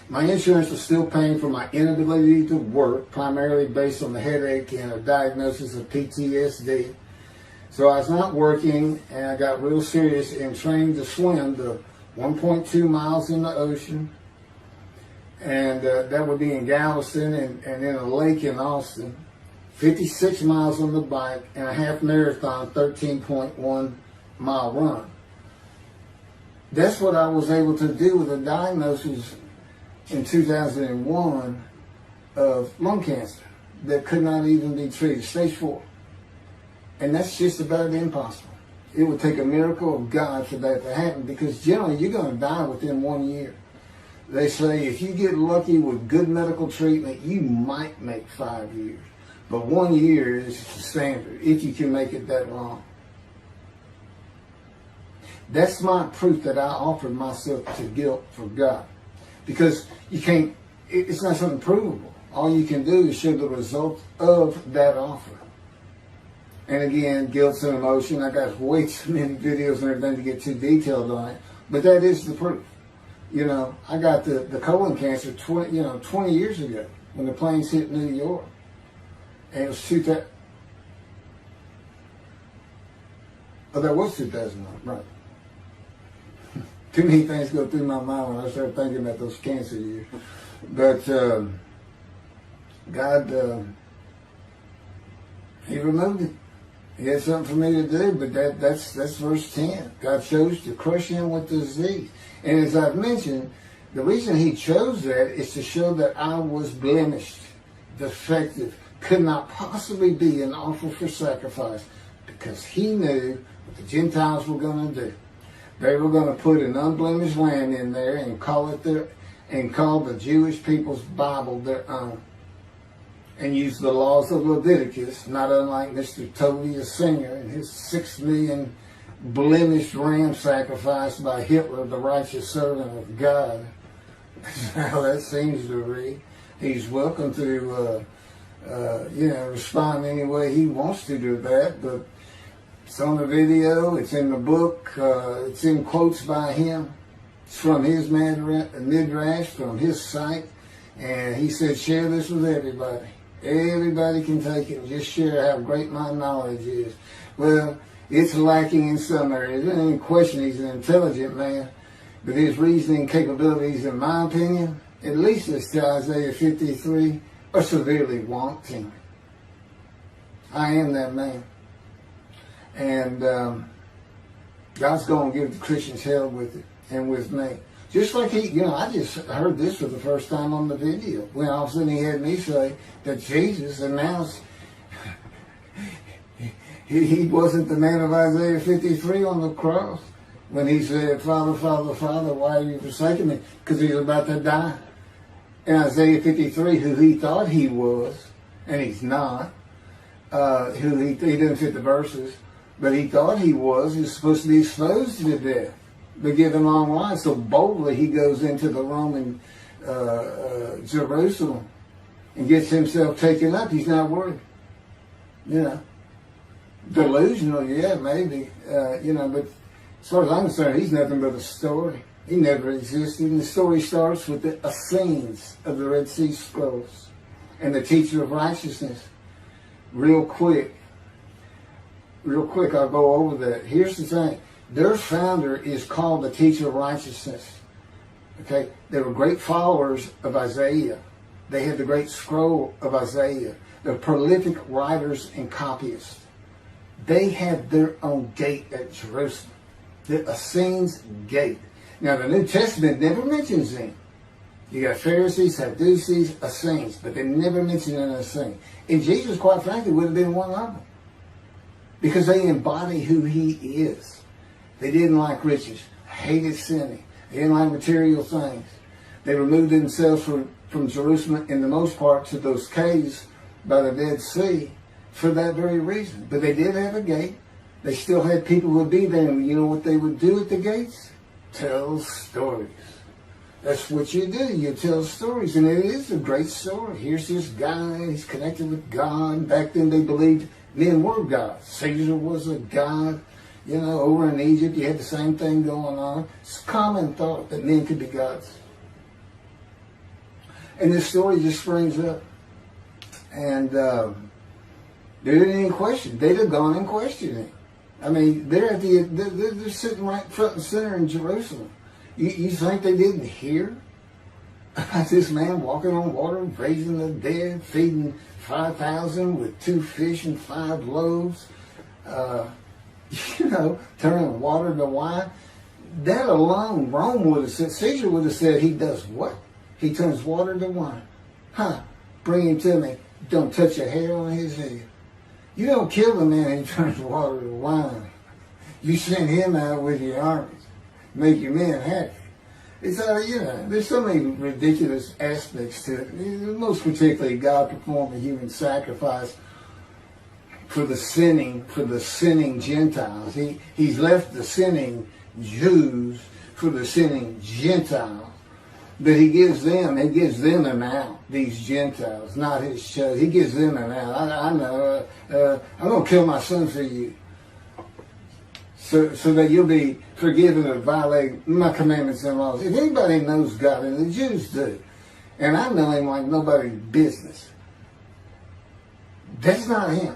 My insurance was still paying for my inability to work, primarily based on the headache and a diagnosis of PTSD. So I was not working, and I got real serious in training to swim the 1.2 miles in the ocean. And that would be in Galveston and in a lake in Austin. 56 miles on the bike and a half marathon, 13.1 mile run. That's what I was able to do with a diagnosis in 2001 of lung cancer that could not even be treated, stage 4. And that's just about impossible. It would take a miracle of God for that to happen, because generally you're going to die within 1 year. They say if you get lucky with good medical treatment, you might make 5 years. But 1 year is the standard, if you can make it that long. That's my proof that I offered myself to guilt for God. Because you can't, it's not something provable. All you can do is show the result of that offer. And again, guilt's an emotion. I got way too many videos and everything to get too detailed on it. But that is the proof. You know, I got the colon cancer 20 years ago when the planes hit New York. And it was Oh, that was 2001, right. Too many things go through my mind when I start thinking about those cancer years. But God, He removed it. He had something for me to do, but that's verse 10. God chose to crush him with disease. And as I've mentioned, the reason he chose that is to show that I was blemished, defective, could not possibly be an offer for sacrifice, because he knew what the Gentiles were going to do. They were going to put an unblemished lamb in there and call the Jewish people's Bible their own, and use the laws of Leviticus, not unlike Mr. Tovey, a singer, and his 6 million blemished ram sacrificed by Hitler, the righteous servant of God. That's how that seems to read. He's welcome to, respond any way he wants to do that, but it's on the video, it's in the book, it's in quotes by him. It's from his midrash, from his site, and he said, share this with everybody. Everybody can take it and just share how great my knowledge is. Well, it's lacking in some areas. There's any question he's an intelligent man, but his reasoning capabilities, in my opinion, at least as to Isaiah 53, are severely wanting. I am that man. And God's going to give the Christians hell with it, and with me. Just like I just heard this for the first time on the video, when all of a sudden he had me say that Jesus announced he wasn't the man of Isaiah 53 on the cross, when he said, Father, Father, Father, why are you forsaking me? Because he was about to die. In Isaiah 53, who he thought he was, and he's not, who he didn't fit the verses, but he thought he was supposed to be exposed to death, but given long life. So boldly he goes into the Roman Jerusalem and gets himself taken up. He's not worried. Delusional, yeah, maybe. But as far as I'm concerned, he's nothing but a story. He never existed. And the story starts with the Essenes of the Red Sea Scrolls and the teacher of righteousness. Real quick, I'll go over that. Here's the thing. Their founder is called the teacher of righteousness. Okay? They were great followers of Isaiah. They had the great scroll of Isaiah. They're prolific writers and copyists. They had their own gate at Jerusalem. The Essenes gate. Now, the New Testament never mentions them. You got Pharisees, Sadducees, Essenes, but they never mention an Essene. And Jesus, quite frankly, would have been one of them, because they embody who he is. They didn't like riches, hated sinning. They didn't like material things. They removed themselves from Jerusalem, in the most part, to those caves by the Dead Sea for that very reason. But they did have a gate. They still had people who would be there. And you know what they would do at the gates? Tell stories. That's what you do. You tell stories. And it is a great story. Here's this guy. He's connected with God. Back then they believed men were gods. Caesar was a god. Over in Egypt, you had the same thing going on. It's a common thought that men could be gods. And this story just springs up. And they didn't even question. They'd have gone and questioned it. I mean, they're sitting right front and center in Jerusalem. You think they didn't hear about this man walking on water, raising the dead, feeding 5,000 with 2 fish and 5 loaves? Turning water to wine. That alone, Rome would have said, Caesar would have said, he does what? He turns water to wine. Bring him to me. Don't touch a hair on his head. You don't kill the man who turns water to wine. You send him out with your armies. Make your men happy. It's there's so many ridiculous aspects to it. Most particularly, God performed a human sacrifice for the sinning Gentiles. He's left the sinning Jews for the sinning Gentiles. But he gives them an out, these Gentiles, not his church. He gives them an out. I know, I'm going to kill my son for you. So that you'll be forgiven of violating my commandments and laws. If anybody knows God, and the Jews do, and I know him like nobody's business, that's not him.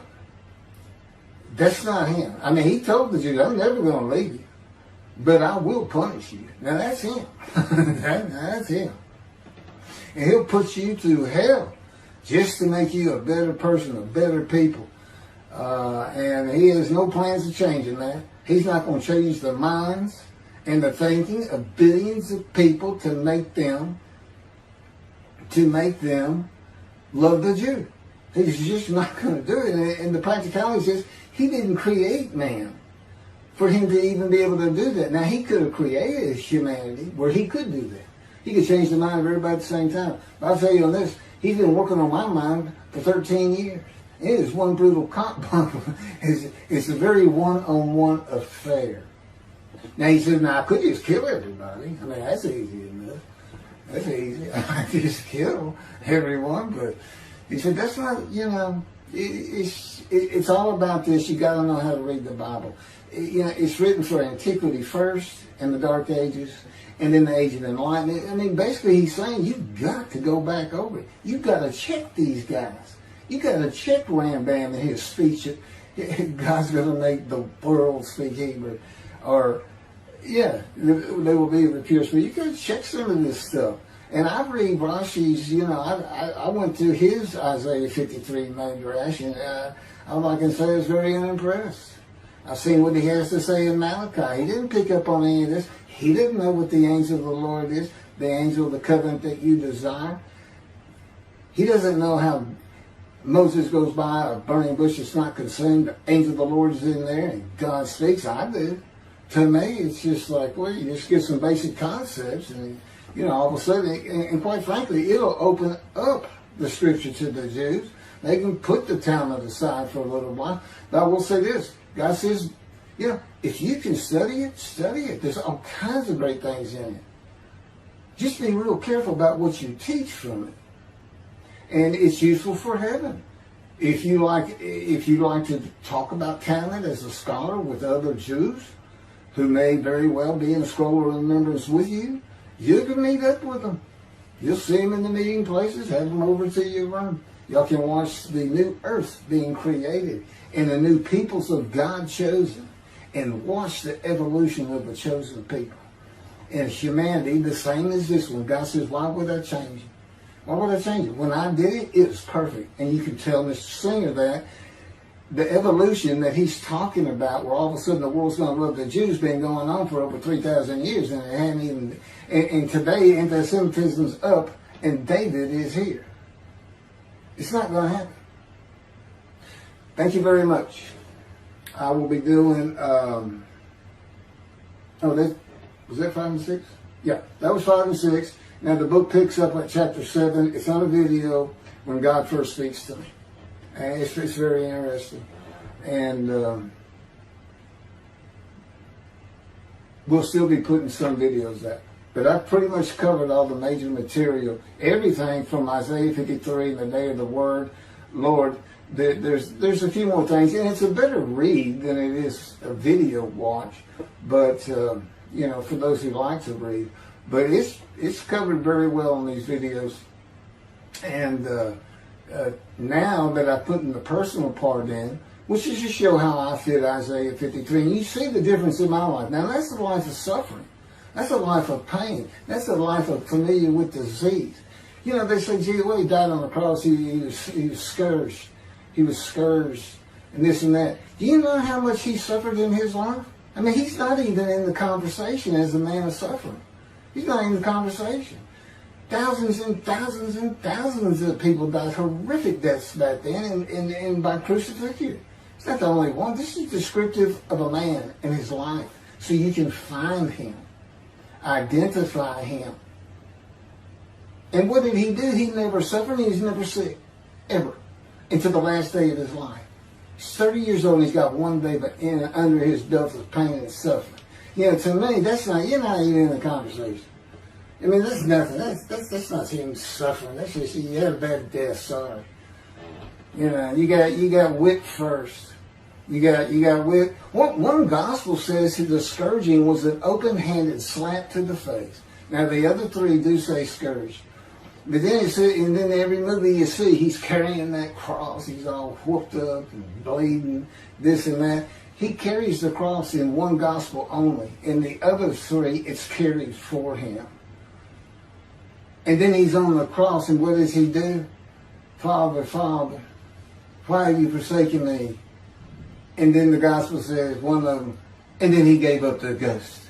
That's not him. I mean, he told the Jews, I'm never going to leave you, but I will punish you. Now, that's him. That's him. And he'll put you through hell just to make you a better person, a better people. And he has no plans of changing that. He's not going to change the minds and the thinking of billions of people to make them love the Jew. He's just not going to do it. And the practicality is he didn't create man for him to even be able to do that. Now, he could have created humanity where he could do that. He could change the mind of everybody at the same time. But I'll tell you on this, he's been working on my mind for 13 years. It is one brutal cop bump. It's a very one-on-one affair. Now, he says, now, I could just kill everybody. I mean, that's easy enough. That's easy. I just kill everyone. But he said, that's not, it's all about this. You got to know how to read the Bible. It's written for antiquity first, and the Dark Ages, and then the Age of Enlightenment. I mean, basically, he's saying you've got to go back over it. You've got to check these guys. You got to check Rambam in his speech. God's going to make the world speak Hebrew, or they will be the pure speech. You got to check some of this stuff. And I read Rashi's. I went through his Isaiah 53 Midrash, and all I can say is very unimpressed. I've seen what he has to say in Malachi. He didn't pick up on any of this. He didn't know what the angel of the Lord is, the angel of the covenant that you desire. He doesn't know how Moses goes by a burning bush that's not consumed. The angel of the Lord is in there, and God speaks. I do. To me, it's just like, well, you just get some basic concepts, and all of a sudden, and quite frankly, it'll open up the scripture to the Jews. They can put the Talmud aside for a little while. But I will say this. God says, if you can study it, study it. There's all kinds of great things in it. Just be real careful about what you teach from it. And it's useful for heaven. If you like to talk about Talmud as a scholar with other Jews who may very well be in a scroll of remembrance with you, you can meet up with them. You'll see them in the meeting places, have them over to your room. Y'all can watch the new earth being created and the new peoples of God chosen, and watch the evolution of the chosen people. And humanity, the same as this one. God says, why would I change it? Why would I change it? When I did it, it was perfect. And you can tell Mr. Singer that the evolution that he's talking about, where all of a sudden the world's going to love the Jews, been going on for over 3,000 years, and it hadn't even. And today, anti-Semitism's up, and David is here. It's not going to happen. Thank you very much. I will be doing. Was that 5 and 6? Yeah, that was 5 and 6. Now the book picks up at chapter 7. It's on a video when God first speaks to me. And it's very interesting. And we'll still be putting some videos out. But I've pretty much covered all the major material. Everything from Isaiah 53 and the day of the word, Lord. There's a few more things. And it's a better read than it is a video watch. But, for those who like to read. But it's covered very well in these videos. And now that I put in the personal part in, which is to show how I fit Isaiah 53, and you see the difference in my life. Now that's a life of suffering. That's a life of pain. That's a life of familiar with disease. They say, gee, well, he died on the cross. He was scourged. He was scourged and this and that. Do you know how much he suffered in his life? I mean, he's not even in the conversation as a man of suffering. He's not in the conversation. Thousands and thousands and thousands of people died horrific deaths back then and by crucifixion. It's not the only one. This is descriptive of a man and his life. So you can find him, identify him. And what did he do? He never suffered. He was never sick, ever, until the last day of his life. He's 30 years old and he's got one day but under his belt of pain and suffering. To me, you're not even in the conversation. I mean, that's nothing. That's not him suffering. That's just, you had a bad death, sorry. You got whipped first. You got whipped. One gospel says the scourging was an open-handed slap to the face. Now, the other three do say scourged. But then and then every movie you see, he's carrying that cross. He's all whooped up and bleeding, this and that. He carries the cross in one gospel only. In the other three, it's carried for him. And then he's on the cross, and what does he do? Father, Father, why have you forsaken me? And then the gospel says, one of them, and then he gave up the ghost.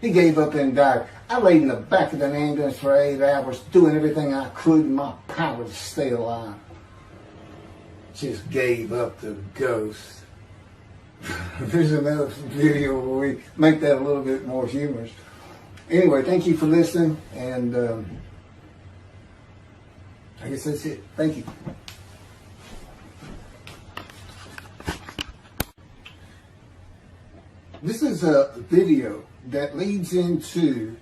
He gave up and died. I laid in the back of an ambulance for 8 hours, doing everything I could in my power to stay alive. Just gave up the ghost. There's another video where we make that a little bit more humorous. Anyway, thank you for listening, and I guess that's it. Thank you. This is a video that leads into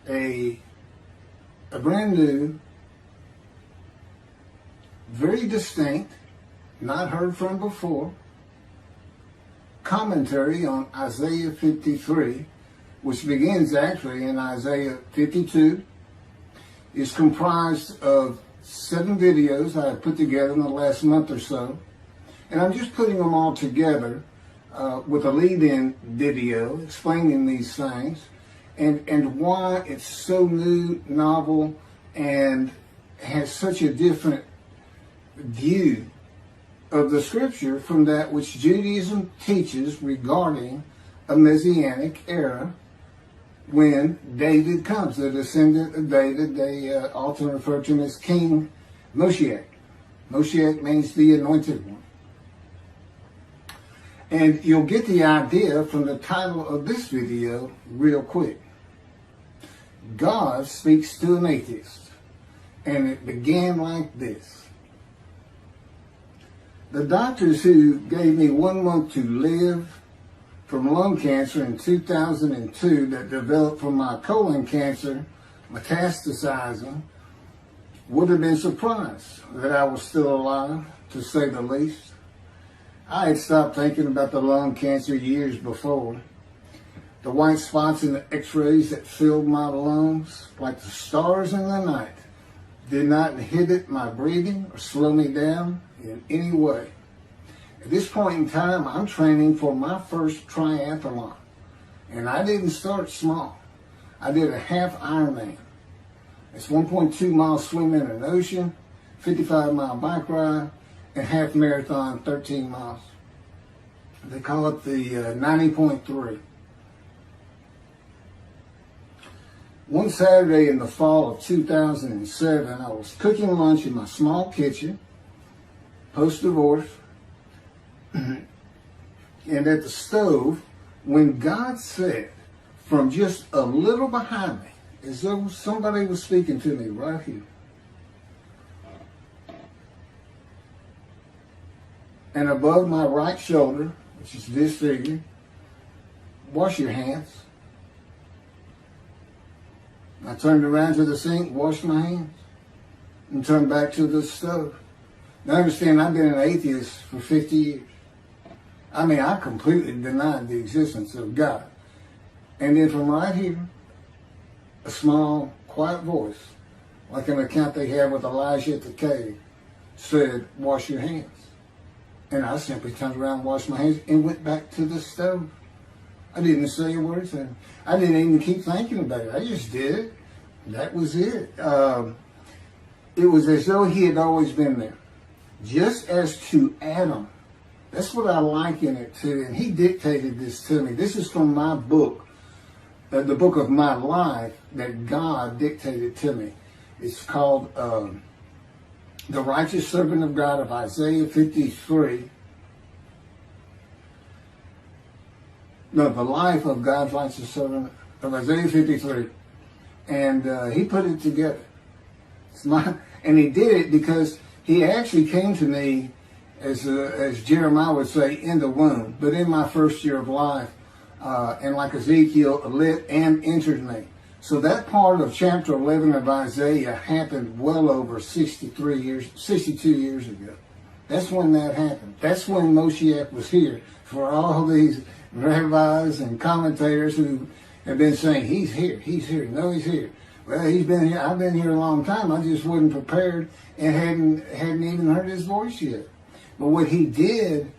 a brand new, very distinct, not heard from before, commentary on Isaiah 53, which begins actually in Isaiah 52, is comprised of 7 videos I have put together in the last month or so, and I'm just putting them all together with a lead-in video explaining these things and why it's so new, novel, and has such a different view of the scripture from that which Judaism teaches regarding a messianic era when David comes, the descendant of David. They often refer to him as King Moshiach. Moshiach means the anointed one. And you'll get the idea from the title of this video real quick. God speaks to an atheist. And it began like this. The doctors who gave me 1 month to live from lung cancer in 2002 that developed from my colon cancer metastasizing would have been surprised that I was still alive, to say the least. I had stopped thinking about the lung cancer years before. The white spots in the x-rays that filled my lungs, like the stars in the night, did not inhibit my breathing or slow me down in any way. At this point in time, I'm training for my first triathlon. And I didn't start small. I did a half Ironman. It's 1.2 miles swim in an ocean, 55-mile bike ride, and half marathon, 13 miles. They call it the 90.3. One Saturday in the fall of 2007, I was cooking lunch in my small kitchen, post-divorce, and at the stove, when God said, from just a little behind me, as though somebody was speaking to me right here, and above my right shoulder, which is disfigured, wash your hands. I turned around to the sink, washed my hands, and turned back to the stove. Now understand, I've been an atheist for 50 years. I mean, I completely denied the existence of God. And then from right here, a small, quiet voice, like an account they have with Elijah at the cave, said, wash your hands. And I simply turned around, washed my hands, and went back to the stove. I didn't say a word to him. I didn't even keep thinking about it. I just did it. That was it. It was as though he had always been there. Just as to Adam. That's what I liken it to. And he dictated this to me. This is from my book, the book of my life that God dictated to me. It's called The Righteous Servant of God of Isaiah 53. No, the life of God's righteous servant of Isaiah 53. And he put it together. And he did it because he actually came to me, as Jeremiah would say, in the womb, but in my first year of life. And like Ezekiel, lit and entered me. So that part of chapter 11 of Isaiah happened well over 62 years ago. That's when that happened. That's when Moshiach was here. For all these rabbis and commentators who have been saying, he's here, no, he's here. Well, he's been here. I've been here a long time. I just wasn't prepared and hadn't even heard his voice yet. But what he did,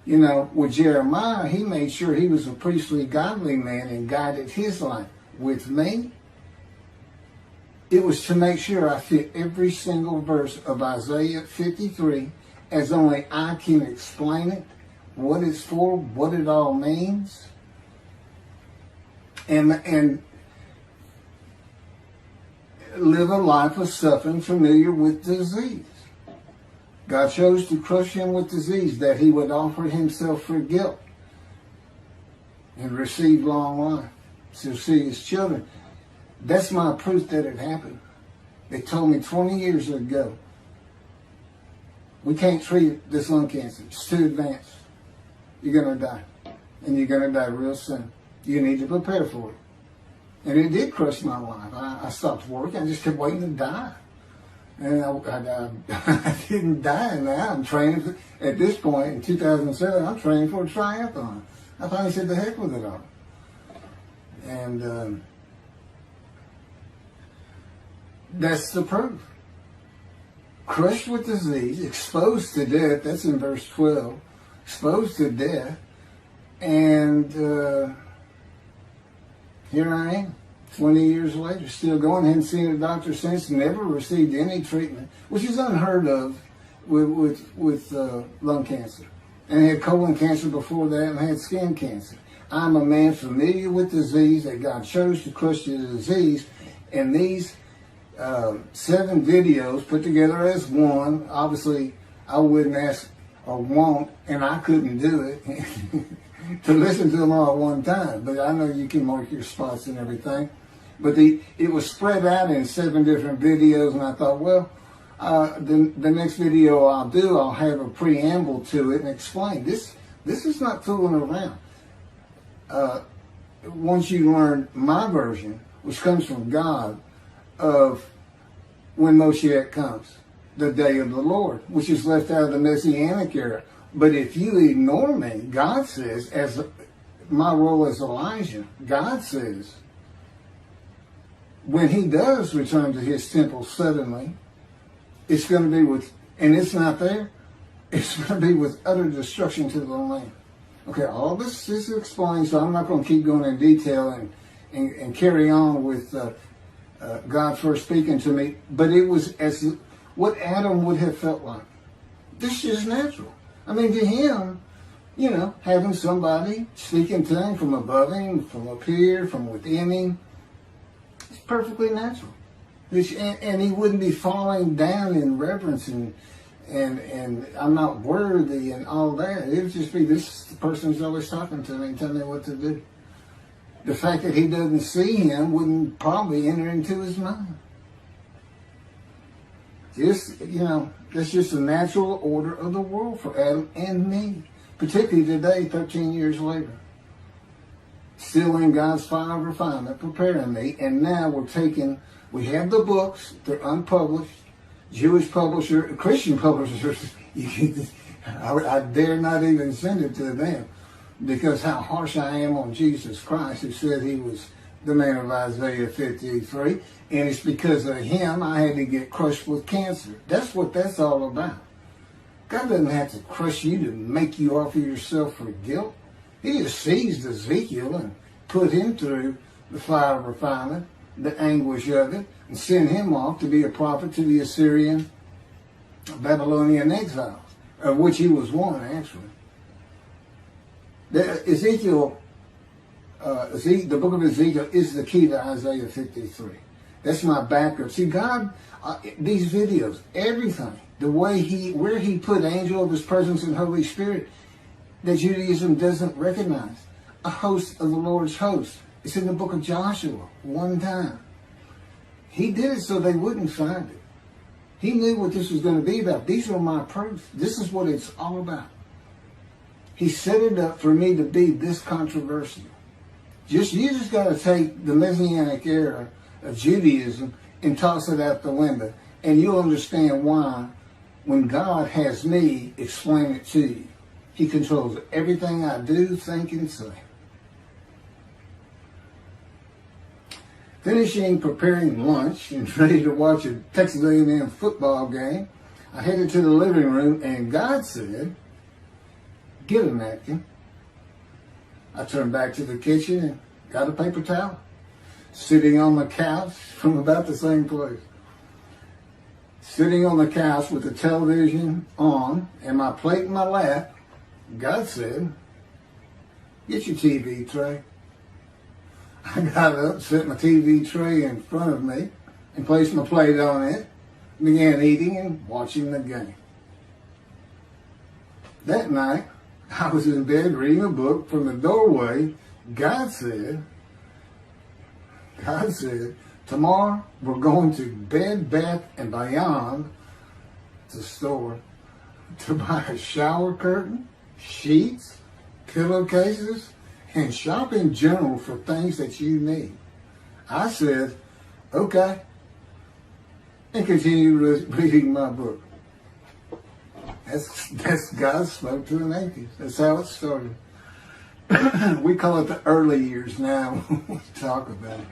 with Jeremiah, he made sure he was a priestly, godly man and guided his life. With me, it was to make sure I fit every single verse of Isaiah 53 as only I can explain it, what it's for, what it all means, and live a life of suffering familiar with disease. God chose to crush him with disease that he would offer himself for guilt and receive long life to see his children. That's my proof that it happened. They told me 20 years ago, we can't treat this lung cancer. It's too advanced. You're going to die. And you're going to die real soon. You need to prepare for it. And it did crush my life. I stopped work. I just kept waiting to die. And I didn't die now. I'm training at this point in 2007. I'm training for a triathlon. I finally said the heck with it all. And that's the proof. Crushed with disease, exposed to death. That's in verse 12. Exposed to death. And here I am, 20 years later, still going. Hadn't seen a doctor since, never received any treatment, which is unheard of with lung cancer. And I had colon cancer before that, and I had skin cancer. I'm a man familiar with disease, that God chose to crush the disease. And these 7 videos put together as one, obviously I wouldn't ask or want, and I couldn't do it, to listen to them all at one time. But I know you can mark your spots and everything. But it was spread out in 7 different videos, and I thought, well, the next video I'll do, I'll have a preamble to it and explain. This is not fooling around. Once you learn my version, which comes from God, of when Moshiach comes, the day of the Lord, which is left out of the Messianic era. But if you ignore me, God says, as my role as Elijah, God says, when he does return to his temple suddenly, it's going to be with, and it's not there, it's going to be with utter destruction to the land. Okay, all this is explained, so I'm not going to keep going in detail and carry on with God first speaking to me, but it was as what Adam would have felt like. This is natural. I mean, to him, having somebody speaking to him from above him, from up here, from within him, it's perfectly natural. And he wouldn't be falling down in reverence and I'm not worthy and all that. It would just be, this person's always talking to me and telling me what to do. The fact that he doesn't see him wouldn't probably enter into his mind. That's just the natural order of the world for Adam and me. Particularly today, 13 years later. Still in God's fire of refinement, preparing me. And now we have the books, they're unpublished. Jewish publisher, Christian publishers, I dare not even send it to them. Because how harsh I am on Jesus Christ, who said he was the man of Isaiah 53. And it's because of him I had to get crushed with cancer. That's what that's all about. God doesn't have to crush you to make you offer yourself for guilt. He just seized Ezekiel and put him through the fire of refinement, the anguish of it, and sent him off to be a prophet to the Assyrian, Babylonian exiles, of which he was one, actually. Ezekiel, the book of Ezekiel is the key to Isaiah 53. That's my backup. See, God, these videos, everything, the way where he put angel of his presence and Holy Spirit, that Judaism doesn't recognize. A host of the Lord's host. It's in the book of Joshua, one time. He did it so they wouldn't find it. He knew what this was going to be about. These are my proofs. This is what it's all about. He set it up for me to be this controversial. You just got to take the Messianic era of Judaism and toss it out the window. And you'll understand why when God has me explain it to you. He controls everything I do, think, and say. Finishing preparing lunch and ready to watch a Texas A&M football game, I headed to the living room and God said, "Get a napkin." I turned back to the kitchen and got a paper towel. Sitting on the couch from about the same place. Sitting on the couch with the television on and my plate in my lap, God said, "Get your TV tray." I got up, set my TV tray in front of me, and placed my plate on it, began eating and watching the game. That night, I was in bed reading a book. From the doorway, God said, "Tomorrow we're going to Bed Bath & Beyond, the store, to buy a shower curtain, sheets, pillowcases, and shop in general for things that you need." I said, "Okay," and continued reading my book. That's God spoke to an atheist. That's how it started. We call it the early years now when we talk about it.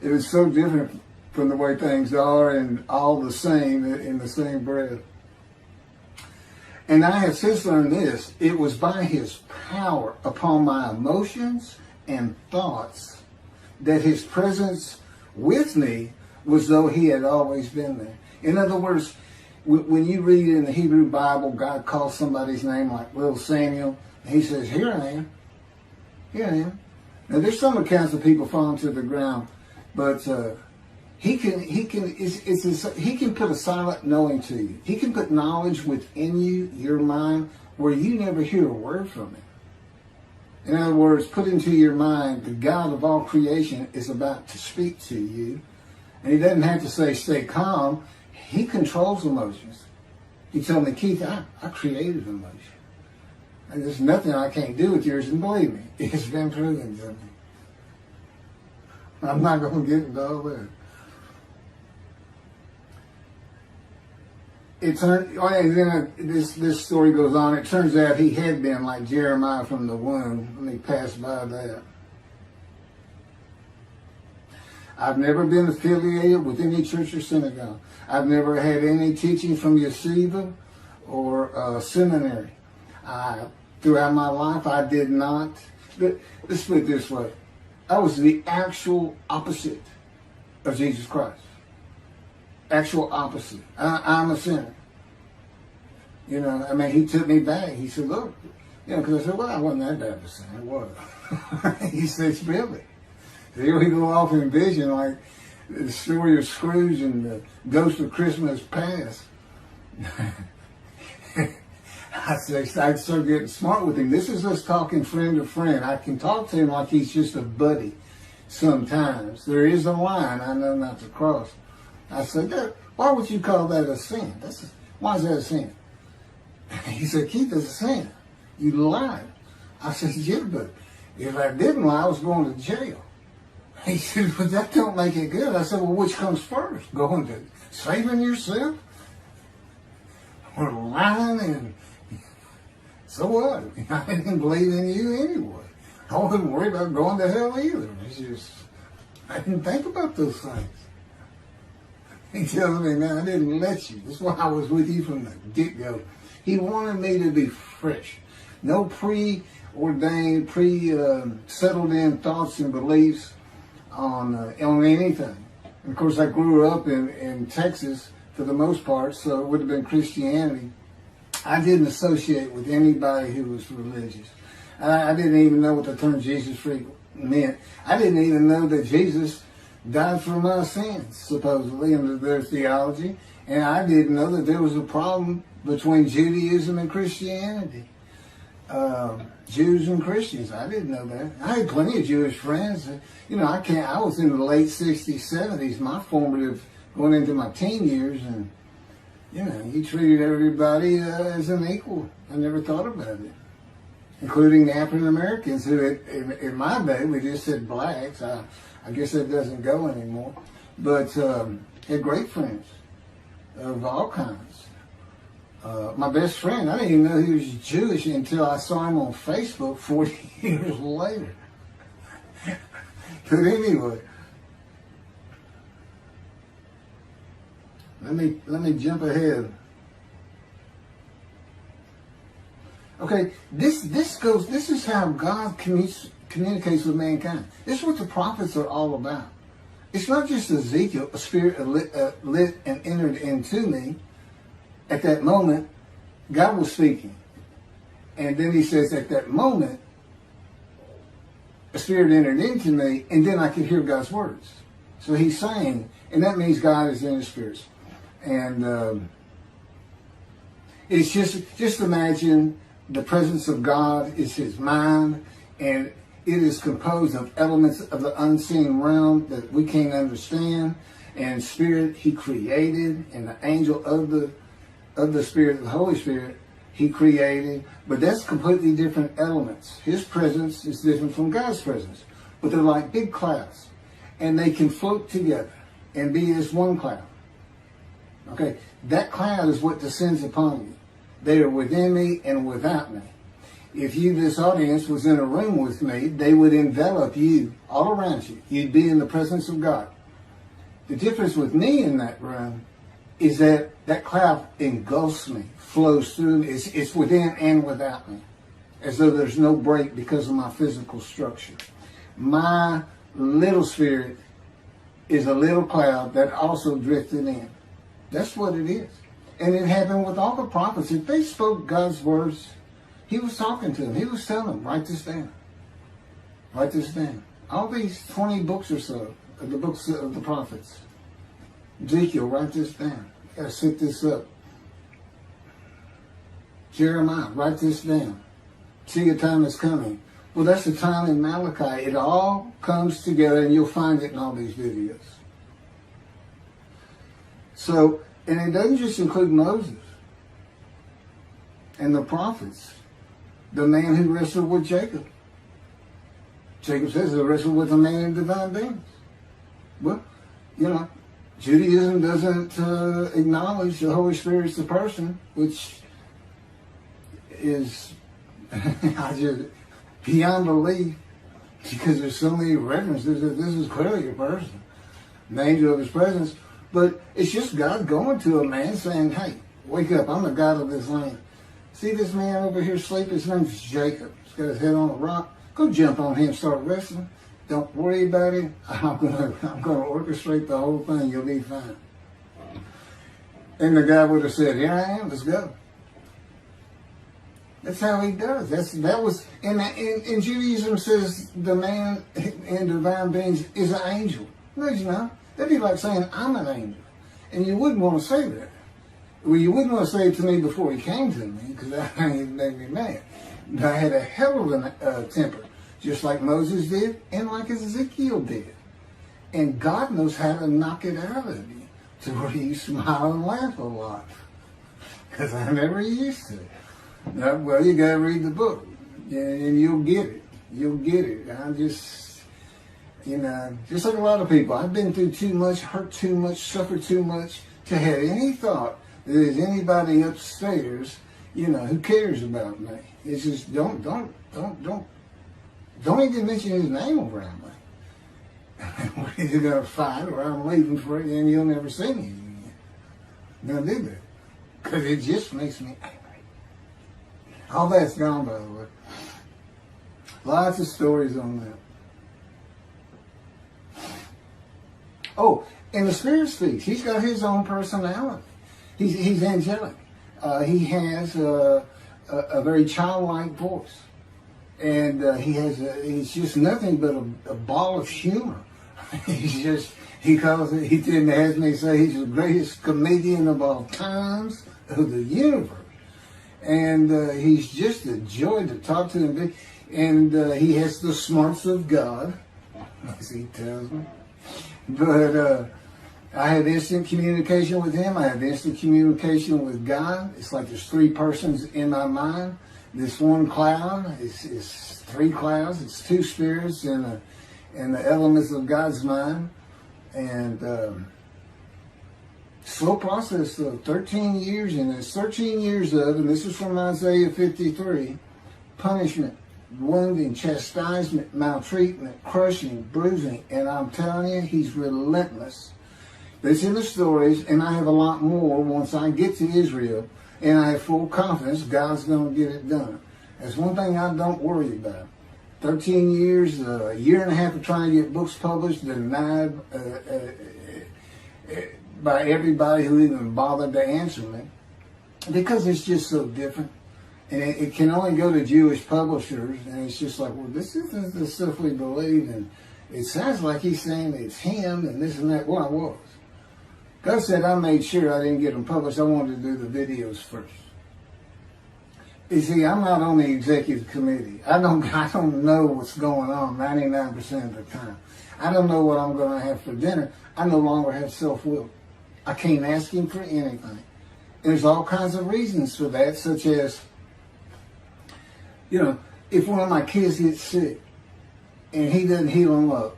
It was so different from the way things are and all the same in the same breath. And I have since learned this. It was by his power upon my emotions and thoughts that his presence with me was though he had always been there. In other words, when you read in the Hebrew Bible, God calls somebody's name like little Samuel, and he says, "Here I am. Here I am." Now there's some accounts of people falling to the ground, but he can put a silent knowing to you. He can put knowledge within you, your mind, where you never hear a word from him. In other words, put into your mind the God of all creation is about to speak to you, and he doesn't have to say stay calm. He controls emotions. He told me, "Keith, I created emotion. And there's nothing I can't do with yours," and believe me, it's been proven to me. I'm not going to get into all that. This story goes on. It turns out he had been like Jeremiah from the womb when he passed by that. I've never been affiliated with any church or synagogue. I've never had any teaching from yeshiva or seminary. Throughout my life, I did not. Let's put it this way. I was the actual opposite of Jesus Christ. Actual opposite. I'm a sinner. You know, I mean, he took me back. He said, "Look," you know, because I said, "Well, I wasn't that bad of a sinner, was I?" He said, "Really?" So here we go off in vision like the story of Scrooge and the Ghost of Christmas Past. I started getting smart with him. This is us talking friend to friend. I can talk to him like he's just a buddy sometimes. There is a line I know not to cross. I said, "Why would you call that a sin? Why is that a sin?" He said, "Keith, it's a sin. You lied." I said, "Yeah, but if I didn't lie, I was going to jail." He said, "But that don't make it good." I said, "Well, which comes first? Going to saving yourself? Or lying? And so what? I didn't believe in you anyway. I wasn't worried about going to hell either. It's just, I didn't think about those things." He tells me, "Man, I didn't let you. That's why I was with you from the get-go." He wanted me to be fresh. No preordained, settled in thoughts and beliefs on anything. And of course, I grew up in Texas for the most part, so it would have been Christianity. I didn't associate with anybody who was religious. I didn't even know what the term Jesus freak meant. I didn't even know that Jesus died for my sins, supposedly, under their theology. And I didn't know that there was a problem between Judaism and Christianity. Jews and Christians. I didn't know that. I had plenty of Jewish friends. You know, I was in the late 60s, 70s, my formative, going into my teen years, and, you know, he treated everybody as an equal. I never thought about it. Including the African Americans, who in my day, we just said blacks. I guess that doesn't go anymore. But had great friends of all kinds. My best friend, I didn't even know he was Jewish until I saw him on Facebook 40 years later. But anyway, Let me jump ahead. Okay, this is how God communicates with mankind. This is what the prophets are all about. It's not just Ezekiel, a spirit lit and entered into me. At that moment, God was speaking. And then he says, at that moment, a spirit entered into me, and then I could hear God's words. So he's saying, and that means God is in his spirits. And it's just imagine the presence of God is his mind, and it is composed of elements of the unseen realm that we can't understand. And spirit he created, and the angel of the Spirit, the Holy Spirit, he created. But that's completely different elements. His presence is different from God's presence. But they're like big clouds. And they can float together and be as one cloud. Okay, that cloud is what descends upon you. They are within me and without me. If you, this audience, was in a room with me, they would envelop you all around you. You'd be in the presence of God. The difference with me in that room is that that cloud engulfs me, flows through me. It's within and without me, as though there's no break because of my physical structure. My little spirit is a little cloud that also drifted in. That's what it is. And it happened with all the prophets. If they spoke God's words, he was talking to them. He was telling them, write this down. Write this down. All these 20 books or so, the books of the prophets. Ezekiel, write this down. You gotta set this up. Jeremiah, write this down. See, a time is coming. Well, that's the time in Malachi. It all comes together, and you'll find it in all these videos. So, and it doesn't just include Moses and the prophets. The man who wrestled with Jacob. Jacob says he wrestled with a man in divine beings. Well, you know, Judaism doesn't acknowledge the Holy Spirit's the person, which is beyond belief, because there's so many references that this is clearly a person, the angel of his presence. But it's just God going to a man saying, hey, wake up, I'm the God of this land. See this man over here sleeping? His name's Jacob. He's got his head on a rock. Go jump on him and start wrestling. Don't worry about it. I'm gonna orchestrate the whole thing. You'll be fine. And the guy would have said, here I am, let's go. That's how he does. That was in Judaism says the man in divine beings is an angel. No, he's not. That'd be like saying I'm an angel. And you wouldn't want to say that. Well, you wouldn't want to say it to me before he came to me, because that made me mad. But I had a hell of a temper, just like Moses did and like Ezekiel did. And God knows how to knock it out of you to where you smile and laugh a lot. Because I never used to. No, well, you got to read the book, and you'll get it. You'll get it. I'm just, just like a lot of people, I've been through too much, hurt too much, suffered too much to have any thought that there's anybody upstairs, who cares about me. It's just don't even mention his name around me. We're either gonna fight or I'm leaving for it, and you'll never see me again. Don't do that, because it just makes me angry. All that's gone, by the way. Lots of stories on that. Oh, and the Spirit speaks. He's got his own personality. He's angelic. He has a very childlike voice. And he's just nothing but a ball of humor. He has me say he's the greatest comedian of all times of the universe. And he's just a joy to talk to him. And he has the smarts of God, as he tells me. But I have instant communication with him. I have instant communication with God. It's like there's three persons in my mind. This one cloud is three clouds. It's two spirits and the elements of God's mind. And slow process of 13 years, and there's 13 years of, and this is from Isaiah 53, punishment, wounding, chastisement, maltreatment, crushing, bruising. And I'm telling you, he's relentless. It's in the stories, and I have a lot more once I get to Israel, and I have full confidence God's going to get it done. That's one thing I don't worry about. 13 years, a year and a half of trying to get books published, denied by everybody who even bothered to answer me, because it's just so different. And it can only go to Jewish publishers, and it's just like, well, this isn't the stuff we believe, and it sounds like he's saying it's him, and this and that. Well, I was. God said I made sure I didn't get them published. I wanted to do the videos first. You see, I'm not on the executive committee. I don't know what's going on 99% of the time. I don't know what I'm going to have for dinner. I no longer have self-will. I can't ask him for anything. There's all kinds of reasons for that, such as, if one of my kids gets sick and he doesn't heal them up,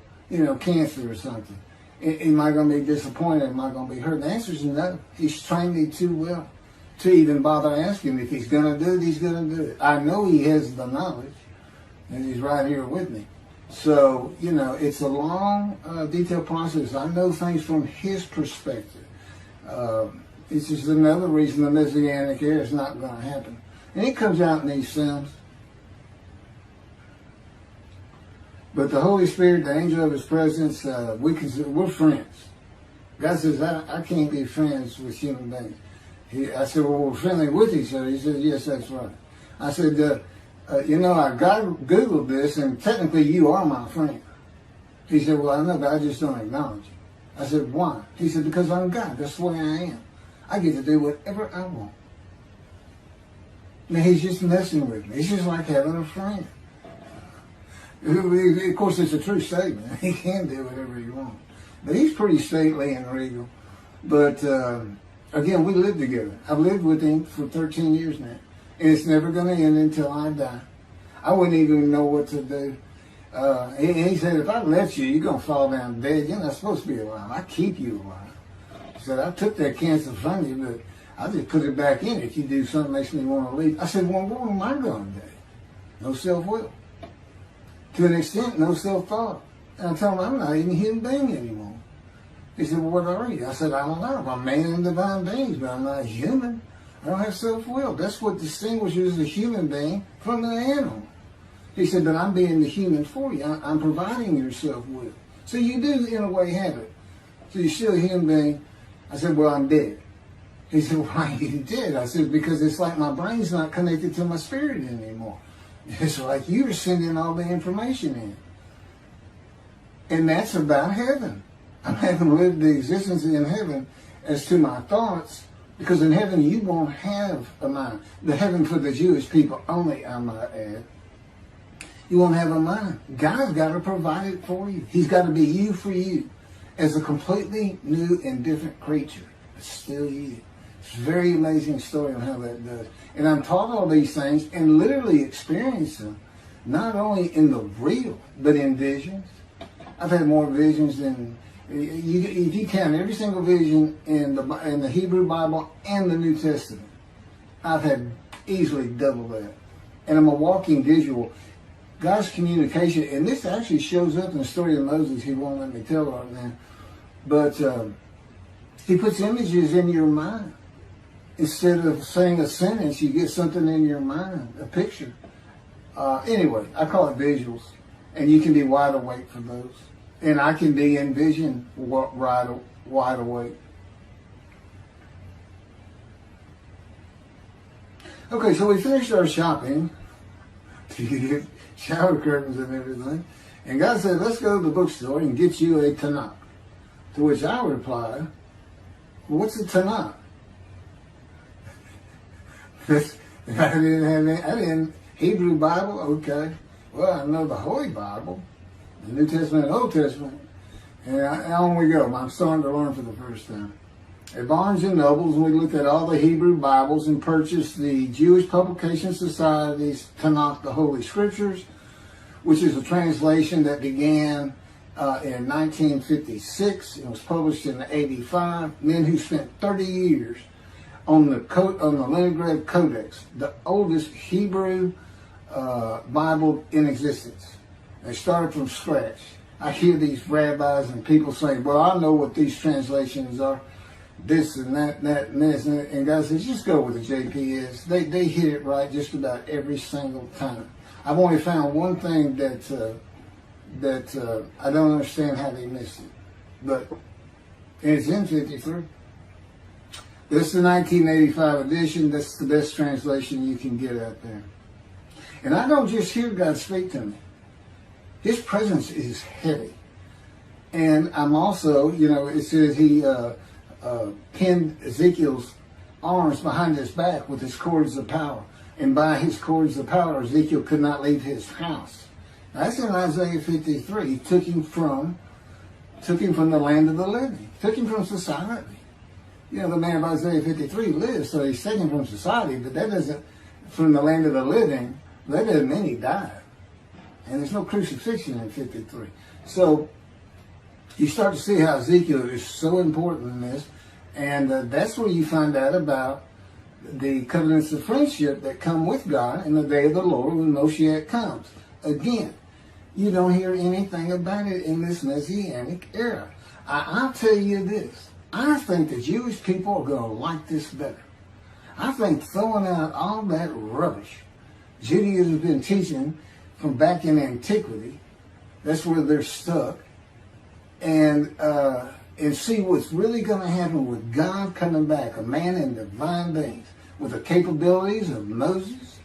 cancer or something, am I going to be disappointed? Am I going to be hurt? The answer is no. He's trained me too well to even bother asking him. If he's going to do it, he's going to do it. I know he has the knowledge, and he's right here with me. So, it's a long, detailed process. I know things from his perspective. It's just another reason the Messianic era is not going to happen. And it comes out in these films. But the Holy Spirit, the angel of his presence, we're friends. God says, I can't be friends with human beings. I said, well, we're friendly with each other. He said, yes, that's right. I said, I Googled this, and technically you are my friend. He said, well, I know, but I just don't acknowledge you. I said, why? He said, because I'm God. That's the way I am. I get to do whatever I want. Now, he's just messing with me. It's just like having a friend. Of course, it's a true statement. He can do whatever he wants. But he's pretty stately and regal. But, again, we live together. I've lived with him for 13 years now. And it's never going to end until I die. I wouldn't even know what to do. He said, if I let you, you're going to fall down dead. You're not supposed to be alive. I keep you alive. He said, I took that cancer from you, but I just put it back in if you do something that makes me want to leave. I said, well, what am I going to do? No self-will. To an extent, no self-thought. And I told him, I'm not even a human being anymore. He said, well, what are you? I said, I don't know. I'm a man and divine beings, but I'm not human. I don't have self-will. That's what distinguishes a human being from an animal. He said, but I'm being the human for you. I'm providing your self-will. So you do, in a way, have it. So you're still a human being. I said, well, I'm dead. He said, why are you dead? I said, because it's like my brain's not connected to my spirit anymore. It's like you're sending all the information in. And that's about heaven. I haven't lived the existence in heaven as to my thoughts, because in heaven you won't have a mind. The heaven for the Jewish people only, I might add. You won't have a mind. God's got to provide it for you. He's got to be you for you as a completely new and different creature. But still you. It's a very amazing story on how that does. And I'm taught all these things and literally experience them, not only in the real, but in visions. I've had more visions than, if you count every single vision in the Hebrew Bible and the New Testament, I've had easily double that. And I'm a walking visual. God's communication, and this actually shows up in the story of Moses. He won't let me tell right now. But he puts images in your mind. Instead of saying a sentence, you get something in your mind, a picture. Anyway, I call it visuals. And you can be wide awake for those. And I can be in vision wide awake. Okay, so we finished our shopping to get shower curtains and everything. And God said, let's go to the bookstore and get you a Tanakh. To which I replied, what's a Tanakh? I didn't Hebrew Bible, okay. Well, I know the Holy Bible, the New Testament and Old Testament. And on we go. I'm starting to learn for the first time. At Barnes & Noble's, we looked at all the Hebrew Bibles and purchased the Jewish Publication Society's Tanakh, the Holy Scriptures, which is a translation that began in 1956. It was published in 85. Men who spent 30 years on the Leningrad Codex, the oldest Hebrew Bible in existence. They started from scratch. I hear these rabbis and people saying, well, I know what these translations are, this and that and that and this. And God says, just go with the JPS. They hit it right just about every single time. I've only found one thing that I don't understand how they missed it. But it's in 53. This is the 1985 edition. That's the best translation you can get out there. And I don't just hear God speak to me. His presence is heavy. And I'm also, it says he pinned Ezekiel's arms behind his back with his cords of power. And by his cords of power, Ezekiel could not leave his house. That's in Isaiah 53. He took him from the land of the living. Took him from society. The man of Isaiah 53 lives, so he's taken from society, but that doesn't, from the land of the living, that doesn't mean he died. And there's no crucifixion in 53. So you start to see how Ezekiel is so important in this, and that's where you find out about the covenants of friendship that come with God in the day of the Lord when Moshiach comes. Again, you don't hear anything about it in this Messianic era. I'll tell you this. I think the Jewish people are going to like this better. I think throwing out all that rubbish Judaism has been teaching from back in antiquity, that's where they're stuck, and see what's really going to happen with God coming back, a man in divine beings, with the capabilities of Moses,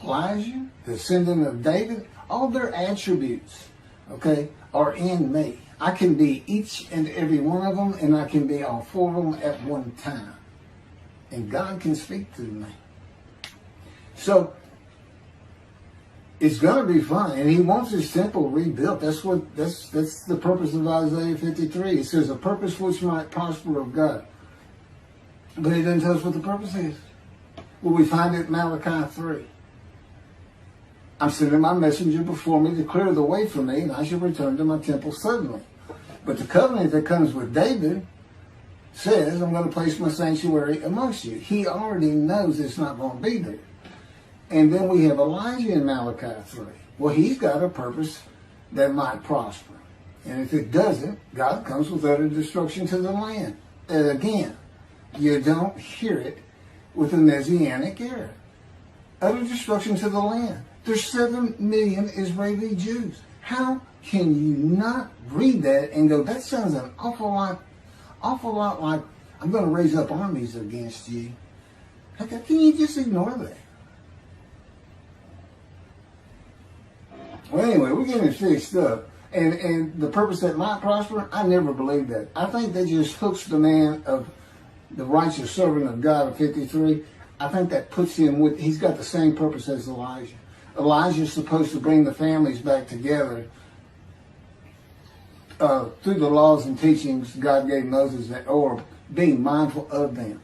Elijah, the descendant of David. All their attributes, are in me. I can be each and every one of them, and I can be all four of them at one time. And God can speak to me. So, it's going to be fun. And he wants his temple rebuilt. That's the purpose of Isaiah 53. It says, a purpose which might prosper of God. But he doesn't tell us what the purpose is. Well, we find it in Malachi 3. I'm sending my messenger before me to clear the way for me, and I shall return to my temple suddenly. But the covenant that comes with David says, I'm going to place my sanctuary amongst you. He already knows it's not going to be there. And then we have Elijah in Malachi 3. Well, he's got a purpose that might prosper. And if it doesn't, God comes with utter destruction to the land. And again, you don't hear it with the Messianic era. Utter destruction to the land. There's 7 million Israeli Jews. How can you not read that and go, that sounds an awful lot like, I'm going to raise up armies against you? How can you just ignore that? Well, anyway, we're getting it fixed up. And the purpose that might prosper, I never believed that. I think that just hooks the man of the righteous servant of God of 53. I think that puts him with, he's got the same purpose as Elijah. Elijah's supposed to bring the families back together through the laws and teachings God gave Moses, or being mindful of them.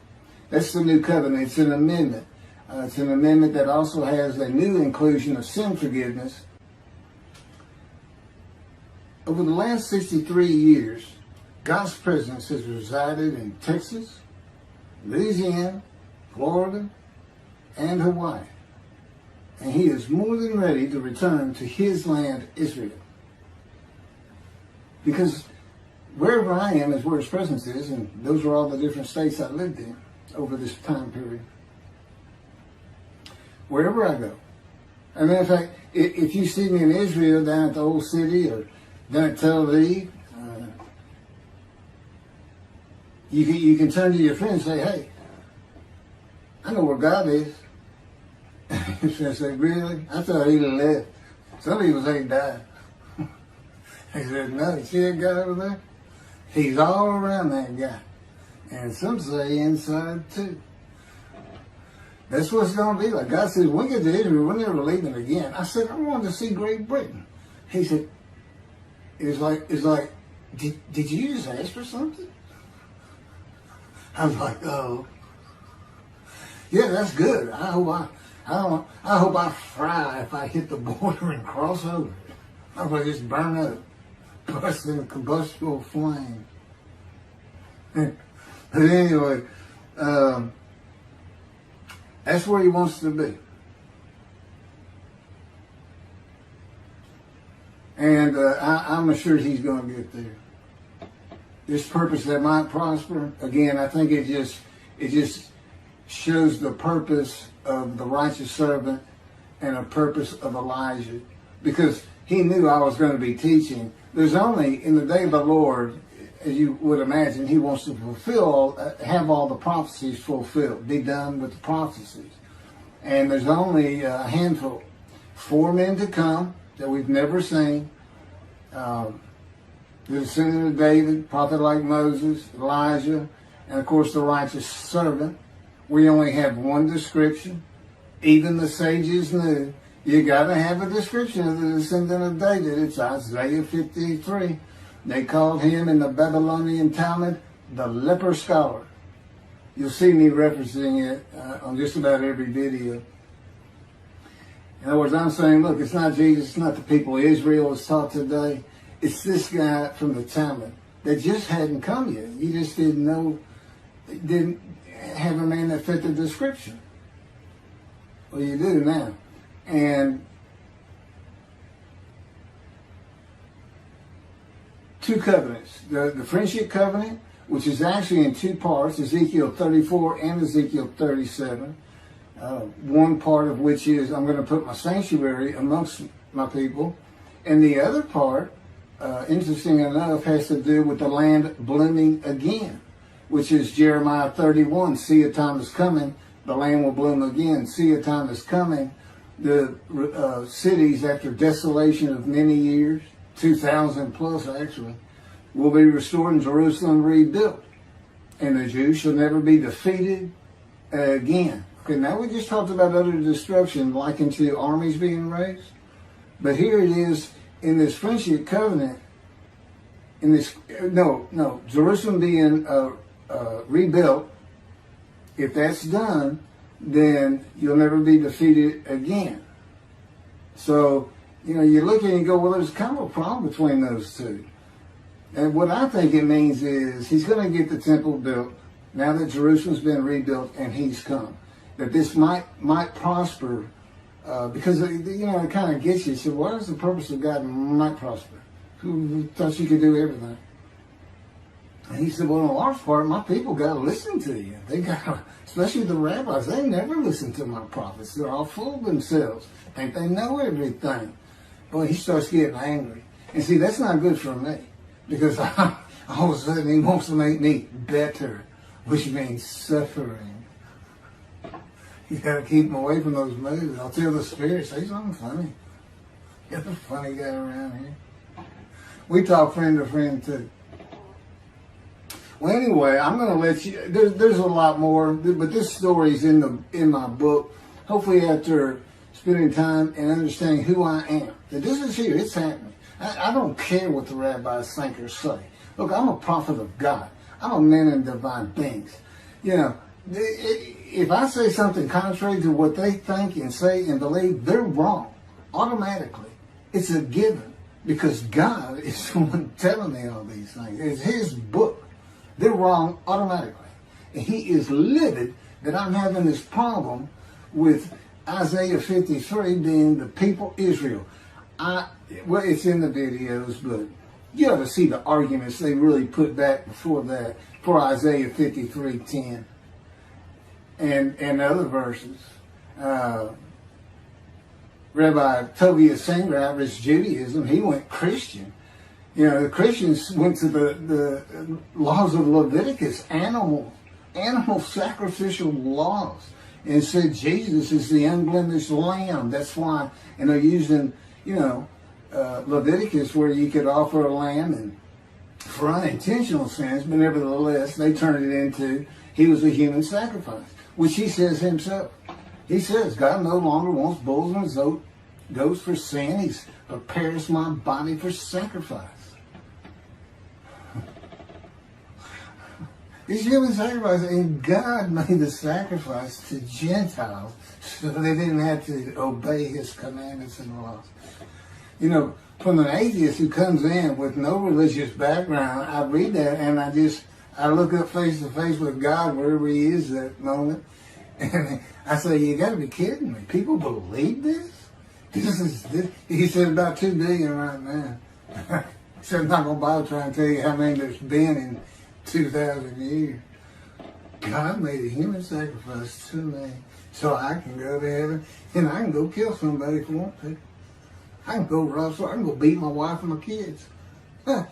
That's the new covenant. It's an amendment. It's an amendment that also has a new inclusion of sin forgiveness. Over the last 63 years, God's presence has resided in Texas, Louisiana, Florida, and Hawaii. And he is more than ready to return to his land, Israel. Because wherever I am is where his presence is, and those are all the different states I lived in over this time period. Wherever I go. As a matter of fact, if you see me in Israel down at the old city or down at Tel Aviv, you can turn to your friend and say, hey, I know where God is. I said, really? I thought he left. Some people say he died. He said, no, you see that guy over there? He's all around that guy. And some say inside too. That's what it's going to be like. God said, when we get to Israel, we're never leaving again. I said, I wanted to see Great Britain. He said, it's like, did you just ask for something? I was like, oh. Yeah, that's good. I hope I fry if I hit the border and cross over. I hope I just burn up, bust in a combustible flame. But anyway, that's where he wants to be. And I'm assured he's going to get there. This purpose that might prosper, again, I think it just shows the purpose of the righteous servant and a purpose of Elijah. Because he knew I was going to be teaching. There's only, in the day of the Lord, as you would imagine, he wants to have all the prophecies fulfilled, be done with the prophecies. And there's only a handful, 4 men to come that we've never seen. The descendant of David, prophet like Moses, Elijah, and of course the righteous servant. We only have one description. Even the sages knew you got to have a description of the descendant of David. It's Isaiah 53. They called him in the Babylonian Talmud the leper scholar. You'll see me referencing it on just about every video. In other words, I'm saying, look, it's not Jesus, it's not the people of Israel as taught today. It's this guy from the Talmud that just hadn't come yet. You just didn't know, didn't have a man that fit the description. Well, you do now. And 2 covenants. The friendship covenant, which is actually in 2 parts, Ezekiel 34 and Ezekiel 37. One part of which is, I'm going to put my sanctuary amongst my people. And the other part, interesting enough, has to do with the land blooming again, which is Jeremiah 31. See, a time is coming, the land will bloom again. See, a time is coming, the cities, after desolation of many years, 2,000 plus actually, will be restored and Jerusalem rebuilt. And the Jews shall never be defeated again. Okay, now we just talked about utter destruction likened to armies being raised. But here it is in this friendship covenant, in this, Jerusalem being rebuilt. If that's done, then you'll never be defeated again. So, you look at it and go, well, there's kind of a problem between those two. And what I think it means is he's going to get the temple built now that Jerusalem's been rebuilt and he's come. That this might prosper because, it kind of gets you. So what is the purpose of God might prosper? Who thought you could do everything? And he said, well, in a large part, my people got to listen to you. They got to, especially the rabbis, they never listen to my prophets. They're all full of themselves. Think they know everything. Boy, he starts getting angry. And see, that's not good for me. Because all of a sudden he wants to make me better, which means suffering. You got to keep him away from those moves. I'll tell the Spirit, say something funny. You're the funny guy around here. We talk friend to friend too. Well, anyway, I'm going to let you. There's a lot more, but this story's in my book. Hopefully, after spending time and understanding who I am, that this is here, it's happening. I don't care what the rabbis think or say. Look, I'm a prophet of God. I'm a man in divine things. If I say something contrary to what they think and say and believe, they're wrong automatically. It's a given because God is the one telling me all these things. It's His book. They're wrong automatically. And He is livid that I'm having this problem with Isaiah 53 being the people Israel. Well, it's in the videos, but you ought to see the arguments they really put back before that for Isaiah 53:10 and other verses. Rabbi Tovia Sandgrav's Judaism, he went Christian. The Christians went to the laws of Leviticus, animal sacrificial laws, and said Jesus is the unblemished lamb. That's why, and they're using, Leviticus where you could offer a lamb and for unintentional sins, but nevertheless, they turned it into he was a human sacrifice, which he says himself. He says, God no longer wants bulls and goats for sin. He prepares my body for sacrifice. These human sacrifices, and God made the sacrifice to Gentiles so they didn't have to obey His commandments and laws. From an atheist who comes in with no religious background, I read that and I look up face to face with God wherever He is at that moment. And I say, you got to be kidding me. People believe this? He said about 2 billion right now. He said, I'm not going to bother trying to tell you how many there's been in 2,000 years. God made a human sacrifice to me so I can go to heaven and I can go kill somebody if I want to. I can go rustle, I can go beat my wife and my kids. I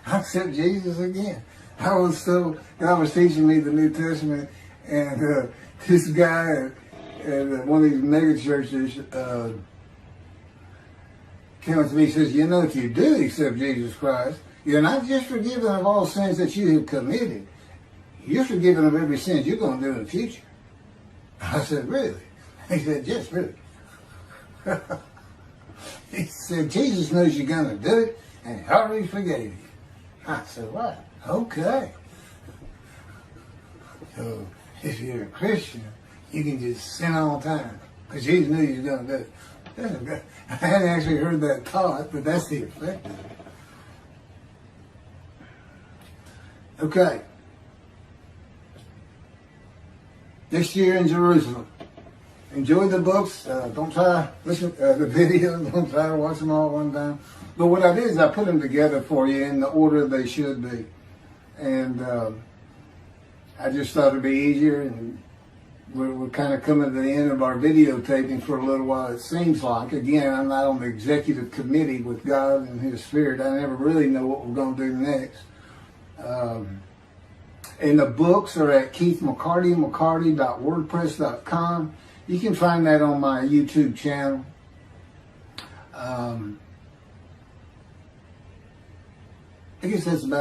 accept Jesus again. God was teaching me the New Testament, and this guy at one of these mega churches came up to me and says, you know, if you do accept Jesus Christ, you're not just forgiven of all sins that you have committed. You're forgiven of every sin you're going to do in the future. I said, really? He said, yes, really. He said, Jesus knows you're going to do it, and he already forgave you. I said, what? Okay. So, if you're a Christian, you can just sin all the time, because Jesus knew you were going to do it. I hadn't actually heard that taught, but that's the effect of it. Okay. Next year in Jerusalem. Enjoy the books. Don't try to listen to the videos. Don't try to watch them all at one time. But what I did is I put them together for you in the order they should be. And I just thought it'd be easier. And we're kind of coming to the end of our videotaping for a little while, it seems like. Again, I'm not on the executive committee with God and His Spirit. I never really know what we're going to do next. And the books are at keithmccarty.wordpress.com. You can find that on my YouTube channel. I guess that's about